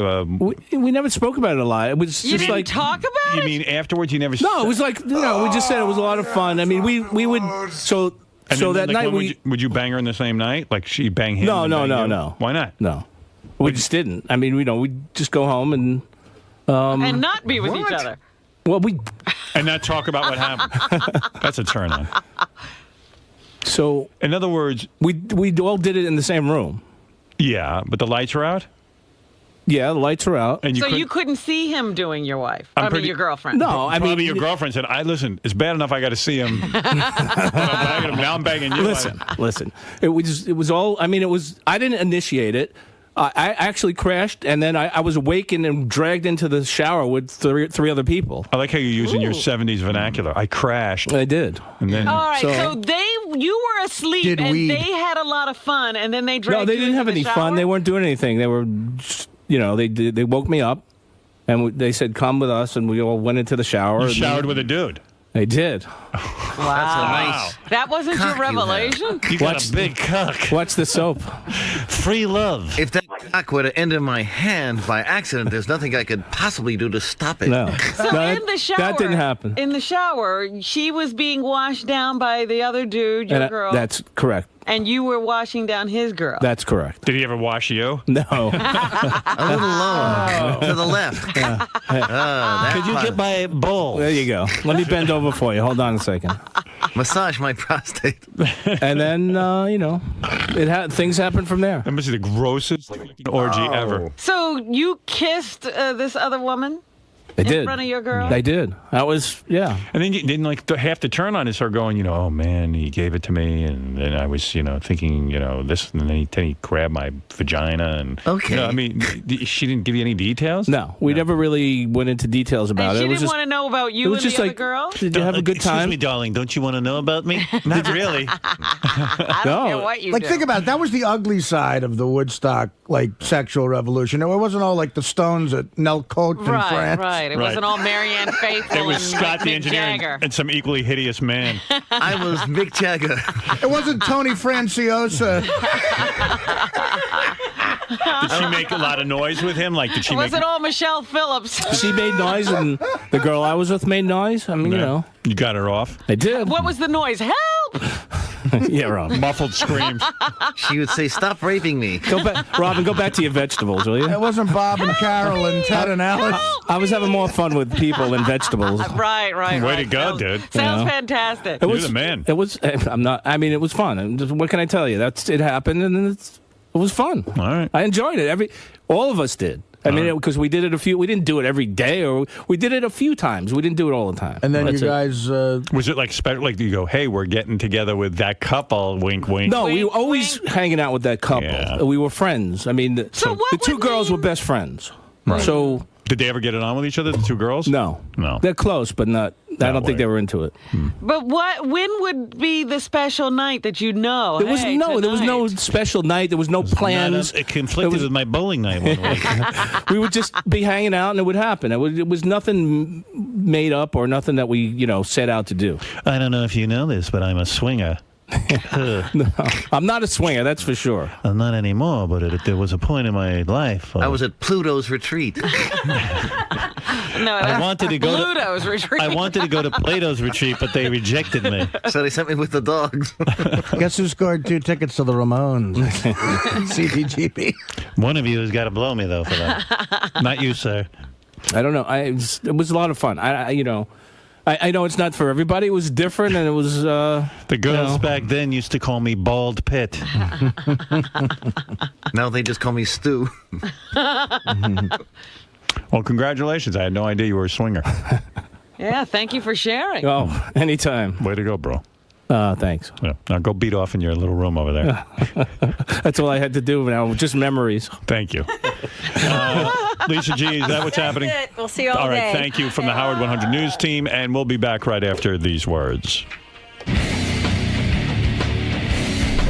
We never spoke about it a lot. It was You just didn't like talk about You it? mean afterwards? You never? no. It was like we just said it was a lot of fun. I mean, we would. So And So then, that night would you bang her in the same night? Like she bang him? No, and no, bang you? no. Why not? No, we just didn't. I mean, we'd just go home and and not be with each other. Well, we and not talk about what happened. That's a turn on. So, in other words, we all did it in the same room. Yeah, but the lights are out. Yeah, the lights are out. And So you couldn't see him doing your wife. Your girlfriend. No, I Probably mean your girlfriend said, "I listen. It's bad enough I got to see him. But now I'm banging you." Listen. It was all. I mean, it was. I didn't initiate it. I actually crashed, and then I was awakened and dragged into the shower with three other people. I like how you're using your '70s vernacular. I crashed. I did. And then. All right, so you were asleep and they had a lot of fun, and then they dragged No, they you didn't have into any the fun. shower? They weren't doing anything. They were, they woke me up, and they said, "Come with us," and we all went into the shower. You and showered with a dude. They did. Wow. That wasn't your revelation? You got a big cock. Watch the soap. Free love. If that cock were to end in my hand by accident, there's nothing I could possibly do to stop it. No. So in the shower, that didn't happen. In the shower, she was being washed down by the other dude, your girl. That's correct. And you were washing down his girl. That's correct. Did he ever wash you? No. A little lower to the left. Could you get my bowl? There you go. Let me bend over for you. Hold on a second. Massage my prostate. And then, things happen from there. That must be the grossest orgy ever. So you kissed this other woman? They in did. front of your girl? They did. That was, yeah. And then you didn't half the turn on is her going, oh man, he gave it to me, and then I was, thinking, this, and then he grabbed my vagina, and okay. I mean, she didn't give you any details. No, we never really went into details about And it. she It was didn't just, want to know about it you was and just the other like, girl? Did you have a good time? Excuse me, darling. Don't you want to know about me? Not really. I don't care what you like do. think about it. That was the ugly side of the Woodstock sexual revolution. It wasn't all like the Stones at Nel Cote in France. Right. It wasn't all Marianne Faithfull It was and Scott the Mick Engineer Jagger. and some equally hideous man. I was Mick Jagger. It wasn't Tony Franciosa. Did she make a lot of noise with him? Like, did she It make? wasn't all Michelle Phillips. She made noise, and the girl I was with made noise. I mean, You got her off. I did. What was the noise? Help! Yeah, Rob. Muffled screams. She would say, "Stop raping me." Go back, Robin. Go back to your vegetables, will you? It wasn't Bob and Carol and Ted and Alice. I was having more fun with people than vegetables. Right. Way to go, dude. Sounds fantastic. It was You're the man. It was. I'm not. I mean, it was fun. What can I tell you? It happened, and it was fun. All right. I enjoyed it. All of us did. I mean, because we did it we didn't do it every day, or we did it a few times. We didn't do it all the time. And then That's you it. guys. Was it like special? Like, do you go, hey, we're getting together with that couple? Wink, wink. No, we were always hanging out with that couple. Yeah. We were friends. I mean, the two girls were best friends. Right. So did they ever get it on with each other? The two girls? no, No. they're close, but not. I don't think they were into it. But when would be the special night that you know? There was hey, there was no tonight. special night. There was no plans. It conflicted with my bowling night one week. We would just be hanging out, and it would happen. It was nothing made up or nothing that we set out to do. I don't know if you know this, but I'm a swinger. No, I'm not a swinger, that's for sure. I'm not anymore, but there was a point in my life. I was at Pluto's retreat. No, I wanted to go Pluto's retreat. I wanted to go to Plato's retreat, but they rejected me. So they sent me with the dogs. Guess who scored 2 tickets to the Ramones? CBGB. One of you has got to blow me, though, for that. Not you, sir. I don't know. It was a lot of fun. I know it's not for everybody. It was different, and it was... The girls back then used to call me Bald Pit. Now they just call me Stu. Well, congratulations. I had no idea you were a swinger. Yeah, thank you for sharing. Oh, anytime. Way to go, bro. Thanks. Yeah. Now go beat off in your little room over there. That's all I had to do now. Just memories. Thank you. Lisa G, is that what's happening? That's it. We'll see you all All right, day. thank you from the Howard 100 News team, and we'll be back right after these words.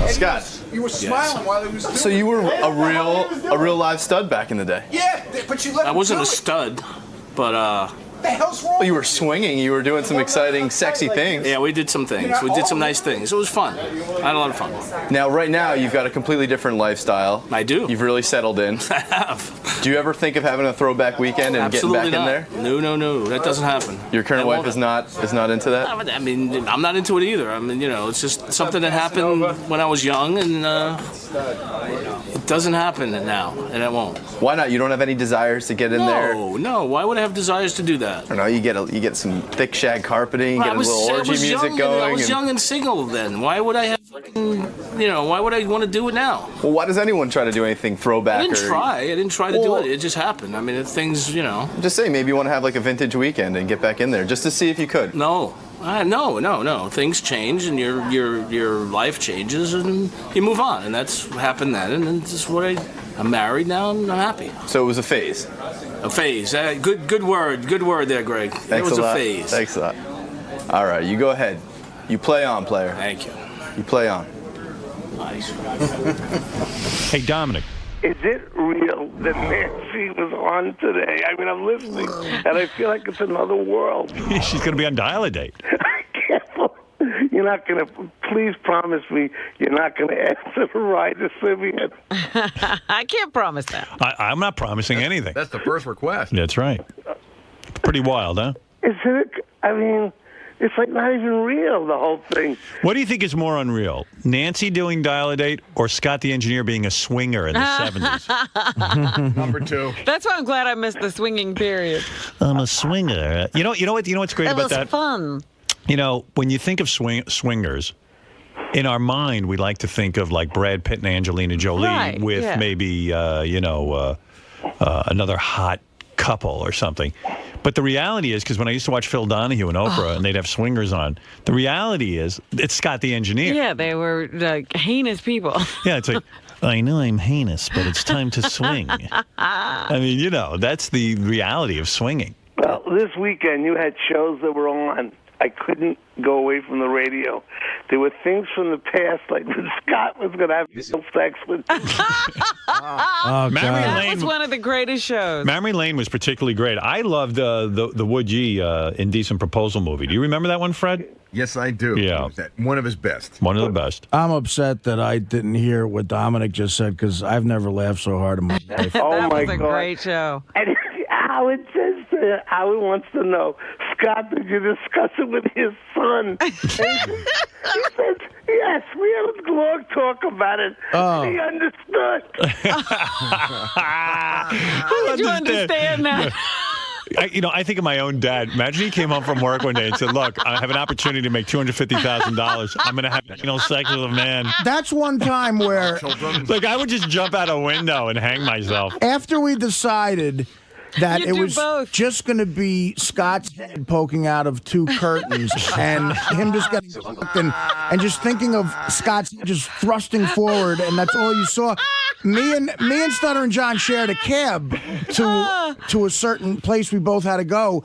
Scott. You were smiling while he was doing So you were a real live stud back in the day. Yeah, but you let I him wasn't do a it. stud, but the hell's wrong? Well, you were swinging. You were doing some exciting, sexy things. Yeah, we did some things. We did some nice things. It was fun. I had a lot of fun. Now, right now, you've got a completely different lifestyle. I do. You've really settled in. I have. Do you ever think of having a throwback weekend and Absolutely getting back not. in there? No. That doesn't happen. Your current wife is not into that? I mean, I'm not into it either. I mean, it's just something that happened when I was young, and it doesn't happen now, and it won't. Why not? You don't have any desires to get in there? No. Why would I have desires to do that? I don't know. You get some thick shag carpeting, get a little orgy music going. I was young and single then. Why would I have? Why would I want to do it now? Well, why does anyone try to do anything throwback? I didn't try to do it. It just happened. I mean, things. I'm just saying, maybe you want to have like a vintage weekend and get back in there just to see if you could. No. No. Things change, and your life changes, and you move on, and that's what happened then. And this is what I'm married now, and I'm happy. So it was a phase. A phase. Good word there, Greg. Thanks it was a lot. phase. Thanks a lot. All right, you go ahead. You play on, player. Thank you. You play on. Nice. Hey, Dominic. Is it real that Nancy was on today? I mean, I'm listening, and I feel like it's another world. She's going to be on Dial-A-Date. You're not going to, please promise me you're not going to ask her to ride the Simeon. I can't promise that. I'm not promising anything. That's the first request. That's right. Pretty wild, huh? Is it, I mean, it's like not even real, the whole thing. What do you think is more unreal? Nancy doing Dial-A-Date or Scott the Engineer being a swinger in the 70s? Number 2. That's why I'm glad I missed the swinging period. I'm a swinger. You know what's great about that? It was fun. When you think of swingers, in our mind, we like to think of like Brad Pitt and Angelina Jolie with maybe, another hot couple or something. But the reality is, because when I used to watch Phil Donahue and Oprah and they'd have swingers on, the reality is it's Scott the Engineer. Yeah, they were heinous people. Yeah, it's like, I know I'm heinous, but it's time to swing. I mean, that's the reality of swinging. Well, this weekend you had shows that were on. I couldn't go away from the radio. There were things from the past, like when Scott was going to have sex with That was one of the greatest shows. Memory Lane was particularly great. I loved the Wood G Indecent Proposal movie. Do you remember that one, Fred? Yes, I do. Yeah. One of his best. One of the best. I'm upset that I didn't hear what Dominic just said because I've never laughed so hard in my life. Oh, my God. That was a great show. And Howard wants to know, Scott, did you discuss it with his son? And he said, yes, we had a long talk about it. Oh. He understood. How did you understand that? I think of my own dad. Imagine he came home from work one day and said, look, I have an opportunity to make $250,000. I'm going to have sex with a man. That's one time where... Like, I would just jump out a window and hang myself. After we decided that it was just going to be Scott's head poking out of 2 curtains and him just getting fucked and just thinking of Scott's head just thrusting forward, and that's all you saw. Me and Stutter and John shared a cab to a certain place we both had to go,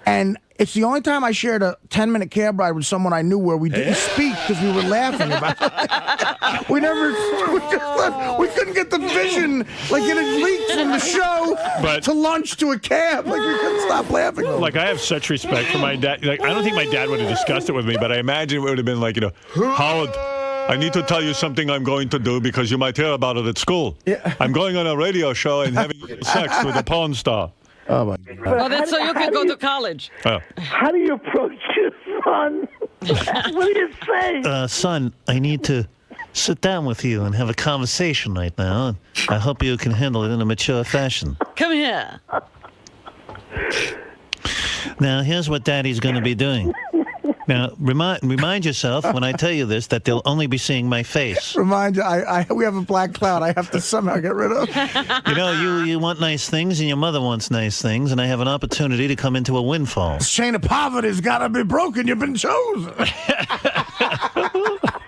and it's the only time I shared a 10-minute cab ride with someone I knew where we didn't speak because we were laughing about it. We couldn't get the vision. Like, it had leaked from the show to lunch to a cab. Like, we couldn't stop laughing. Like, I have such respect for my dad. Like, I don't think my dad would have discussed it with me, but I imagine it would have been like, Howard, I need to tell you something I'm going to do because you might hear about it at school. Yeah. I'm going on a radio show and having sex with a porn star. Oh, my God. Well, that's so you can go to college. Oh. How do you approach your son? What do you say? Son, I need to sit down with you and have a conversation right now. I hope you can handle it in a mature fashion. Come here. Now, here's what Daddy's going to be doing. Now, remind yourself when I tell you this that they'll only be seeing my face. Remind you, we have a black cloud I have to somehow get rid of. You want nice things and your mother wants nice things, and I have an opportunity to come into a windfall. This chain of poverty's got to be broken. You've been chosen.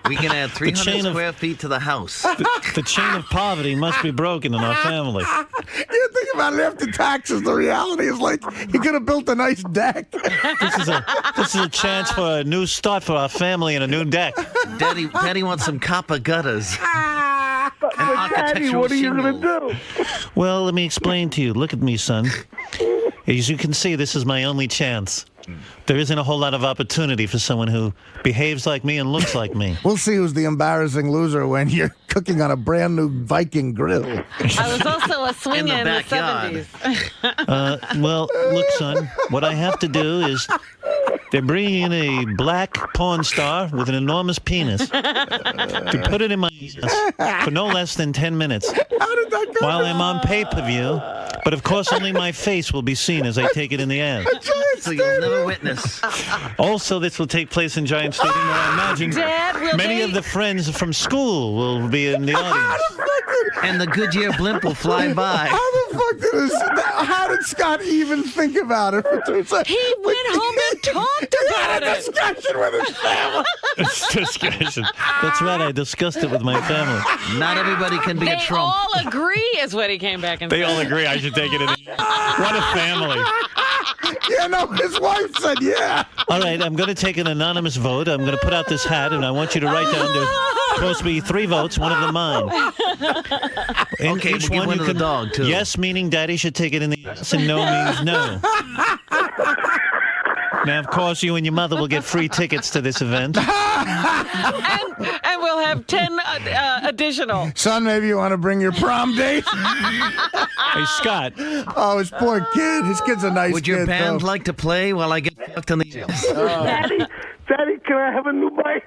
We can add 300 square feet to the house. The chain of poverty must be broken in our family. You think about it after taxes. The reality is like he could have built a nice deck. This is a chance for a new start for our family and a new deck. Daddy wants some copper gutters. But Daddy, what are you going to do? Well, let me explain to you. Look at me, son. As you can see, this is my only chance. There isn't a whole lot of opportunity for someone who behaves like me and looks like me. We'll see who's the embarrassing loser when you're cooking on a brand new Viking grill. I was also a swinger in the 70s. Well, look, son, what I have to do is they're bringing in a black porn star with an enormous penis to put it in my ass for no less than 10 minutes while I'm on pay-per-view. But, of course, only my face will be seen as I take it in the ass. So you'll never witness. Also, this will take place in Giant Stadium, where I imagine many of the friends from school will be in the audience. And the Goodyear blimp will fly by. How did Scott even think about it for 2 seconds? He went home and talked about it. Discussion with his family. It's discussion. That's right. I discussed it with my family. Not everybody can be a They Trump. all agree is what he came back and They said. all agree I should take it in the What a family. Yeah, no, his wife said yeah. All right, I'm going to take an anonymous vote. I'm going to put out this hat, and I want you to write down there's supposed to be 3 votes, one of them mine. In Okay, each we'll give one you to the dog, too. Yes meaning daddy should take it in the ass, and no means no. Now, of course, you and your mother will get free tickets to this event. and we'll have 10 additional. Son, maybe you want to bring your prom date? Hey, Scott. Oh, his poor kid. His kid's a nice kid. Would your band though. like to play while I get fucked in the ass? Daddy, can I have a new bike?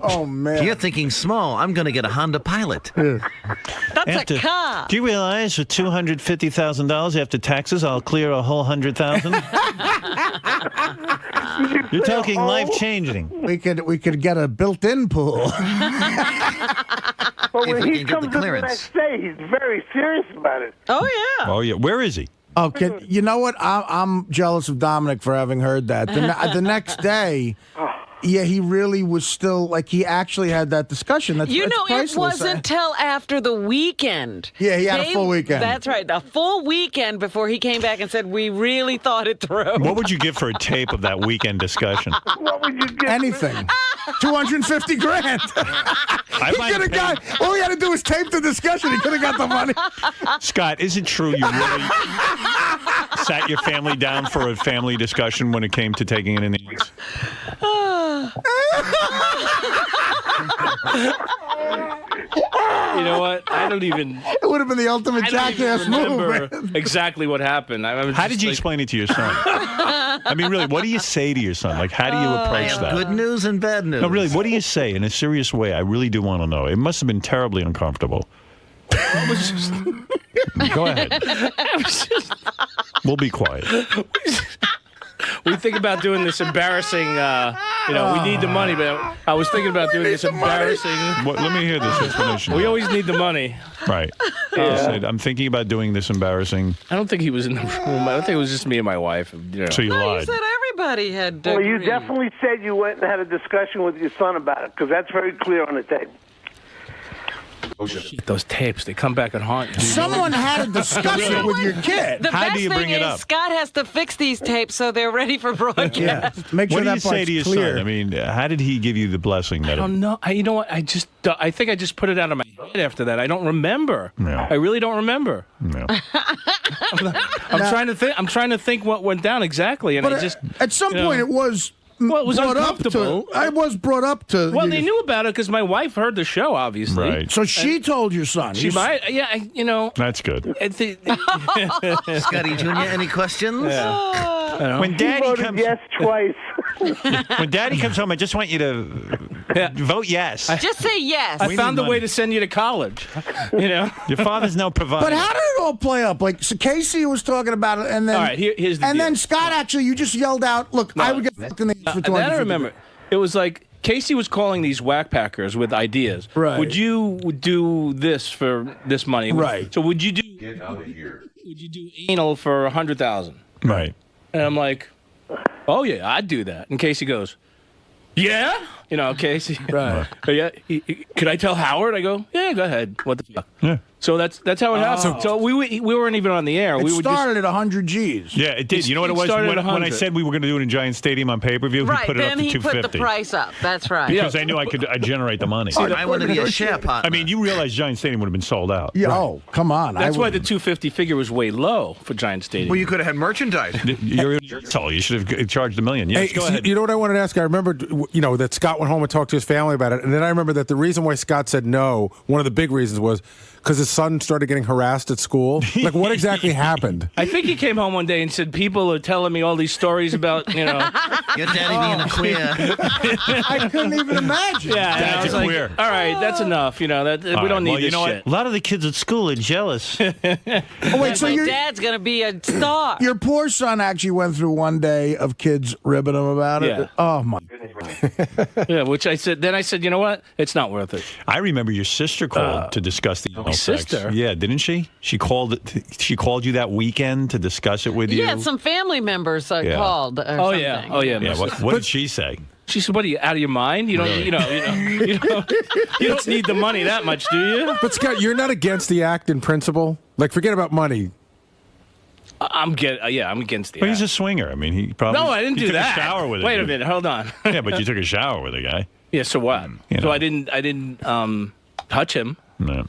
Oh, man. You're thinking small. I'm going to get a Honda Pilot. That's a car. Do you realize for $250,000 after taxes, I'll clear a whole 100,000? You're talking life-changing. We could get a built-in pool. But If when we he can get comes the in the clearance. next day, he's very serious about it. Oh, yeah. Oh, yeah. Where is he? Okay, you know what? I'm jealous of Dominic for having heard that. The next day, yeah, he really was still like he actually had that discussion. That's You that's know, it priceless. wasn't till after the weekend. Yeah, he had a full weekend. That's right, a full weekend before he came back and said, we really thought it through. What would you give for a tape of that weekend discussion? What would you get? Anything. 250 grand. I He might could have have got. All he had to do was tape the discussion. He could have got the money. Scott, is it true you really sat your family down for a family discussion when it came to taking it in the ass? You know what? I don't even. It would have been the ultimate I don't jackass even move. remember Man. exactly what happened. How did you explain it to your son? I mean, really, what do you say to your son? Like, how do you I approach have that? good news and bad news. No, really, what do you say in a serious way? I really do want to know. It must have been terribly uncomfortable. Go ahead. We'll be quiet. We think about doing this embarrassing, we need the money, but I was thinking about doing this embarrassing. Let me hear this explanation. We always need the money. Right. Yeah. He said, I'm thinking about doing this embarrassing. I don't think he was in the room. I don't think it was just me and my wife. You know. So you No, you lied. said everybody had Well, you agreed. definitely said you went and had a discussion with your son about it, because that's very clear on the tape. Those tapes, they come back and haunt you. Someone had a discussion with your kid. The How best do you thing bring it is up? Scott has to fix these tapes so they're ready for broadcast. Yeah. Make sure What do that you say part's to your clear. son? I mean, how did he give you the blessing? I That don't know. You know what? I think I just put it out of my head after that. I don't remember. No. I really don't remember. No. I'm trying to think what went down exactly, and But I just at some you know. point, it was. Well, it was brought up uncomfortable. to. I was brought up to. Well, you- they knew about it because my wife heard the show, obviously. Right. So she told your son. She might, yeah, That's good. Scotty Jr., any questions? When He Daddy voted comes, yes twice. when Daddy comes home, I just want you to vote yes. Just say yes. I We found need a way money. to send you to college. You know. Your father's no provider. But how did it all play up? Like, so Casey was talking about it, and then. All right, here's the And deal. then Scott, actually, you just yelled out, "Look, I would get fucked in the ass for And then I 250 remember it was like Casey was calling these whack packers with ideas. Right. Would you do this for this money? Right. So would you do? Get out of here. Would you do anal for 100,000? Right. And I'm like, oh yeah, I'd do that. And Casey goes, yeah. You know, Casey. Right. Yeah. Could I tell Howard? I go, yeah, go ahead. What the fuck? Yeah. So that's how it happened. So we weren't even on the air. It We were started at 100 G's. Yeah, it did. You know what it was? started at When I 100. said we were going to do it in Giant Stadium on pay-per-view, Right, he put it up then to he put 250. the price up. That's right. Because I knew I'd generate the money. I want to be a share partner. I mean, you realize Giant Stadium would have been sold out. Yeah, oh, come on. That's why the 250 figure was way low for Giant Stadium. Well, you could have had merchandise. You're told you should have charged $1 million. Yes, Hey, go ahead. you know what I wanted to ask? I remember, that Scott went home and talked to his family about it, and then I remember that the reason why Scott said no, one of the big reasons was because his son started getting harassed at school. Like, what exactly happened? I think he came home one day and said, people are telling me all these stories about, Your daddy being a queer. I couldn't even imagine. Yeah, and I Dad's was a like, queer. all right, that's enough. We don't need this shit. A lot of the kids at school are jealous. Oh, wait, so my your dad's going to be a star. your poor son actually went through one day of kids ribbing him about it? Yeah. Oh, my. Yeah, which I said, you know what? It's not worth it. I remember your sister called to discuss the anal sex. sister? Yeah, didn't she? She called you that weekend to discuss it with you. Yeah, some family members Yeah. called. Or Oh, something. yeah. Oh, yeah. Yeah, what did she say? She said, what are you, out of your mind? You don't, Really? you don't need the money that much, do you? But Scott, you're not against the act in principle? Like, forget about money. I'm against the Well, he's act. a swinger. I mean, he probably No, I didn't he do took that. a shower with it. Wait a minute, hold on. Yeah, but you took a shower with a guy. Yeah, so what? You So know. I didn't touch him. No.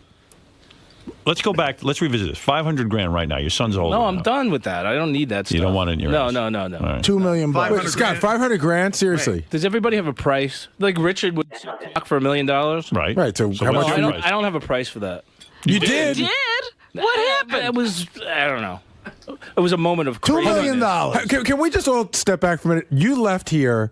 Let's go back. Let's revisit this. $500,000 right now. Your son's older. No, I'm now. done with that. I don't need that stuff. You don't want it in your No, ass. no. All right. $2 million. Wait, Scott, $500,000? Seriously? Does everybody have a price? Like Richard would talk for $1 million? Right. Right, so how what's much your are price? I don't have a price for that. You did? Did? What happened? It was, I don't know. It was a moment of $2 craziness. million. Can we just all step back for a minute? You left here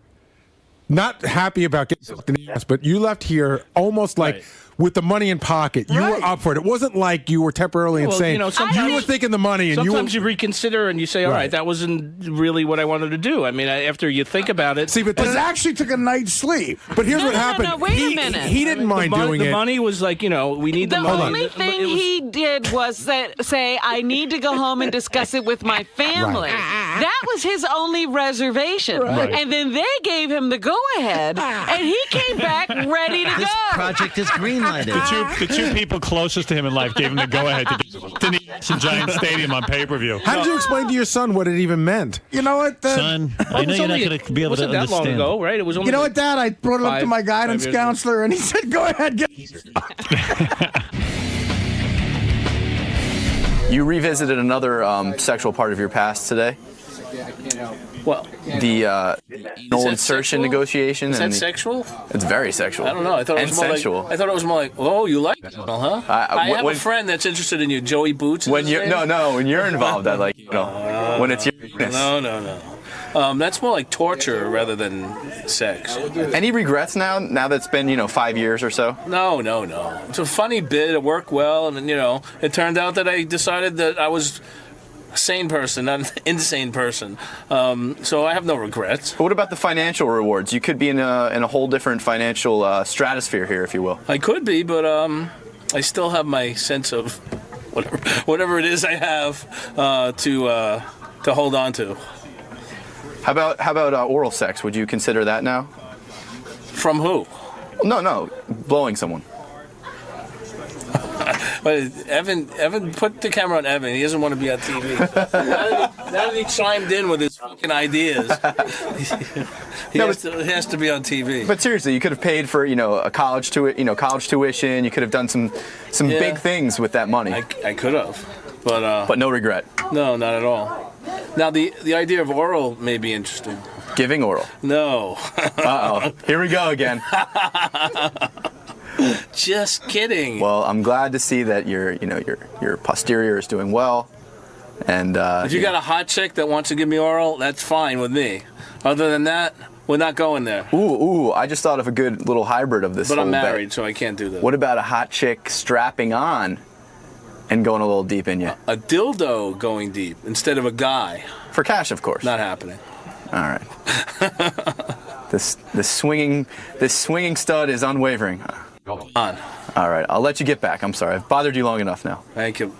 not happy about getting sucked in the ass, but you left here almost like Right. with the money in pocket. You were up for it. It wasn't like you were temporarily Well, insane. you know, sometimes- you were thinking the money, and Sometimes you reconsider and you say, all right, that wasn't really what I wanted to do. I mean, after you think about it. See, but But it actually took a night's sleep. But here's what No, happened. no, wait a minute. He didn't mind doing the it. money was like, we need the The money. only thing he did was say, I need to go home and discuss it with my family. That was his only reservation. Right. And then they gave him the go-ahead, and he came back ready to This go. project is green-lighted. The two people closest to him in life gave him the go-ahead to get in Giant Stadium on pay-per-view. How did you explain to your son what it even meant? You know what? Son, I know you're not going to be able to wasn't that long understand. ago, right? It was only You know like what, Dad? I brought it up to 5 my guidance years ago. counselor, and he said, go ahead. You revisited another sexual part of your past today. Well, The anal that insertion sexual? negotiation. Is and that sexual? It's very sexual. I don't know. I thought it and was more sensual. like. I thought it was more like. Oh, you like that, huh? I have a friend that's interested in you, Joey Boots. when you when you're involved, I like when it's your penis. No. That's more like torture rather than sex. Any regrets now that it's been 5 years or so? No. It's a funny bit. It worked well, and it turned out that I decided that I was a sane person, not an insane person. So I have no regrets. But what about the financial rewards? You could be in a whole different financial stratosphere here, if you will. I could be, but I still have my sense of whatever it is I have to hold on to. How about oral sex? Would you consider that now? From who? No, blowing someone. But Evan, put the camera on Evan. He doesn't want to be on TV. now that he chimed in with his fucking ideas, he has to be on TV. But seriously, you could have paid for a college tuition. You could have done some big things with that money. I could have, but no regret. No, not at all. Now the idea of oral may be interesting. Giving oral. No. Uh-oh. Here we go again. Just kidding. Well, I'm glad to see that your posterior is doing well. And if you got a hot chick that wants to give me oral, that's fine with me. Other than that, we're not going there. Ooh, I just thought of a good little hybrid of this. But I'm whole married, bet. so I can't do that. What about a hot chick strapping on and going a little deep in you? A dildo going deep instead of a guy. For cash, of course. Not happening. All right. This swinging stud is unwavering. On. All right, I'll let you get back. I'm sorry. I've bothered you long enough now. Thank you.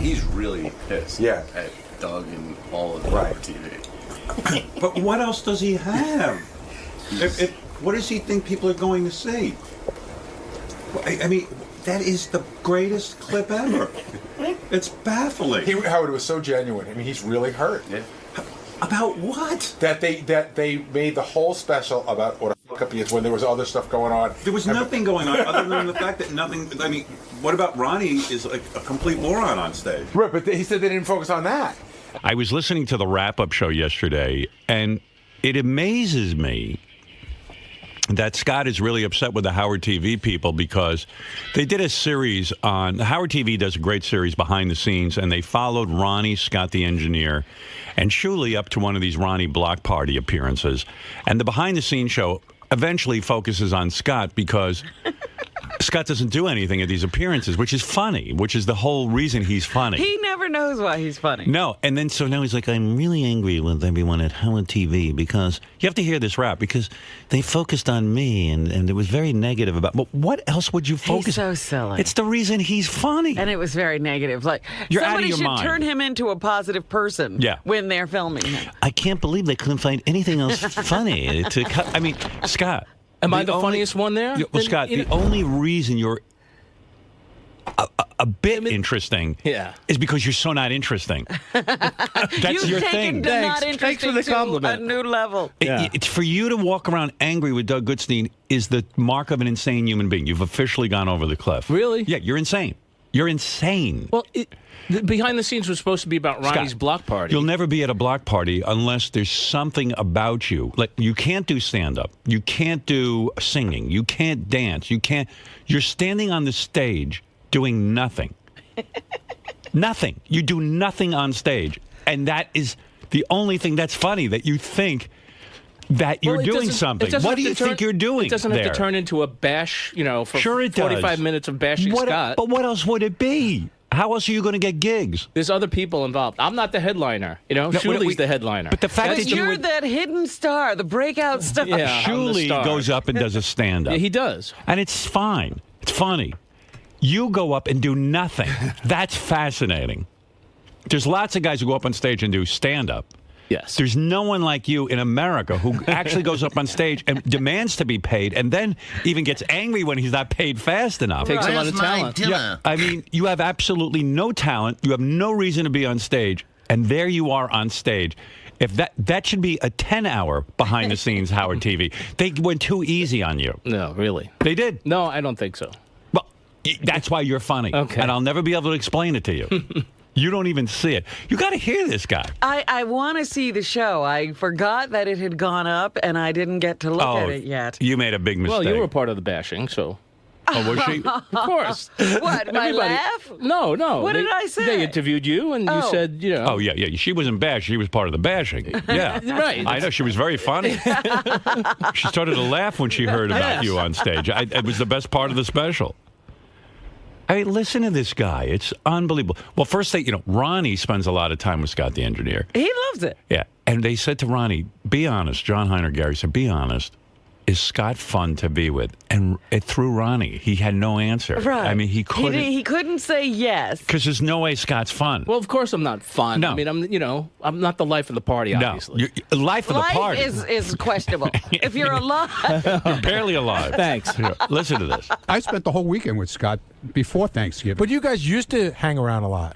he's really pissed at Doug and all of the Howard TV. But what else does he have? What does he think people are going to see? I mean, that is the greatest clip ever. It's baffling. Howard, was so genuine. I mean, he's really hurt. Yeah. About what? That they made the whole special about what a fuck up he is when there was other stuff going on. There was nothing going on other than the fact that nothing. I mean, what about Ronnie is like a complete moron on stage? Right, but he said they didn't focus on that. I was listening to the wrap-up show yesterday, and it amazes me that Scott is really upset with the Howard TV people because they did a series on... Howard TV does a great series behind the scenes, and they followed Ronnie, Scott the engineer, and Shuley up to one of these Ronnie block party appearances. And the behind-the-scenes show eventually focuses on Scott because Scott doesn't do anything at these appearances, which is funny, which is the whole reason he's funny. He never knows why he's funny. No, and then so now he's like, I'm really angry with everyone at Howard TV because you have to hear this rap because they focused on me and it was very negative about. But what else would you focus? He's so silly. It's the reason he's funny, and it was very negative. Like You're out of somebody your should mind. turn him into a positive person. Yeah. When they're filming him. I can't believe they couldn't find anything else funny to cut. I mean, Scott. Am I the funniest one there? Well, Scott, the only reason you're a bit interesting is because you're so not interesting. That's You've your taken thing. to not interesting for the compliment. to a new level. It's for you to walk around angry with Doug Goodstein is the mark of an insane human being. You've officially gone over the cliff. Really? Yeah, you're insane. You're insane. Well, the behind the scenes was supposed to be about Ronnie's Scott, block party. You'll never be at a block party unless there's something about you. Like you can't do stand-up. You can't do singing. You can't dance. You're standing on the stage doing nothing. Nothing. You do nothing on stage. And that is the only thing that's funny, that you think that you're doing something. What do you think you're doing? It doesn't have to turn into a bash, for Sure it 45 does. minutes of bashing Scott. But what else would it be? How else are you going to get gigs? There's other people involved. I'm not the headliner. Shuley's the headliner. But the fact that you're that hidden star, the breakout star. Yeah, Shuley goes up and does a stand-up. Yeah, he does. And it's fine. It's funny. You go up and do nothing. That's fascinating. There's lots of guys who go up on stage and do stand-up. Yes. There's no one like you in America who actually goes up on stage and demands to be paid and then even gets angry when he's not paid fast enough. Takes a lot of talent. Yeah, I mean, you have absolutely no talent. You have no reason to be on stage. And there you are on stage. If that should be a 10-hour behind-the-scenes Howard TV. They went too easy on you. No, really. They did. No, I don't think so. Well, that's why you're funny. Okay. And I'll never be able to explain it to you. You don't even see it. You got to hear this guy. I want to see the show. I forgot that it had gone up, and I didn't get to look at it yet. You made a big mistake. Well, you were part of the bashing, so. Oh, was she? Of course. What, my laugh? No. What did I say? They interviewed you, and you said, Oh, yeah. She wasn't bashed. She was part of the bashing. Yeah. Right. I know. She was very funny. She started to laugh when she heard about you on stage. It was the best part of the special. I mean, listen to this guy. It's unbelievable. Well, first, Ronnie spends a lot of time with Scott the engineer. He loves it. Yeah. And they said to Ronnie, be honest. John Heiner Gary said, be honest. Is Scott fun to be with? And it threw Ronnie. He had no answer. Right. I mean, he couldn't. He couldn't say yes. Because there's no way Scott's fun. Well, of course I'm not fun. No. I mean, I'm not the life of the party, obviously. No. Life of the party. is questionable. If you're alive. You're barely alive. Thanks. Here, listen to this. I spent the whole weekend with Scott before Thanksgiving. But you guys used to hang around a lot.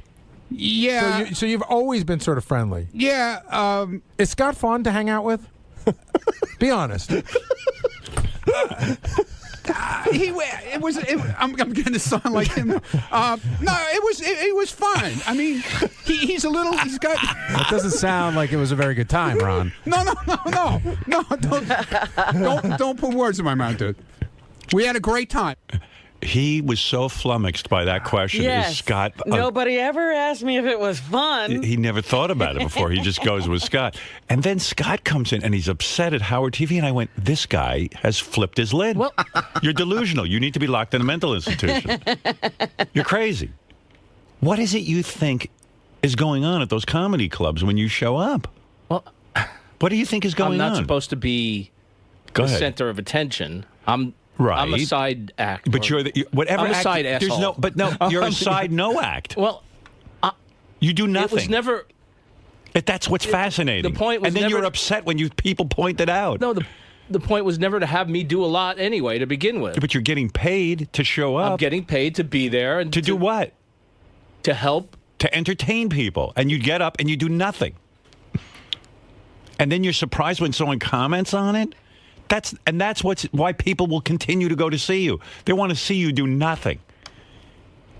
Yeah. So you've always been sort of friendly. Yeah. Is Scott fun to hang out with? Be honest. I'm getting to sound like him. No, it was fun. I mean, he's a little. He's got. That doesn't sound like it was a very good time, Ron. No. Don't put words in my mouth, dude. We had a great time. He was so flummoxed by that question. Yes. Is Scott? Nobody ever asked me if it was fun. He never thought about it before. He just goes with Scott. And then Scott comes in and he's upset at Howard TV. And I went, this guy has flipped his lid. Well, you're delusional. You need to be locked in a mental institution. You're crazy. What is it you think is going on at those comedy clubs when you show up? Well, what do you think is going on? I'm not supposed to be Go the ahead. center of attention. I'm a side act. But you're whatever I'm a act, side there's asshole. you're a side no act. Well, You do nothing. It was never. That's what's fascinating. The point was and then never, you're upset when people point it out. No, the point was never to have me do a lot anyway to begin with. But you're getting paid to show up. I'm getting paid to be there. And to do what? To help. To entertain people. And you get up and you do nothing. And then you're surprised when someone comments on it. That's why people will continue to go to see you. They want to see you do nothing.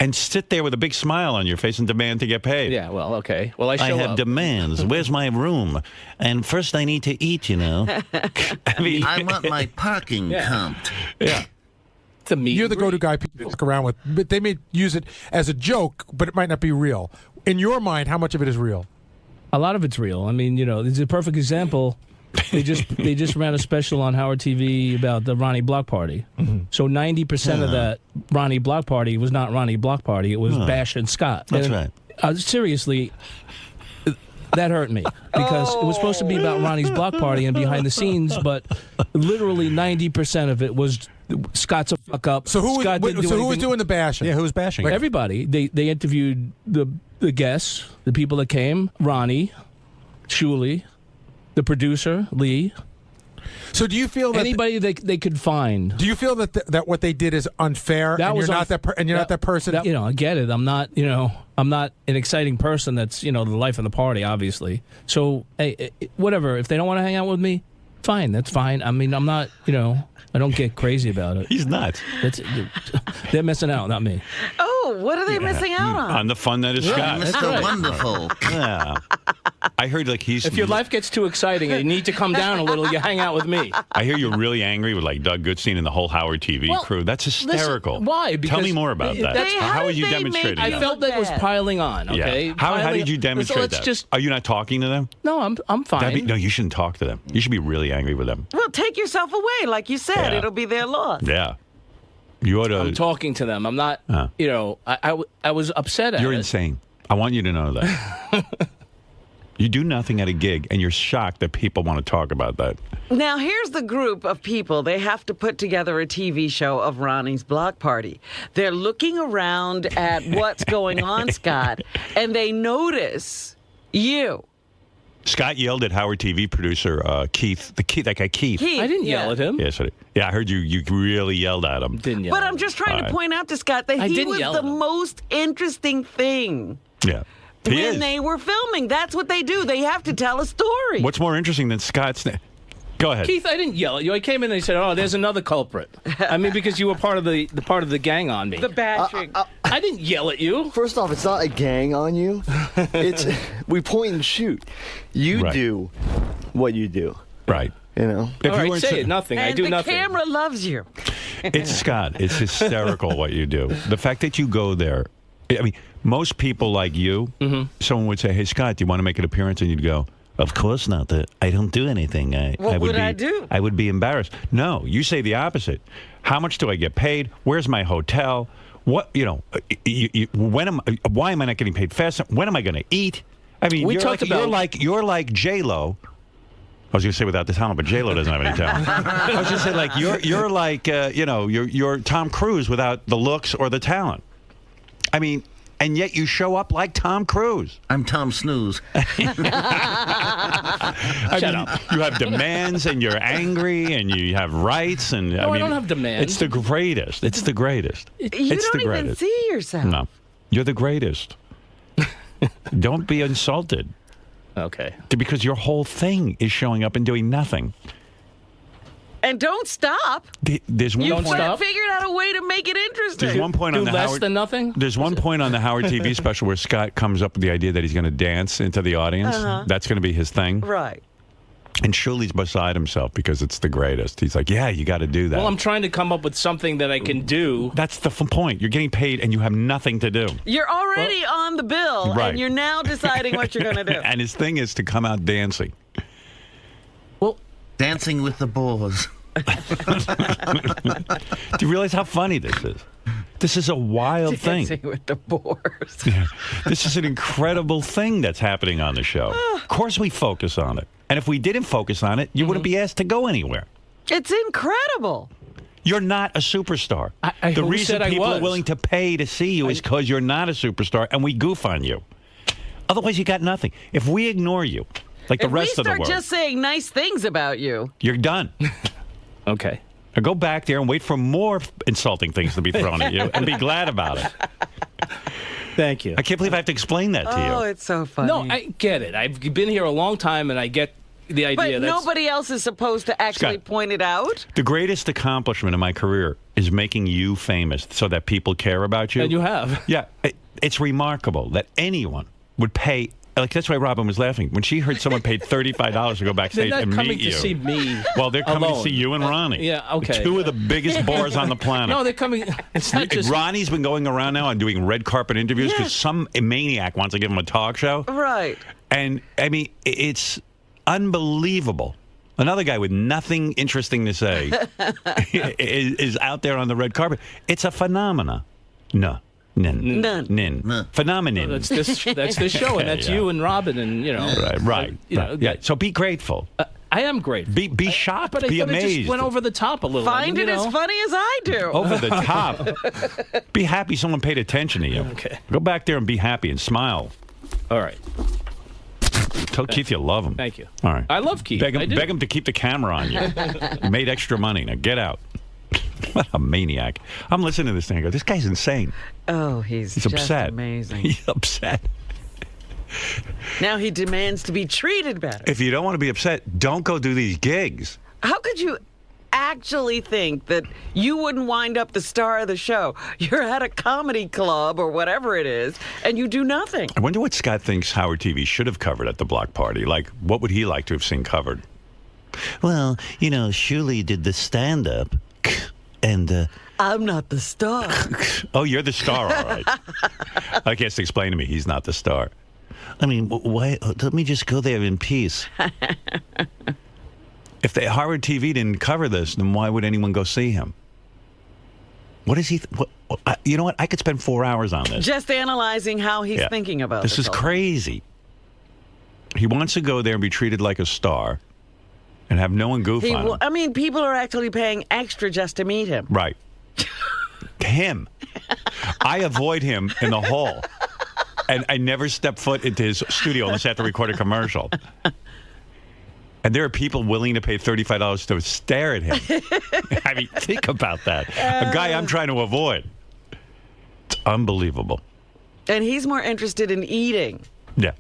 And sit there with a big smile on your face and demand to get paid. Yeah, well, okay. Well, I have demands. Where's my room? And first I need to eat, I mean, I want my parking comped. Yeah. You're the go-to guy people fuck around with. But they may use it as a joke, but it might not be real. In your mind, how much of it is real? A lot of it's real. I mean, it's a perfect example. They just ran a special on Howard TV about the Ronnie Block Party. Mm-hmm. So 90% of that Ronnie Block Party was not Ronnie Block Party. It was Bash and Scott. That's right. Seriously, that hurt me because it was supposed to be about Ronnie's Block Party and behind the scenes, but literally 90% of it was Scott's a fuck up. So who was doing the bashing? Yeah, who was bashing? Everybody. They interviewed the guests, the people that came, Ronnie, Shuli, the producer, Lee. So do you feel that anybody they could find? Do you feel that what they did is unfair? That and was you're not that person. I get it. I'm not. I'm not an exciting person. That's the life of the party, obviously. So hey, whatever. If they don't want to hang out with me, fine. That's fine. I mean, I'm not. I don't get crazy about it. He's nuts. They're missing out, not me. Oh, what are they missing out on? On the fun that is Scott. Mr. Wonderful. Yeah. I heard he's... If your life gets too exciting and you need to come down a little, you hang out with me. I hear you're really angry with Doug Goodstein and the whole Howard TV crew. That's hysterical. Listen, why? Because tell me more about that. How would you demonstrate it? I felt that was piling on, okay? Yeah. How did you demonstrate that? Are you not talking to them? No, I'm fine. No, you shouldn't talk to them. You should be really angry with them. Well, take yourself away. Like you said, it'll be their loss. Yeah. You ought to... I'm talking to them. I'm not, I was upset at it. You're insane. I want you to know that. You do nothing at a gig, and you're shocked that people want to talk about that. Now, here's the group of people. They have to put together a TV show of Ronnie's Block Party. They're looking around at what's going on, Scott, and they notice you. Scott yelled at Howard TV producer Keith, that guy Keith. I didn't yell at him. Yes, I heard you really yelled at him. Didn't yell. But I'm just trying to point out to Scott that he was the most interesting thing. Yeah. When they were filming. That's what they do. They have to tell a story. What's more interesting than Scott's... Go ahead. Keith, I didn't yell at you. I came in and they said, "Oh, there's another culprit." I mean, because you were part of the gang on me. The bashing. I didn't yell at you. First off, it's not a gang on you. We point and shoot. You do what you do. Right. All right, say it. Nothing. And I do nothing. The camera loves you. It's Scott. It's hysterical what you do. The fact that you go there. I mean, most people like you, someone would say, "Hey, Scott, do you want to make an appearance?" And you'd go, "Of course not. That I don't do anything. What would I do? I would be embarrassed." No, you say the opposite. How much do I get paid? Where's my hotel? What why am I not getting paid fast? When am I going to eat? I mean, you're like J-Lo. I was going to say without the talent, but J-Lo doesn't have any talent. I was going to say you're like you're Tom Cruise without the looks or the talent. I mean, and yet you show up like Tom Cruise. I'm Tom Snooze. Shut up. You have demands, and you're angry, and you have rights, and I don't have demands. It's the greatest. It's the greatest. You don't even see yourself. No, you're the greatest. Don't be insulted. Okay. Because your whole thing is showing up and doing nothing. And don't stop. There's one You point. figured out a way to make it interesting. There's one point on the less Howard. Than nothing. There's one point on the Howard TV special where Scott comes up with the idea that he's going to dance into the audience. That's going to be his thing. Right. And Shuli's beside himself because it's the greatest. He's like, "Yeah, you got to do that." Well, I'm trying to come up with something that I can do. That's the point. You're getting paid and you have nothing to do. You're already on the bill, and you're now deciding what you're going to do. And his thing is to come out dancing. Well, dancing with the boars. Do you realize how funny this is? This is a wild thing. Dancing with the boars. This is an incredible thing that's happening on the show. Of course we focus on it. And if we didn't focus on it, you wouldn't be asked to go anywhere. It's incredible. You're not a superstar. The reason people are willing to pay to see you is because you're not a superstar, and we goof on you. Otherwise, you got nothing. If we ignore you, like the rest of the If we world, start just saying nice things about you, you're done. Okay. Now go back there and wait for more insulting things to be thrown at you and be glad about it. Thank you. I can't believe I have to explain that to you. oh, it's so funny. No, I get it. I've been here a long time, and I get the idea. But nobody else is supposed to actually Scott, point it out. The greatest accomplishment in my career is making you famous so that people care about you. And you have. Yeah. It's remarkable that anyone would pay. Like, that's why Robin was laughing. When she heard someone paid $35 to go backstage They're and not coming meet you. to see me. Well, they're coming alone. to see you and Ronnie. Yeah, okay. Two of the biggest bores on the planet. No, they're coming. It's not just. Ronnie's been going around now and doing red carpet interviews because some maniac wants to give him a talk show. Right. And, I mean, it's unbelievable. Another guy with nothing interesting to say is out there on the red carpet. It's a phenomena. None. Phenomenon. That's this show, and that's Yeah. you and Robin, and Right. Yeah. So be grateful. I am grateful. Be shocked. But I be thought amazed. it just went over the top a little. Find it as funny as I do. Over the top. Be happy someone paid attention to you. Okay. Go back there and be happy and smile. All right. Tell Keith you love him. Thank you. All right. I love Keith. Beg I do. him to keep the camera on you. You made extra money. Now get out. What a maniac. I'm listening to this thing. I go, this guy's insane. Oh, he's just upset. amazing. He's upset. Now he demands to be treated better. If you don't want to be upset, don't go do these gigs. How could you actually think that you wouldn't wind up the star of the show? You're at a comedy club or whatever it is, and you do nothing. I wonder what Scott thinks Howard TV should have covered at the block party. Like, what would he like to have seen covered? Well, Shuley did the stand-up, and... I'm not the star. Oh, you're the star, all right. I guess explain to me he's not the star. I mean, why? Let me just go there in peace. If Howard TV didn't cover this, then why would anyone go see him? What is he? You know what? I could spend 4 hours on this. Just analyzing how he's thinking about this. This is crazy. He wants to go there and be treated like a star and have no one goof on him. I mean, people are actually paying extra just to meet him. Right. Him. I avoid him in the hall. And I never step foot into his studio unless I have to record a commercial. And there are people willing to pay $35 to stare at him. I mean, think about that. A guy I'm trying to avoid. It's unbelievable. And he's more interested in eating. Yeah.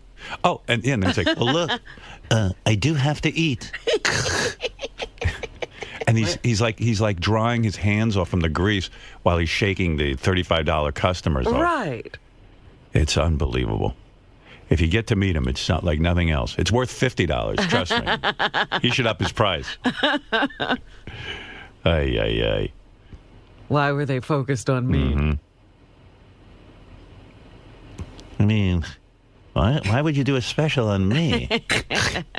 Oh, and then it's like, well, look, I do have to eat. And he's like drying his hands off from the grease while he's shaking the $35 customers off. Right. It's unbelievable. If you get to meet him, it's not like nothing else. It's worth $50, trust me. He should up his price. Ay. Why were they focused on me? Mm-hmm. I mean, why would you do a special on me?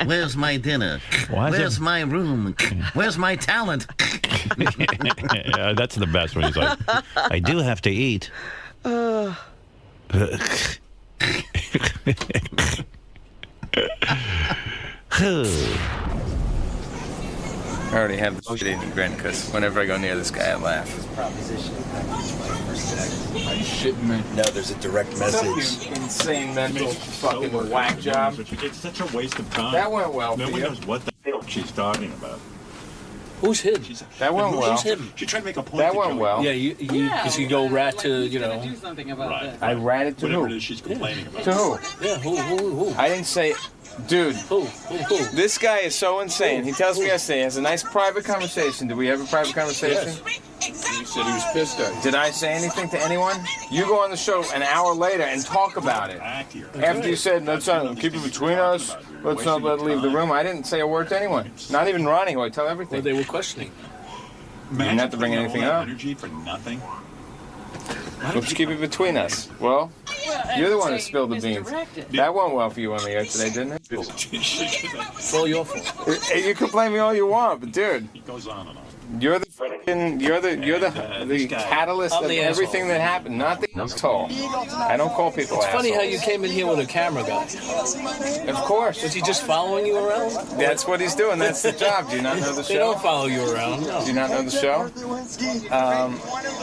Where's my dinner? Where's my room? Where's my talent? Yeah, that's the best one. He's like, I do have to eat. I already have the shit-eating grin because whenever I go near this guy, I laugh. Are you shitting me? No, there's a direct message. You insane mental fucking whack job. It's such a waste of time. That went well for Nobody you. knows what the hell she's talking about. Who's him? That went well. Who's him? She tried to make a point. That went well. Yeah, because you go rat to, Do something about this. I ratted to Whatever who? it is she's complaining about. To who? Yeah, who? I didn't say... Dude, Who? this guy is so insane. He tells me yesterday he has a nice private conversation. Did we have a private conversation? He said he was pissed at you. Did I say anything to anyone? You go on the show an hour later and talk about it. After you said, let's not keep it between us, let's not let it leave the room. I didn't say a word to anyone. Not even Ronnie, who I tell everything. Well, they were questioning. You didn't have to bring anything up. Energy for nothing. Let's keep it between us. Well, you're the one who spilled the beans. That went well for you on the air today, didn't it? It's all your fault. You can blame me all you want, but dude, He goes on and on. you're the catalyst I'm of the everything that happened, not the asshole. I don't call people It's assholes. funny how you came in here with a camera guy. Of course. Was he just following you around? That's what he's doing. That's the job. Do you not know the They show? don't follow you around. No. Do you not know the show?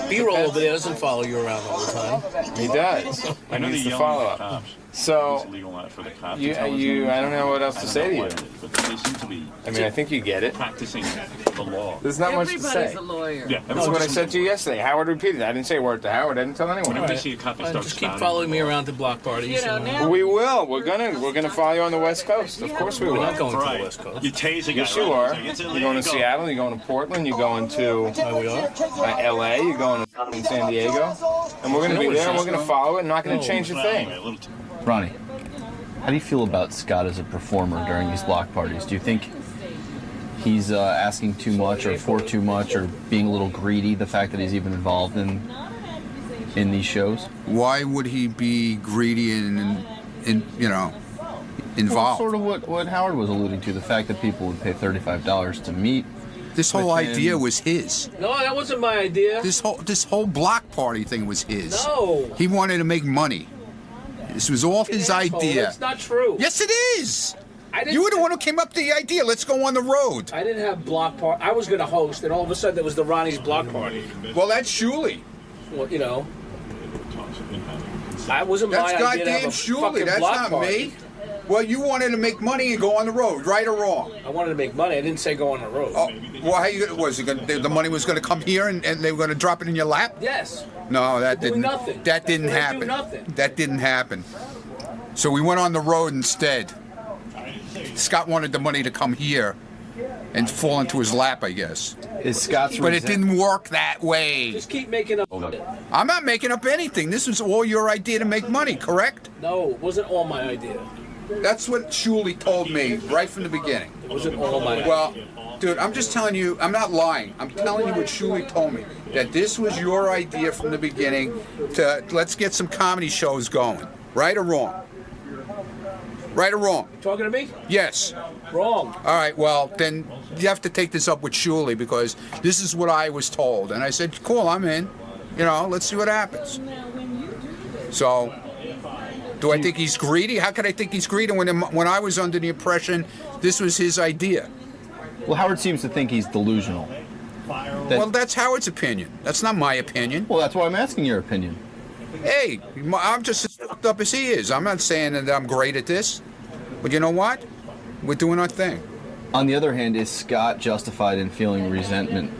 B-roll over there doesn't follow you around all the time. He does. I know He needs the to yelling follow at up. cops. So, I don't know what else to say to you. I mean, I think you get it. Practicing the law. There's not much to say. Everybody's a lawyer. Yeah, That's what I said to you yesterday. Howard repeated it. I didn't say a word to Howard. I didn't tell anyone. Just keep following me around to block parties. We will. We're gonna follow you on the West Coast. Of course we will. We're not going to the West Coast. You tasing Yes, you are. You're going to Seattle. You're going to Portland. You're going to LA. You're going to San Diego. And we're going to be there. And we're going to follow it. And not going to change a thing. Ronnie, how do you feel about Scott as a performer during these block parties? Do you think he's asking too much or for too much or being a little greedy, the fact that he's even involved in these shows? Why would he be greedy and involved? Well, sort of what Howard was alluding to, the fact that people would pay $35 to meet. This whole idea was his. No, that wasn't my idea. This whole block party thing was his. No. He wanted to make money. This was all his idea. That's not true. Yes, it is. You were the one who came up with the idea. Let's go on the road. I didn't have block party. I was going to host, and all of a sudden it was the Ronnie's block party. Well, that's Shuley. Well, you know, that wasn't my idea. That's to have goddamn a Shuley. fucking That's block not party. me. Well, you wanted to make money and go on the road, right or wrong? I wanted to make money. I didn't say go on the road. Oh, well, the money was going to come here and they were going to drop it in your lap? Yes. No, that Doing didn't. nothing. That didn't They do happen. nothing. That didn't happen. So we went on the road instead. Scott wanted the money to come here and fall into his lap, I guess. Is Scott's But it didn't work that way. Just keep making up. I'm not making up anything. This was all your idea to make money, correct? No, it wasn't all my idea. That's what Shuley told me right from the beginning. It wasn't all my idea. Well, dude, I'm just telling you, I'm not lying. I'm telling you what Shuley told me. That this was your idea from the beginning to let's get some comedy shows going. Right or wrong? Right or wrong? You talking to me? Yes. Wrong. All right, well, then you have to take this up with Shuley because this is what I was told. And I said, cool, I'm in. You know, let's see what happens. So, do I think he's greedy? How could I think he's greedy when I was under the impression this was his idea? Well, Howard seems to think he's delusional. Well, that's Howard's opinion. That's not my opinion. Well, that's why I'm asking your opinion. Hey, I'm just as fucked up as he is. I'm not saying that I'm great at this. But you know what? We're doing our thing. On the other hand, is Scott justified in feeling resentment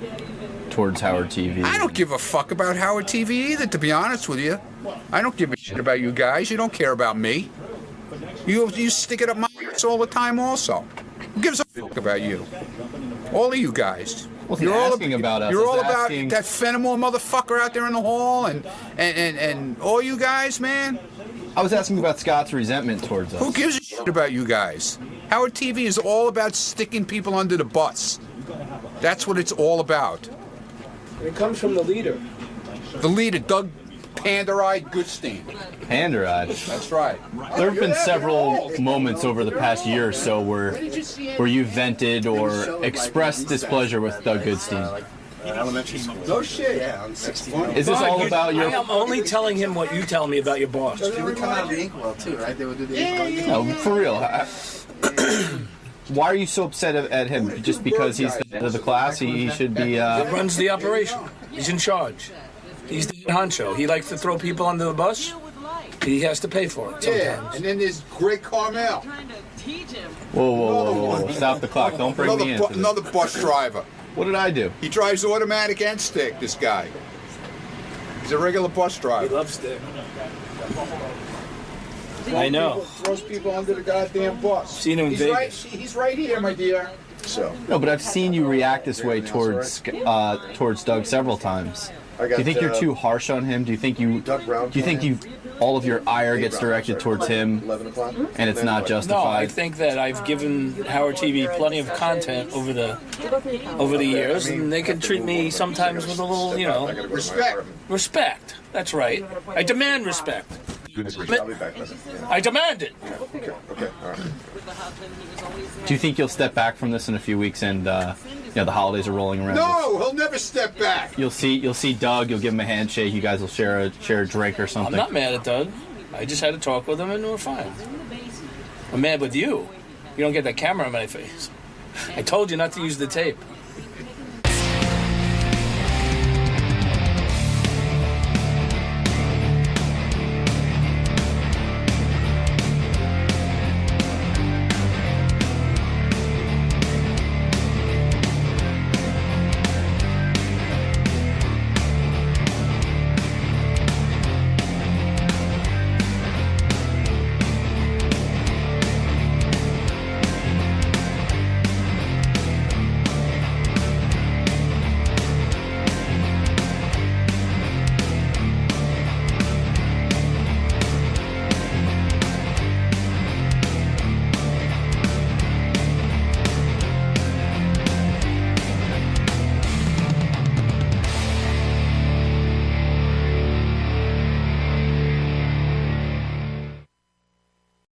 towards Howard TV? I don't give a fuck about Howard TV either, to be honest with you. I don't give a shit about you guys. You don't care about me. You stick it up my ass all the time also. Who gives a fuck about you? All of you guys. Well, you're all asking about us. You're all about that Fenimore motherfucker out there in the hall and all you guys, man. I was asking about Scott's resentment towards us. Who gives a shit about you guys? Howard TV is all about sticking people under the bus. That's what it's all about. It comes from the leader. The leader, Doug Pander-eyed Goodstein. Pander-eyed? That's right. There have been several moments over the past year or so where you vented or expressed displeasure with Doug Goodstein. Elementary school. No shit. Yeah, I'm 16. Is this all about your... I am only telling him what you tell me about your boss. They would come out of the inkwell too, right? They would do the inkwell. No, for real. Why are you so upset at him? Just because he's the head of the class? He should be... He runs the operation. He's in charge. He's the honcho. He likes to throw people under the bus. He has to pay for it sometimes. Yeah, and then there's Greg Carmel. Whoa. Stop the clock. Don't bring me in. Another bus driver. What did I do? He drives automatic and stick, this guy. He's a regular bus driver. He loves stick. I know. Throws people under the goddamn bus. Seen him in Vegas. He's right here, my dear. So. No, but I've seen you react this way towards Doug several times. Do you think you're too harsh on him? Do you think all of your ire gets directed towards him, and it's not justified? No, I think that I've given Howard TV plenty of content over the years, and they can treat me sometimes with a little, respect. Respect. That's right. I demand respect. I demand it. Okay, all right. Do you think you'll step back from this in a few weeks and the holidays are rolling around? No, he'll never step back. You'll see Doug, you'll give him a handshake, you guys will share a drink or something. I'm not mad at Doug. I just had to talk with him and we're fine. I'm mad with you. You don't get that camera in my face. I told you not to use the tape.